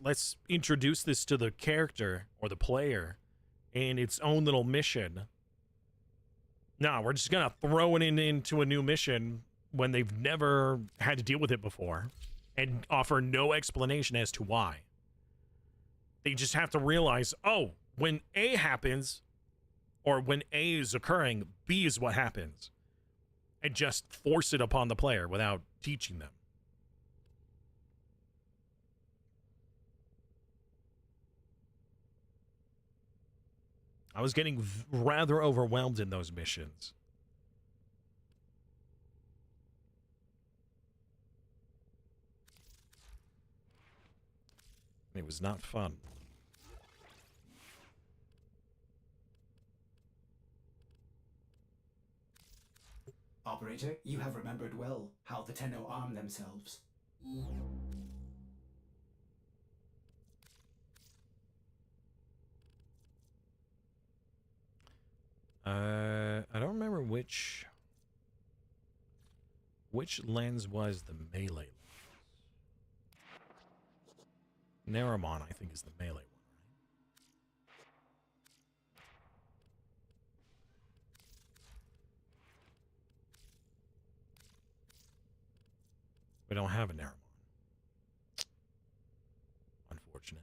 introduce this to the character or the player in its own little mission. No, we're just gonna throw it into a new mission when they've never had to deal with it before and offer no explanation as to why. They just have to realize, oh, when A happens, or when A is occurring, B is what happens. And just force it upon the player without teaching them. I was getting rather overwhelmed in those missions. It was not fun. Operator, you have remembered well how the Tenno arm themselves. I don't remember which lens was the melee. Naramon, I think, is the melee one. We don't have a Naramon. Unfortunate.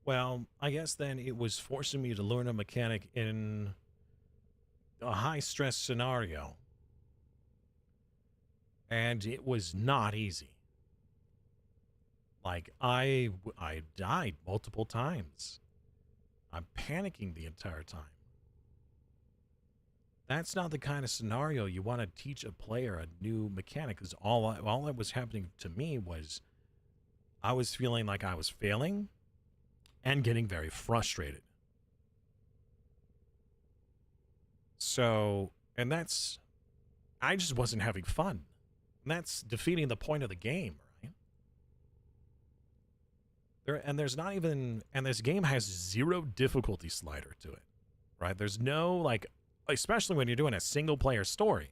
Well, I guess then it was forcing me to learn a mechanic in a high-stress scenario. And it was not easy. Like, I died multiple times. I'm panicking the entire time. That's not the kind of scenario you want to teach a player a new mechanic, because all that was happening to me was I was feeling like I was failing and getting very frustrated. So, and that's, I just wasn't having fun. And that's defeating the point of the game, right? There's not even, and this game has 0 difficulty slider to it, right? There's no, like, especially when you're doing a single player story.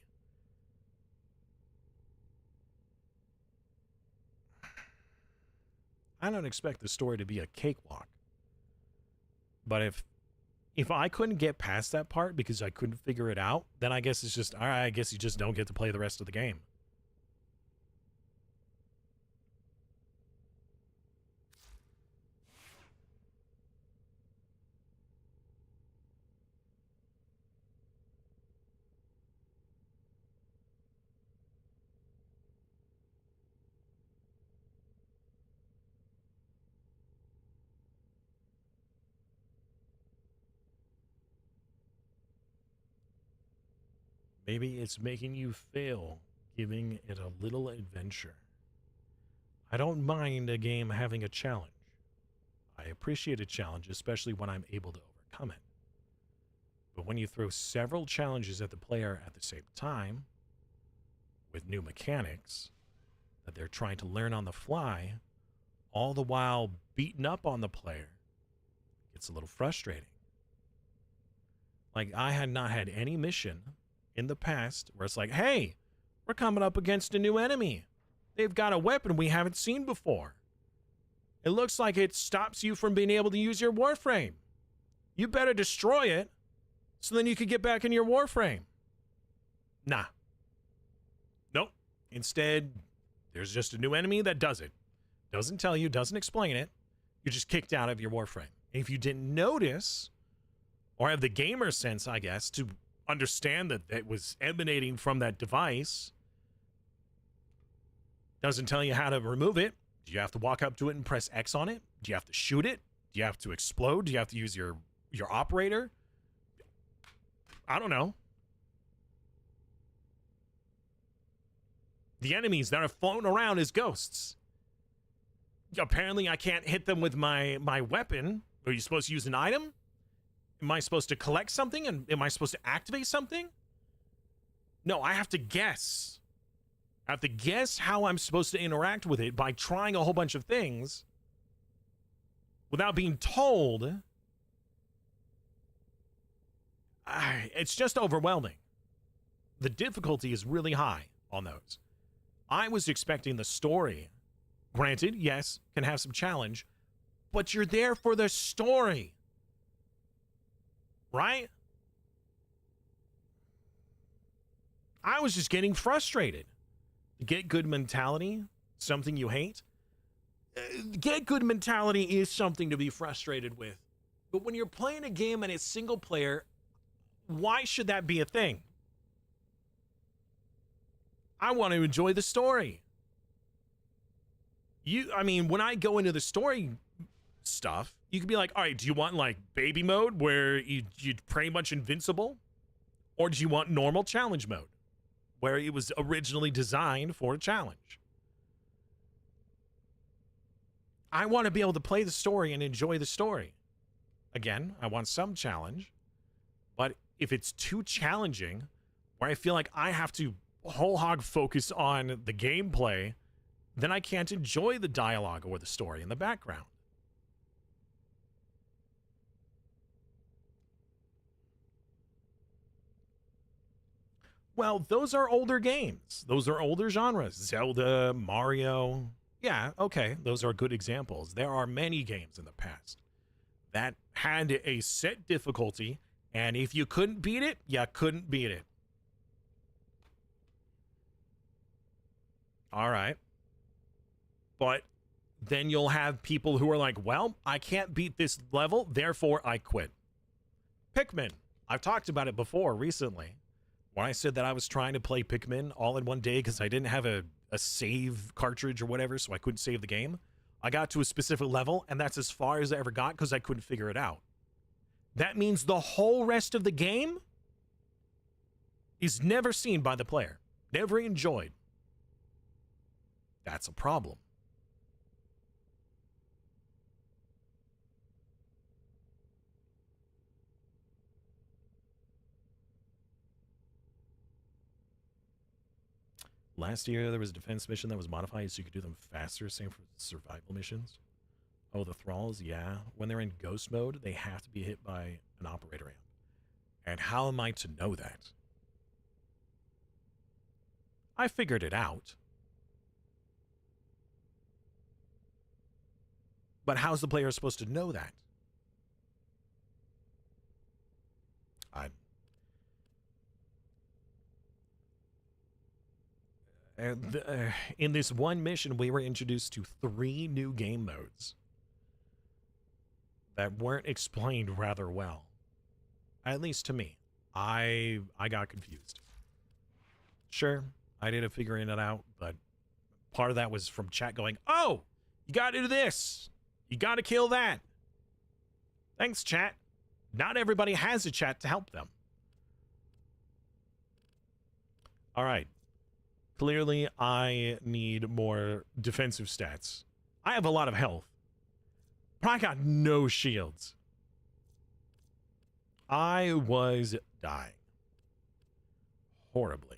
I don't expect the story to be a cakewalk. But if I couldn't get past that part because I couldn't figure it out, then I guess it's just, all right, I guess you just don't get to play the rest of the game. Maybe it's making you fail, giving it a little adventure. I don't mind a game having a challenge. I appreciate a challenge, especially when I'm able to overcome it. But when you throw several challenges at the player at the same time, with new mechanics that they're trying to learn on the fly, all the while beating up on the player, it's a little frustrating. Like, I had not had any mission in the past where it's like, hey, we're coming up against a new enemy. They've got a weapon we haven't seen before. It looks like it stops you from being able to use your Warframe. You better destroy it so then you can get back in your Warframe. Nah. Nope. Instead, there's just a new enemy that does it. Doesn't tell you, doesn't explain it. You're just kicked out of your Warframe. And if you didn't notice, or have the gamer sense, I guess, to understand that it was emanating from that device, doesn't tell you how to remove it. Do you have to walk up to it and press X on it? Do you have to shoot it? Do you have to explode? Do you have to use your operator? I don't know. The enemies that are floating around as ghosts. Apparently, I can't hit them with my weapon. Are you supposed to use an item? Am I supposed to collect something? And am I supposed to activate something? No, I have to guess. I have to guess how I'm supposed to interact with it by trying a whole bunch of things without being told. It's just overwhelming. The difficulty is really high on those. I was expecting the story. Granted, yes, can have some challenge, but you're there for the story. Right? I was just getting frustrated. Get good mentality, something you hate. Get good mentality is something to be frustrated with. But when you're playing a game and it's single player, why should that be a thing? I want to enjoy the story. I mean, when I go into the story stuff, you could be like, all right, do you want like baby mode where you're pretty much invincible? Or do you want normal challenge mode where it was originally designed for a challenge? I want to be able to play the story and enjoy the story. Again, I want some challenge, but if it's too challenging where I feel like I have to whole hog focus on the gameplay, then I can't enjoy the dialogue or the story in the background. Well, those are older games. Those are older genres. Zelda, Mario. Yeah, okay, those are good examples. There are many games in the past that had a set difficulty, and if you couldn't beat it, you couldn't beat it. All right. But then you'll have people who are like, well, I can't beat this level, therefore I quit. Pikmin. I've talked about it before recently. When I said that I was trying to play Pikmin all in one day because I didn't have a save cartridge or whatever, so I couldn't save the game. I got to a specific level, and that's as far as I ever got because I couldn't figure it out. That means the whole rest of the game is never seen by the player, never enjoyed. That's a problem. Last year, there was a defense mission that was modified so you could do them faster. Same for survival missions. Oh, the thralls, yeah. When they're in ghost mode, they have to be hit by an operator amp. And how am I to know that? I figured it out. But how's the player supposed to know that? In this one mission, we were introduced to 3 new game modes that weren't explained rather well. At least to me. I got confused. Sure, I ended up figuring it out, but part of that was from chat going, oh, you got to do this. You got to kill that. Thanks, chat. Not everybody has a chat to help them. All right. Clearly, I need more defensive stats. I have a lot of health, but I got no shields. I was dying. Horribly.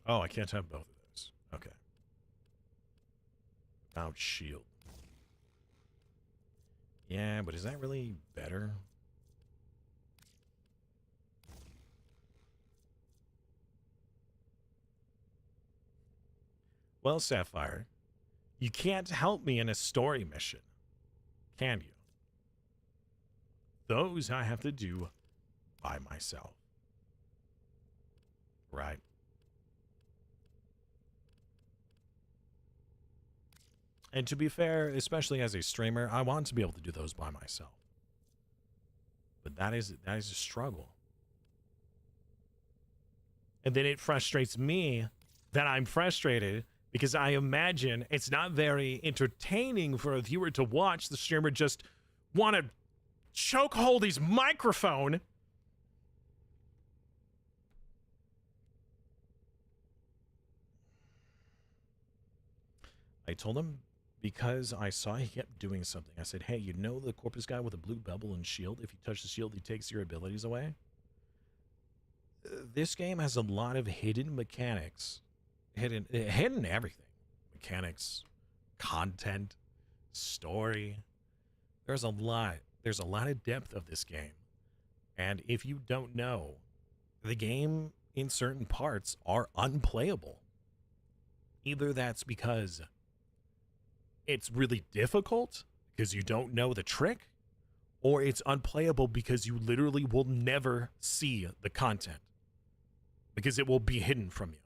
Oh, I can't have both of those. Okay. Without shield. Yeah, but is that really better? Well, Sapphire, You can't help me in a story mission, can you? Those I have to do by myself. Right. And to be fair, especially as a streamer, I want to be able to do those by myself. But that is a struggle. And then it frustrates me that I'm frustrated because I imagine it's not very entertaining for a viewer to watch the streamer just want to chokehold his microphone. I told him because I saw he kept doing something. I said, hey, you know the corpus guy with a blue bubble and shield? If you touch the shield, he takes your abilities away. This game has a lot of hidden mechanics. Hidden everything. Mechanics, content, story. There's a lot of depth of this game. And if you don't know, the game in certain parts are unplayable. Either that's because it's really difficult because you don't know the trick, or it's unplayable because you literally will never see the content because it will be hidden from you.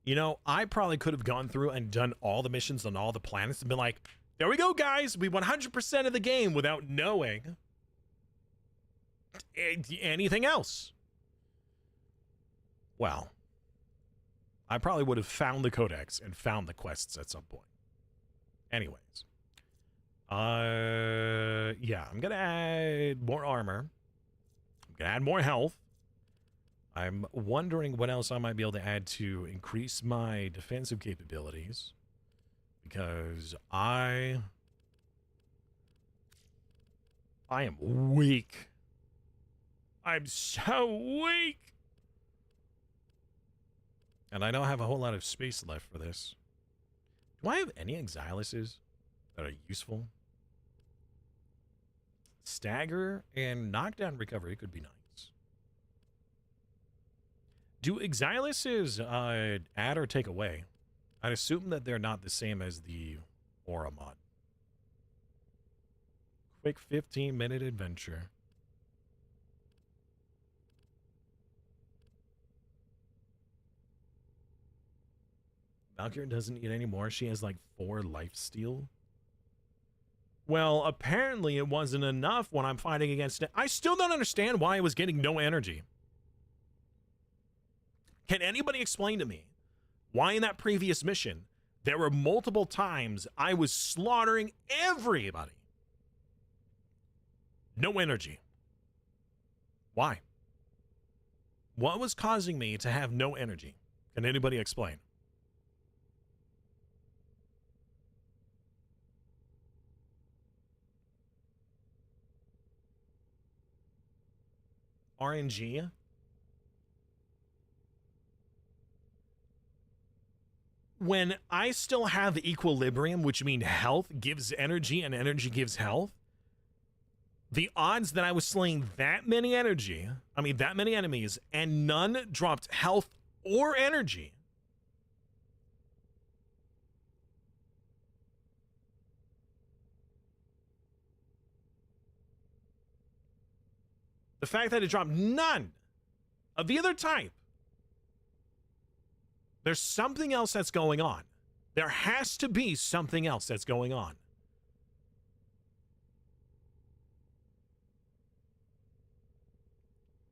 You know, I probably could have gone through and done all the missions on all the planets and been like, there we go, guys. We 100% of the game without knowing anything else. Well, I probably would have found the codex and found the quests at some point. Anyways. Yeah, I'm going to add more armor. I'm going to add more health. I'm wondering what else I might be able to add to increase my defensive capabilities. Because I am weak. I'm so weak. And I don't have a whole lot of space left for this. Do I have any Exiluses that are useful? Stagger and knockdown recovery could be nice. Do Exiluses add or take away? I'd assume that they're not the same as the Aura mod. Quick 15-minute adventure. Valkyrie doesn't need any more. She has like 4 lifesteal. Well, apparently it wasn't enough when I'm fighting against it. I still don't understand why I was getting no energy. Can anybody explain to me why in that previous mission there were multiple times I was slaughtering everybody? No energy. Why? What was causing me to have no energy? Can anybody explain? RNG? When I still have equilibrium, which means health gives energy and energy gives health, the odds that I was slaying that many that many enemies, and none dropped health or energy. The fact that it dropped none of either type. There's something else that's going on. There has to be something else that's going on.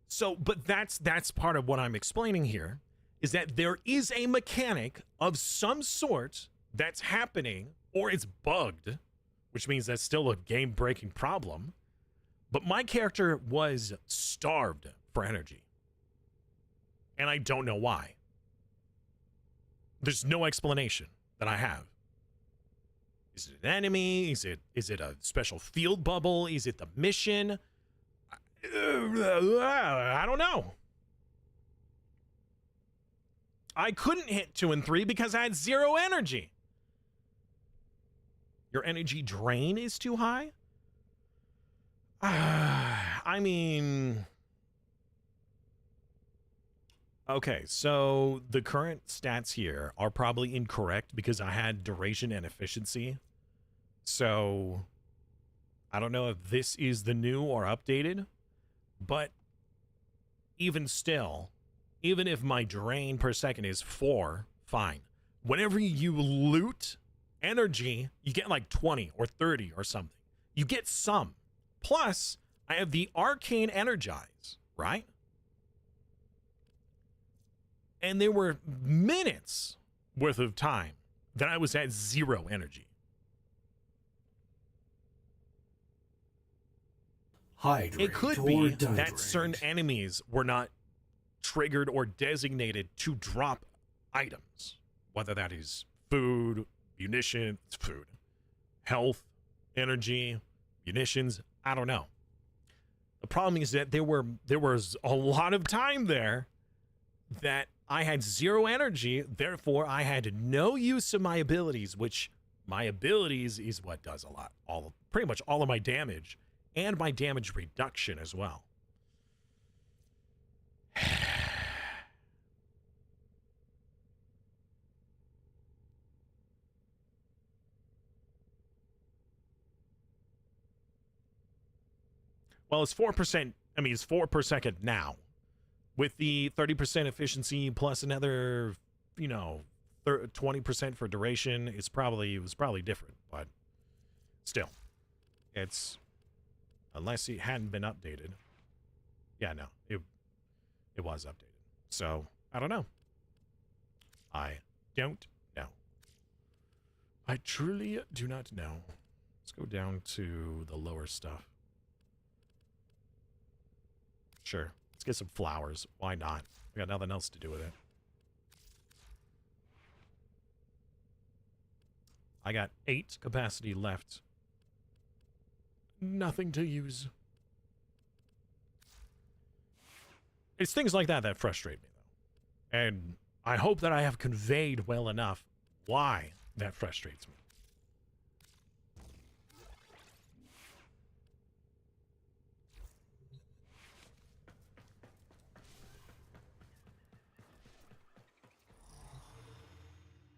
So, but that's part of what I'm explaining here, is that there is a mechanic of some sort that's happening, or it's bugged, which means that's still a game-breaking problem. But my character was starved for energy. And I don't know why. There's no explanation that I have. Is it an enemy? Is it a special field bubble? Is it the mission? I don't know. I couldn't hit 2 and 3 because I had 0 energy. Your energy drain is too high? I mean, Okay, so the current stats here are probably incorrect because I had duration and efficiency. So I don't know if this is the new or updated, but even still, even if my drain per second is 4, fine. Whenever you loot energy, you get like 20 or 30 or something. You get some. Plus, I have the arcane energize, right? And there were minutes worth of time that I was at 0 energy. Hydrate It could or be dihydrate. that certain enemies were not triggered or designated to drop items, whether that is food, munitions, health, energy, munitions, I don't know. The problem is that there was a lot of time there that I had 0 energy, therefore I had no use of my abilities, which my abilities is what does a lot, pretty much all of my damage and my damage reduction as well. Well, it's 4%. I mean, it's 4 per second now. With the 30% efficiency plus another, 20% for duration, it was probably different, but still, it's, unless it hadn't been updated. Yeah, no, it was updated. So I don't know. I don't know. I truly do not know. Let's go down to the lower stuff. Sure. Let's get some flowers. Why not? We got nothing else to do with it. I got 8 capacity left. Nothing to use. It's things like that that frustrate me, though. And I hope that I have conveyed well enough why that frustrates me.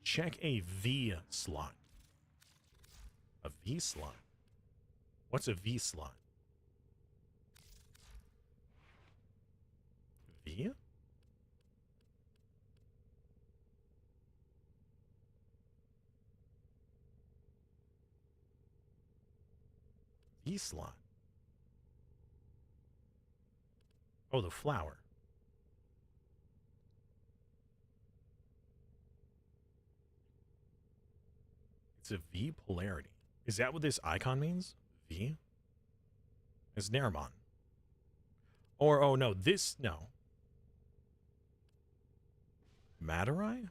Check a V slot. A V slot? What's a V slot? V? V slot. Oh, the flower. It's a V polarity. Is that what this icon means? V? It's Nerimon. Or, oh no, this, no. Matarai?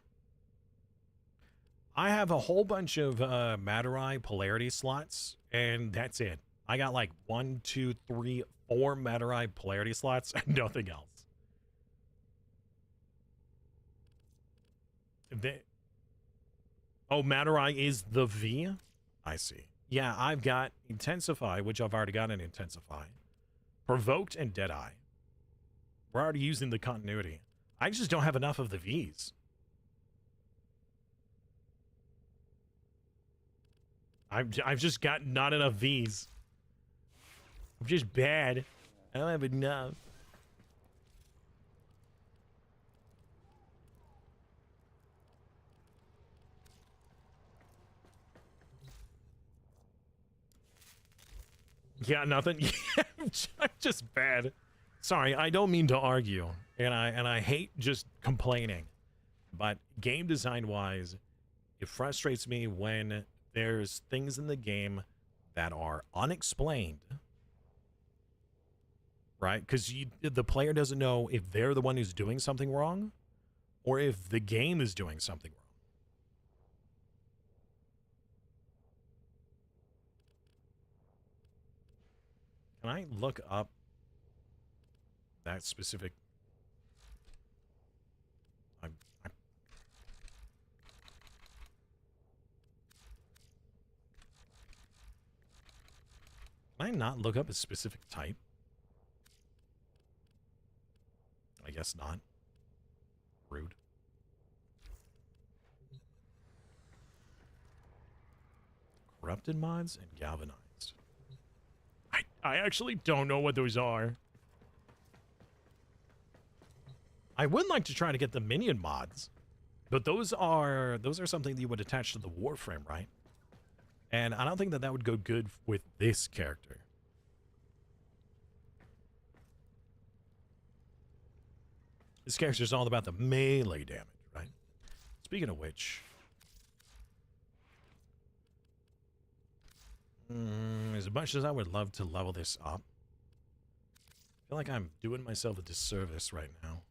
I have a whole bunch of Matarai polarity slots, and that's it. I got like 1, 2, 3, 4 Matarai polarity slots and nothing else. Oh, Matarai is the V? I see. Yeah, I've got Intensify, which I've already got an Intensify. Provoked and Deadeye. We're already using the continuity. I just don't have enough of the Vs. I've just got not enough Vs. I'm just bad. I don't have enough. Yeah, nothing. I'm just bad. Sorry, I don't mean to argue, and I hate just complaining, but game design wise, it frustrates me when there's things in the game that are unexplained, right? Because the player doesn't know if they're the one who's doing something wrong, or if the game is doing something wrong. Can I look up that specific? Can I not look up a specific type? I guess not. Rude. Corrupted mods and galvanized. I actually don't know what those are. I would like to try to get the minion mods, but those are something that you would attach to the Warframe, right? And I don't think that would go good with this character. This character is all about the melee damage, right? Speaking of which, as much as I would love to level this up, I feel like I'm doing myself a disservice right now.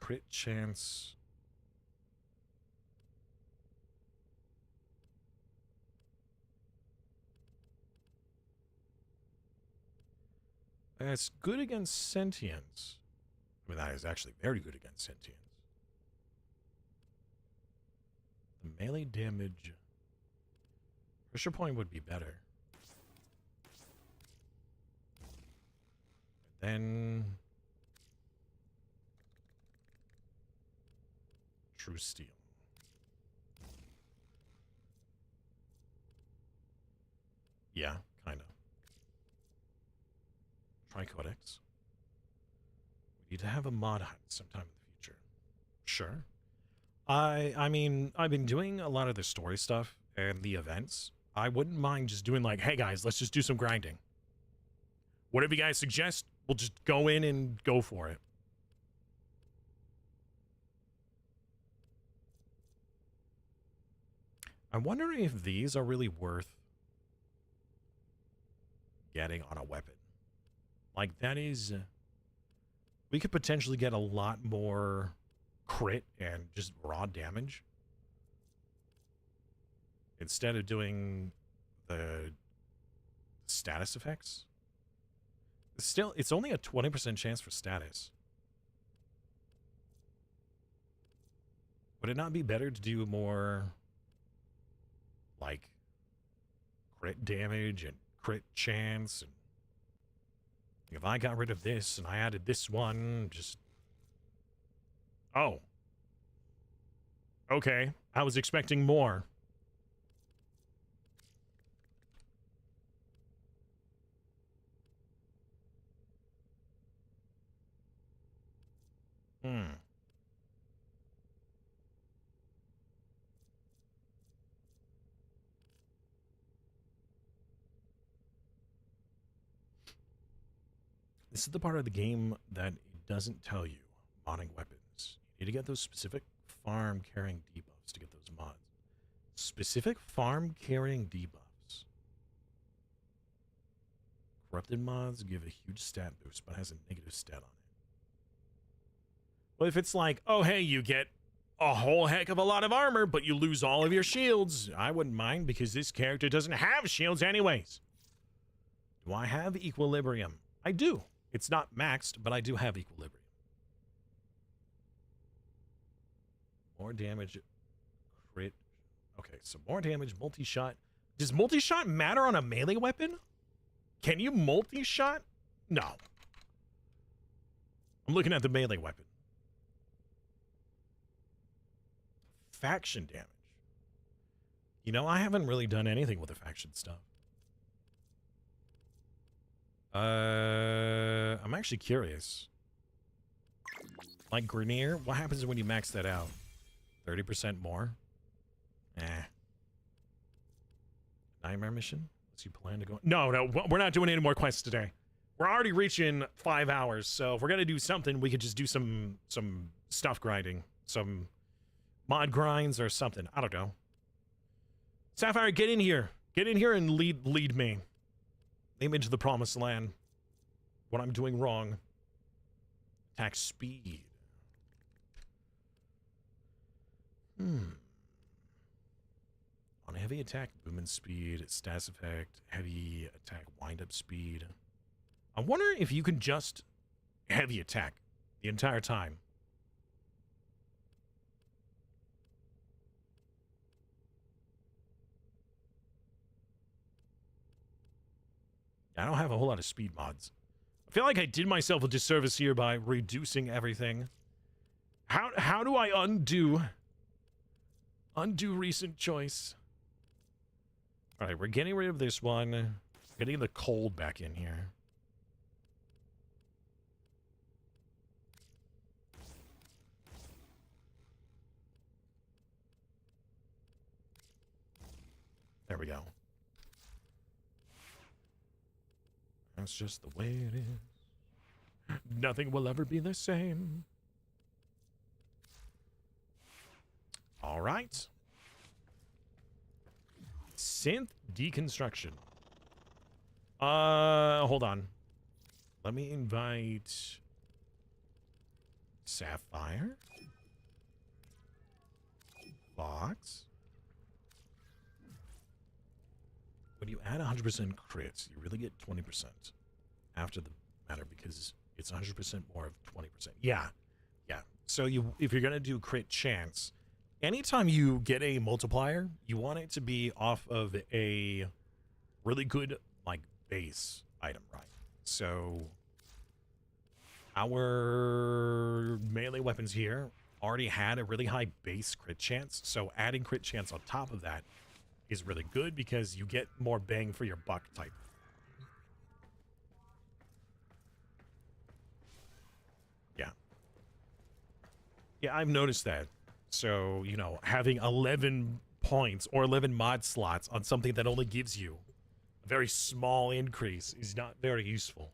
Crit chance. It's good against sentience. I mean, that is actually very good against sentience. The melee damage. Pressure point would be better. Then True Steel. Yeah, kind of. Tricodex. We need to have a mod hunt sometime in the future. Sure. I mean, I've been doing a lot of the story stuff and the events. I wouldn't mind just doing like, hey guys, let's just do some grinding. Whatever you guys suggest, we'll just go in and go for it. I'm wondering if these are really worth getting on a weapon. Like, that is... we could potentially get a lot more crit and just raw damage. Instead of doing the status effects. Still, it's only a 20% chance for status. Would it not be better to do more... like crit damage and crit chance? And if I got rid of this and I added this one, just... oh. Okay. I was expecting more. This is the part of the game that it doesn't tell you modding weapons. You need to get those specific farm carrying debuffs to get those mods. Specific farm carrying debuffs. Corrupted mods give a huge stat boost, but has a negative stat on it. Well, if it's like, oh hey, you get a whole heck of a lot of armor, but you lose all of your shields, I wouldn't mind, because this character doesn't have shields anyways. Do I have equilibrium? I do. It's not maxed, but I do have equilibrium. More damage, crit. Okay, so more damage, multi-shot. Does multi-shot matter on a melee weapon? Can you multi-shot? No. I'm looking at the melee weapon. Faction damage. You know, I haven't really done anything with the faction stuff. I'm actually curious. Like Grenier, what happens when you max that out? 30% more? Eh. Nightmare mission? What's you plan to go? No, we're not doing any more quests today. We're already reaching 5 hours, so if we're gonna do something, we could just do some stuff grinding, some mod grinds or something. I don't know. Sapphire, get in here. Get in here and lead me. Lead me into the promised land. What I'm doing wrong. Attack speed. On heavy attack, movement speed, status effect, heavy attack, wind-up speed. I wonder if you can just heavy attack the entire time. I don't have a whole lot of speed mods. I feel like I did myself a disservice here by reducing everything. How do I undo recent choice? All right, we're getting rid of this one. Getting the cold back in here. There we go. That's just the way it is. Nothing will ever be the same. All right. Synth deconstruction. Hold on. Let me invite Sapphire. Fox. When you add 100% crits, you really get 20% after the matter because it's 100% more of 20%. Yeah. Yeah. So if you're going to do crit chance, anytime you get a multiplier, you want it to be off of a really good, like, base item, right? So our melee weapons here already had a really high base crit chance, so adding crit chance on top of that is really good because you get more bang for your buck type. Yeah. Yeah, I've noticed that. So, you know, having 11 points or 11 mod slots on something that only gives you a very small increase is not very useful.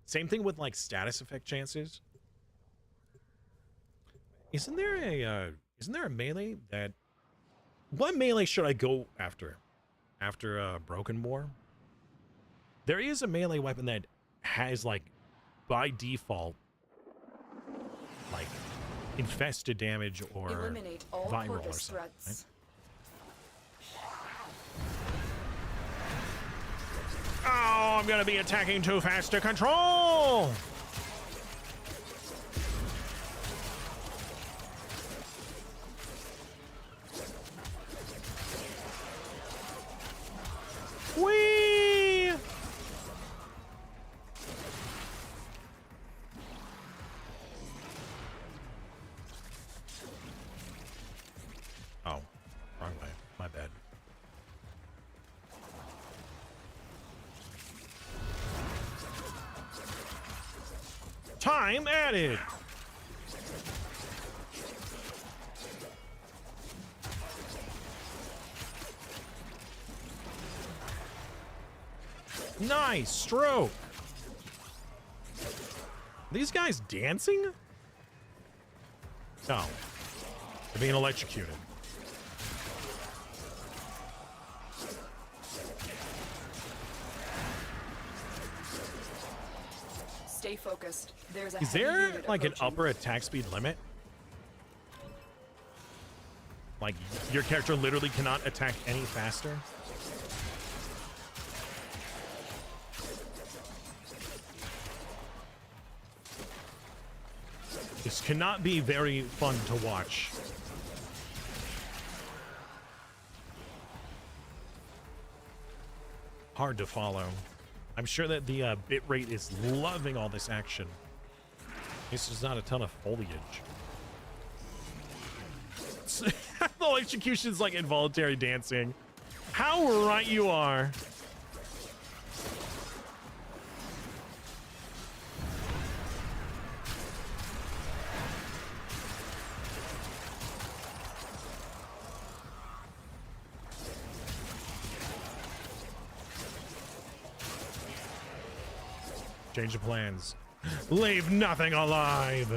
Same thing with, like, status effect chances. Isn't there a melee that... What melee should I go after? After Broken War? There is a melee weapon that has, like, by default, like, infested damage or eliminate all viral or Corpus something. threats. Right? Oh, I'm gonna be attacking too fast to control! Whee! Oh, wrong way. My bad. Time added. Nice stroke. These guys dancing? No. They're being electrocuted. Stay focused. There's a Is heavy there unit like an approaching. upper attack speed limit? Like your character literally cannot attack any faster? This cannot be very fun to watch. Hard to follow. I'm sure that the bitrate is loving all this action. This is not a ton of foliage. The execution's like involuntary dancing. How right you are. Change of plans. Leave nothing alive.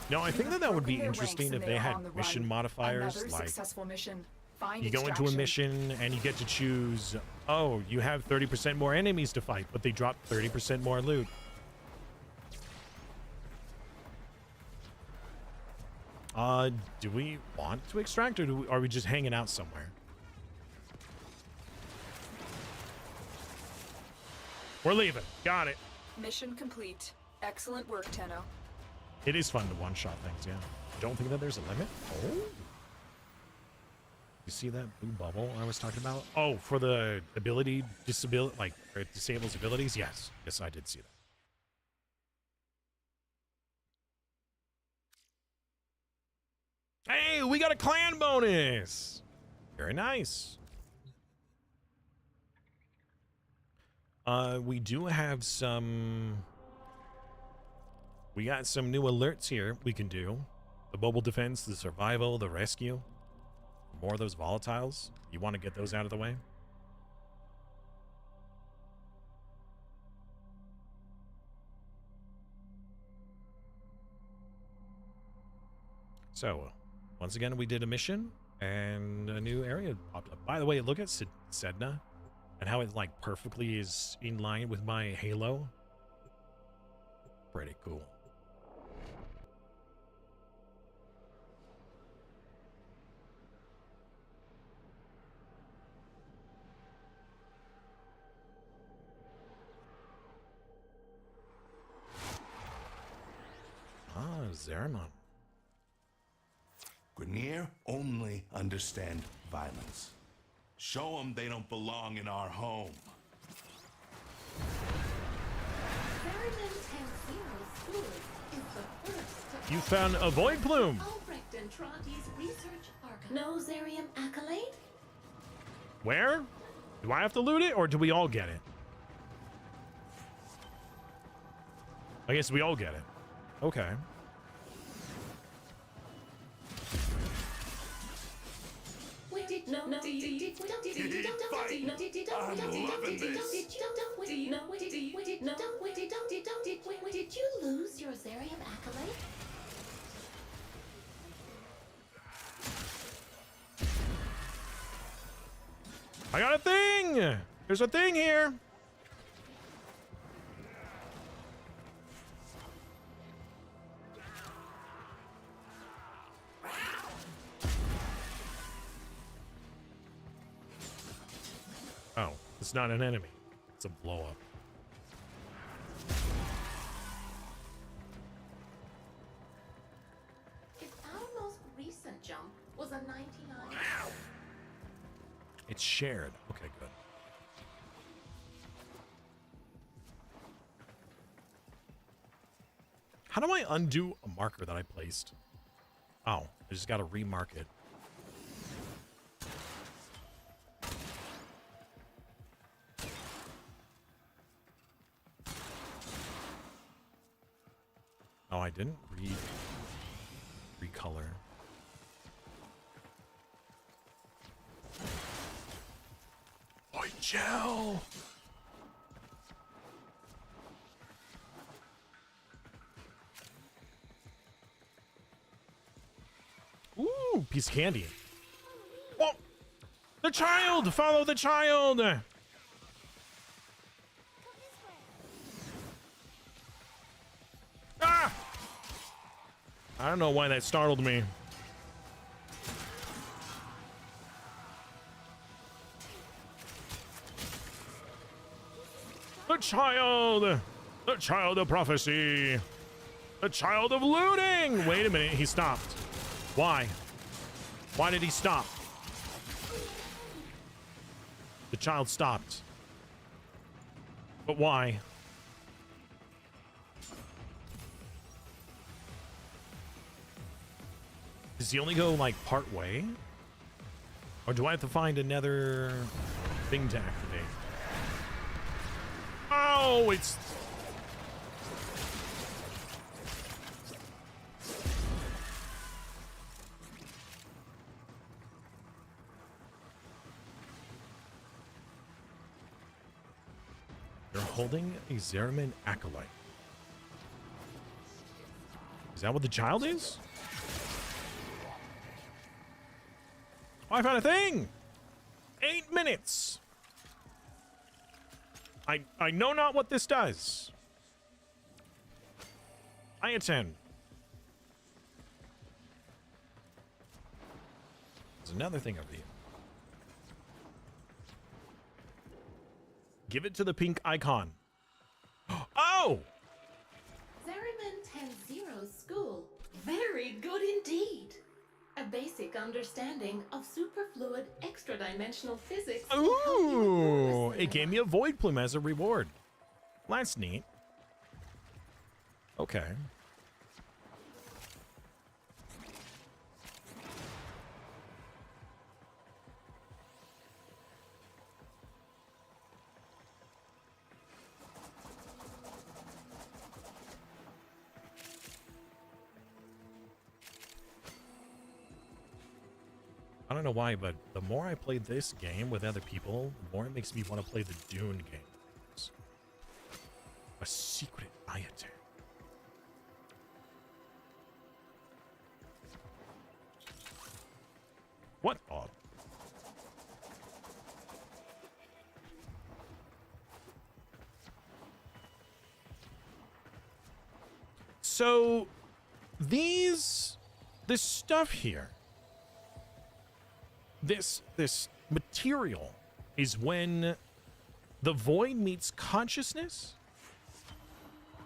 No, I think that would be interesting if they had mission modifiers. Like, successful mission. Find you go into a mission and you get to choose, oh, you have 30% more enemies to fight, but they drop 30% more loot. Do we want to extract, or are we just hanging out somewhere? We're leaving. Got it. Mission complete. Excellent work, Tenno. It is fun to one-shot things, yeah. Don't think that there's a limit. Oh. You see that blue bubble I was talking about? Oh, for the ability, disability, like, or it disables abilities? Yes. Yes, I did see that. Hey, we got a clan bonus! Very nice. We do have some... We got some new alerts here we can do. The mobile defense, the survival, the rescue. More of those volatiles. You want to get those out of the way? So, once again, we did a mission and a new area popped up. By the way, look at Sedna and how it like perfectly is in line with my Halo. Pretty cool. Ah, Zeramon. Grenier only understand violence. Show them they don't belong in our home. You found a void plume. Albrecht and Tronti's research archive. No Zarium accolade? Where? Do I have to loot it or do we all get it? I guess we all get it. Okay. Did you lose your Zarium accolade? I got a thing! There's a thing here! Oh, it's not an enemy. It's a blow up. If our most recent jump was a 99. It's shared. Okay, good. How do I undo a marker that I placed? Oh, I just got to remark it. Oh, I didn't recolor. White gel. Ooh, piece of candy. Oh, the child! Follow the child! Ah! I don't know why that startled me. The child of prophecy, the child of looting. Wait a minute, he stopped. Why? Why did he stop? The child stopped. But why? Does he only go like part way? Or do I have to find another thing to activate? Oh, it's... You're holding a Zariman Acolyte. Is that what the child is? Oh, I found a thing! 8 minutes! I know not what this does. I attend. There's another thing over here. Give it to the pink icon. No! Zariman 10-0 school. Very good indeed. A basic understanding of superfluid extra-dimensional physics. Ooh! It gave me a void plume as a reward. That's neat. Okay. I don't know why, but the more I play this game with other people, the more it makes me want to play the Dune games. A secret item. What odd? So, this stuff here, this material is when the void meets consciousness?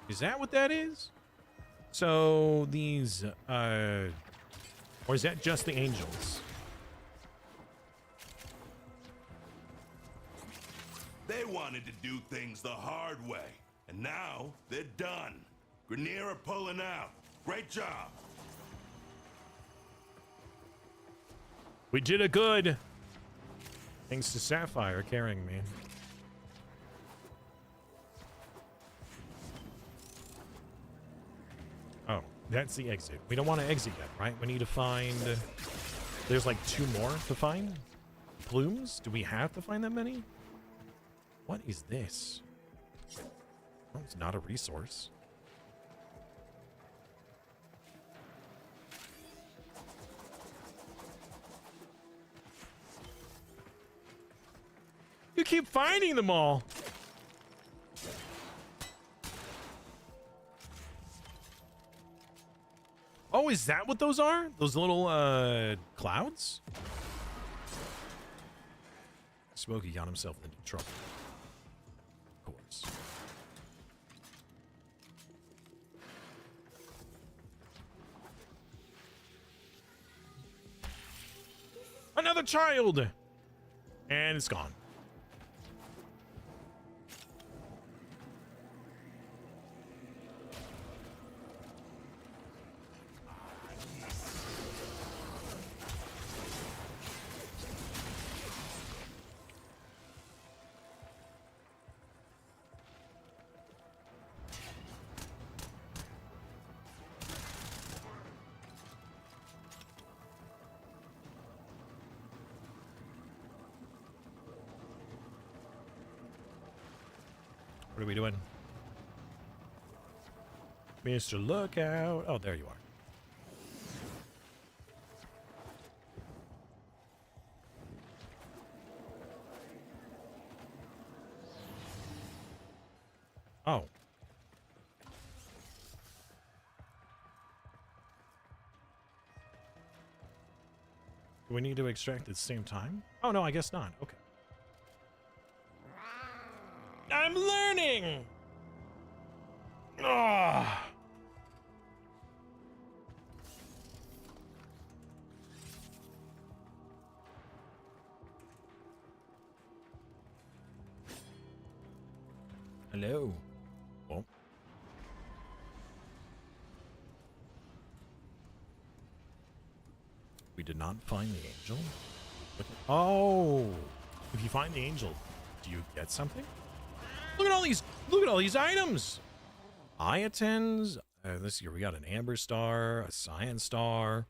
Is that what that is? So these, or is that just the angels? They wanted to do things the hard way, and now they're done. Grenier are pulling out. Great job. We did it good. Thanks to Sapphire carrying me. Oh, that's the exit. We don't want to exit yet, right? We need to find... There's like 2 more to find? Plumes? Do we have to find that many? What is this? Oh, it's not a resource. You keep finding them all. Oh, is that what those are? Those little clouds? Smokey got himself into trouble. Of course. Another child! And it's gone. What are we doing? Mr. Lookout. Oh, there you are. Oh. Do we need to extract at the same time? Oh, no, I guess not. Okay. I'm learning! Ah. Hello. Oh. We did not find the angel. Oh, if you find the angel, do you get something? Look at all these items. Iotens. Let's see here. We got an amber star, a cyan star,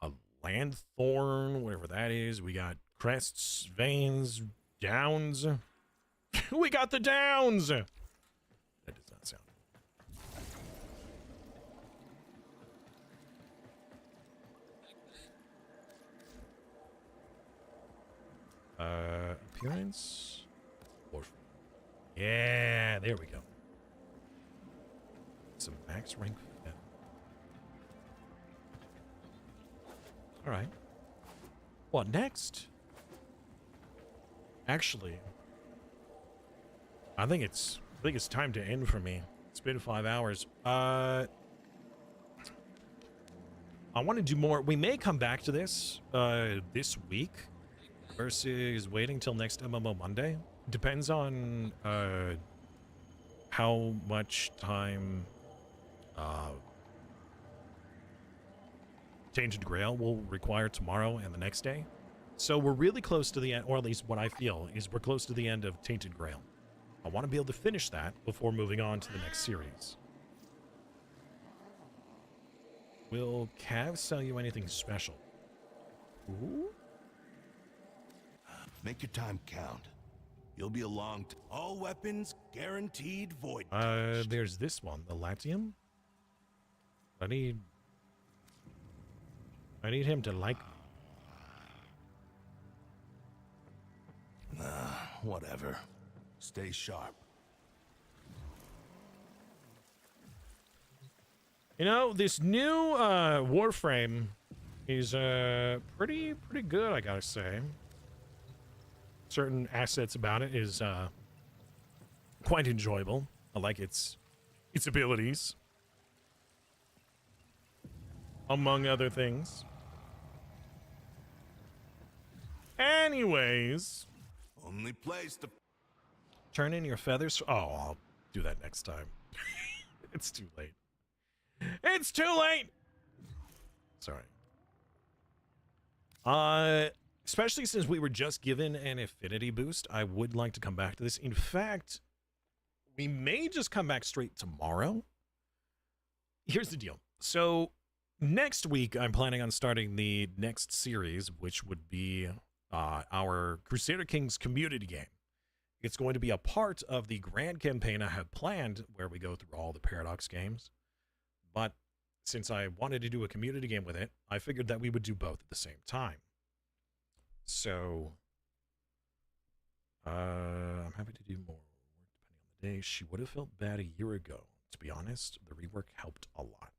a lanthorn, whatever that is. We got crests, veins, downs. We got the downs. That does not sound. Appearance. Warframe. Yeah, there we go. Some max rank. Yeah. All right. What next? Actually, I think it's time to end for me. It's been 5 hours. I want to do more. We may come back to this this week versus waiting till next MMO Monday. Depends on how much time Tainted Grail will require tomorrow and the next day. So we're really close to the end, or at least what I feel is we're close to the end of Tainted Grail. I want to be able to finish that before moving on to the next series. Will Cav sell you anything special? Ooh. Make your time count. You'll be along to all weapons guaranteed void. There's this one, the Latium. I need him to like. Whatever. Stay sharp. You know, this new Warframe is pretty good, I gotta say. Certain assets about it is quite enjoyable. I like its abilities, among other things. Anyways, only place to turn in your feathers. Oh, I'll do that next time. It's too late. It's too late. Sorry. Especially since we were just given an affinity boost, I would like to come back to this. In fact, we may just come back straight tomorrow. Here's the deal. So next week, I'm planning on starting the next series, which would be our Crusader Kings community game. It's going to be a part of the grand campaign I have planned, where we go through all the Paradox games. But since I wanted to do a community game with it, I figured that we would do both at the same time. So, I'm happy to do more work depending on the day. She would have felt bad a year ago. To be honest, the rework helped a lot.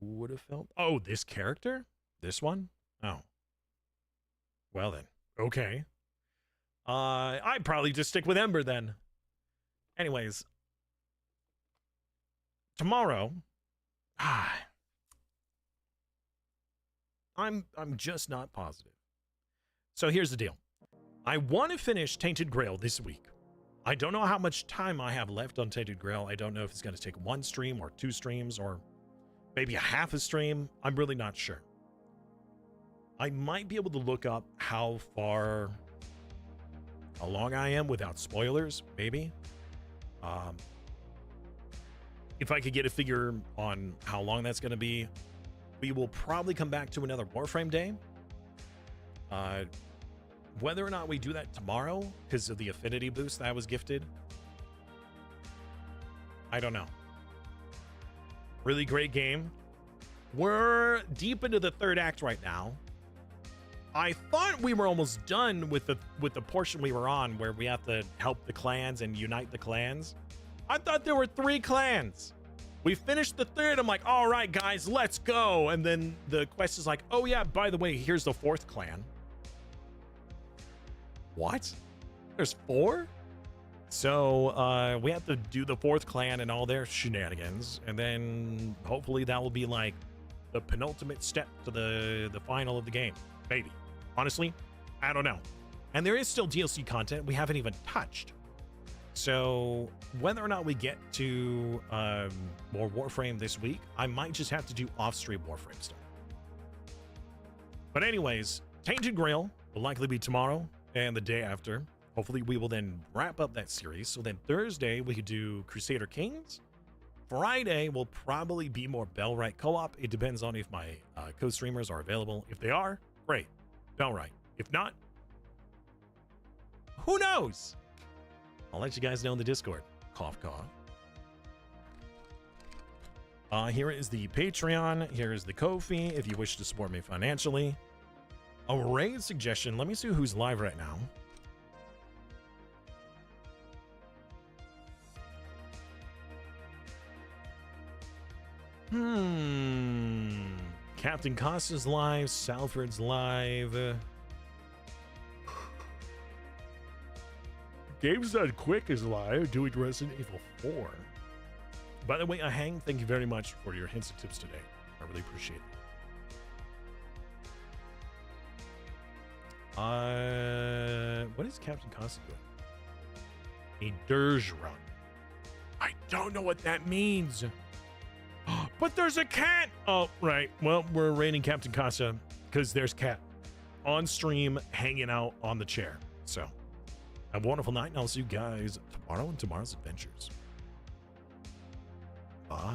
Who would have felt? Oh, this character? This one? Oh. Well then. Okay. I'd probably just stick with Ember then. Anyways. Tomorrow. I'm just not positive. So here's the deal. I want to finish Tainted Grail this week. I don't know how much time I have left on Tainted Grail. I don't know if it's going to take 1 stream or 2 streams or maybe a half a stream. I'm really not sure. I might be able to look up how long I am without spoilers, maybe. If I could get a figure on how long that's going to be, we will probably come back to another Warframe day. Whether or not we do that tomorrow because of the affinity boost that I was gifted, I don't know. Really great game. We're deep into the 3rd act right now. I thought we were almost done with the portion we were on where we have to help the clans and unite the clans. I thought there were 3 clans. We finished the 3rd. I'm like, all right, guys, let's go. And then the quest is like, oh, yeah, by the way, here's the 4th clan. What? There's 4? So we have to do the 4th clan and all their shenanigans. And then hopefully that will be like the penultimate step to the final of the game. Maybe. Honestly, I don't know. And there is still DLC content we haven't even touched. So whether or not we get to more Warframe this week, I might just have to do off-stream Warframe stuff. But anyways, Tainted Grail will likely be tomorrow and the day after. Hopefully we will then wrap up that series. So then Thursday we could do Crusader Kings. Friday will probably be more Bellwright co-op. It depends on if my co-streamers are available. If they are, great. Bellwright. If not, who knows? I'll let you guys know in the Discord. Cough, cough. Here is the Patreon. Here is the Ko-fi if you wish to support me financially. A raid suggestion. Let me see who's live right now. Captain Costa's live. Salford's live. Games Done Quick is live doing Resident Evil 4. By the way, Ahang, thank you very much for your hints and tips today. I really appreciate it. What is Captain Costa doing? A dirge run. I don't know what that means. But there's a cat! Oh, right. Well, we're raiding Captain Costa because there's cat on stream hanging out on the chair. So, have a wonderful night, and I'll see you guys tomorrow in tomorrow's adventures. Bye.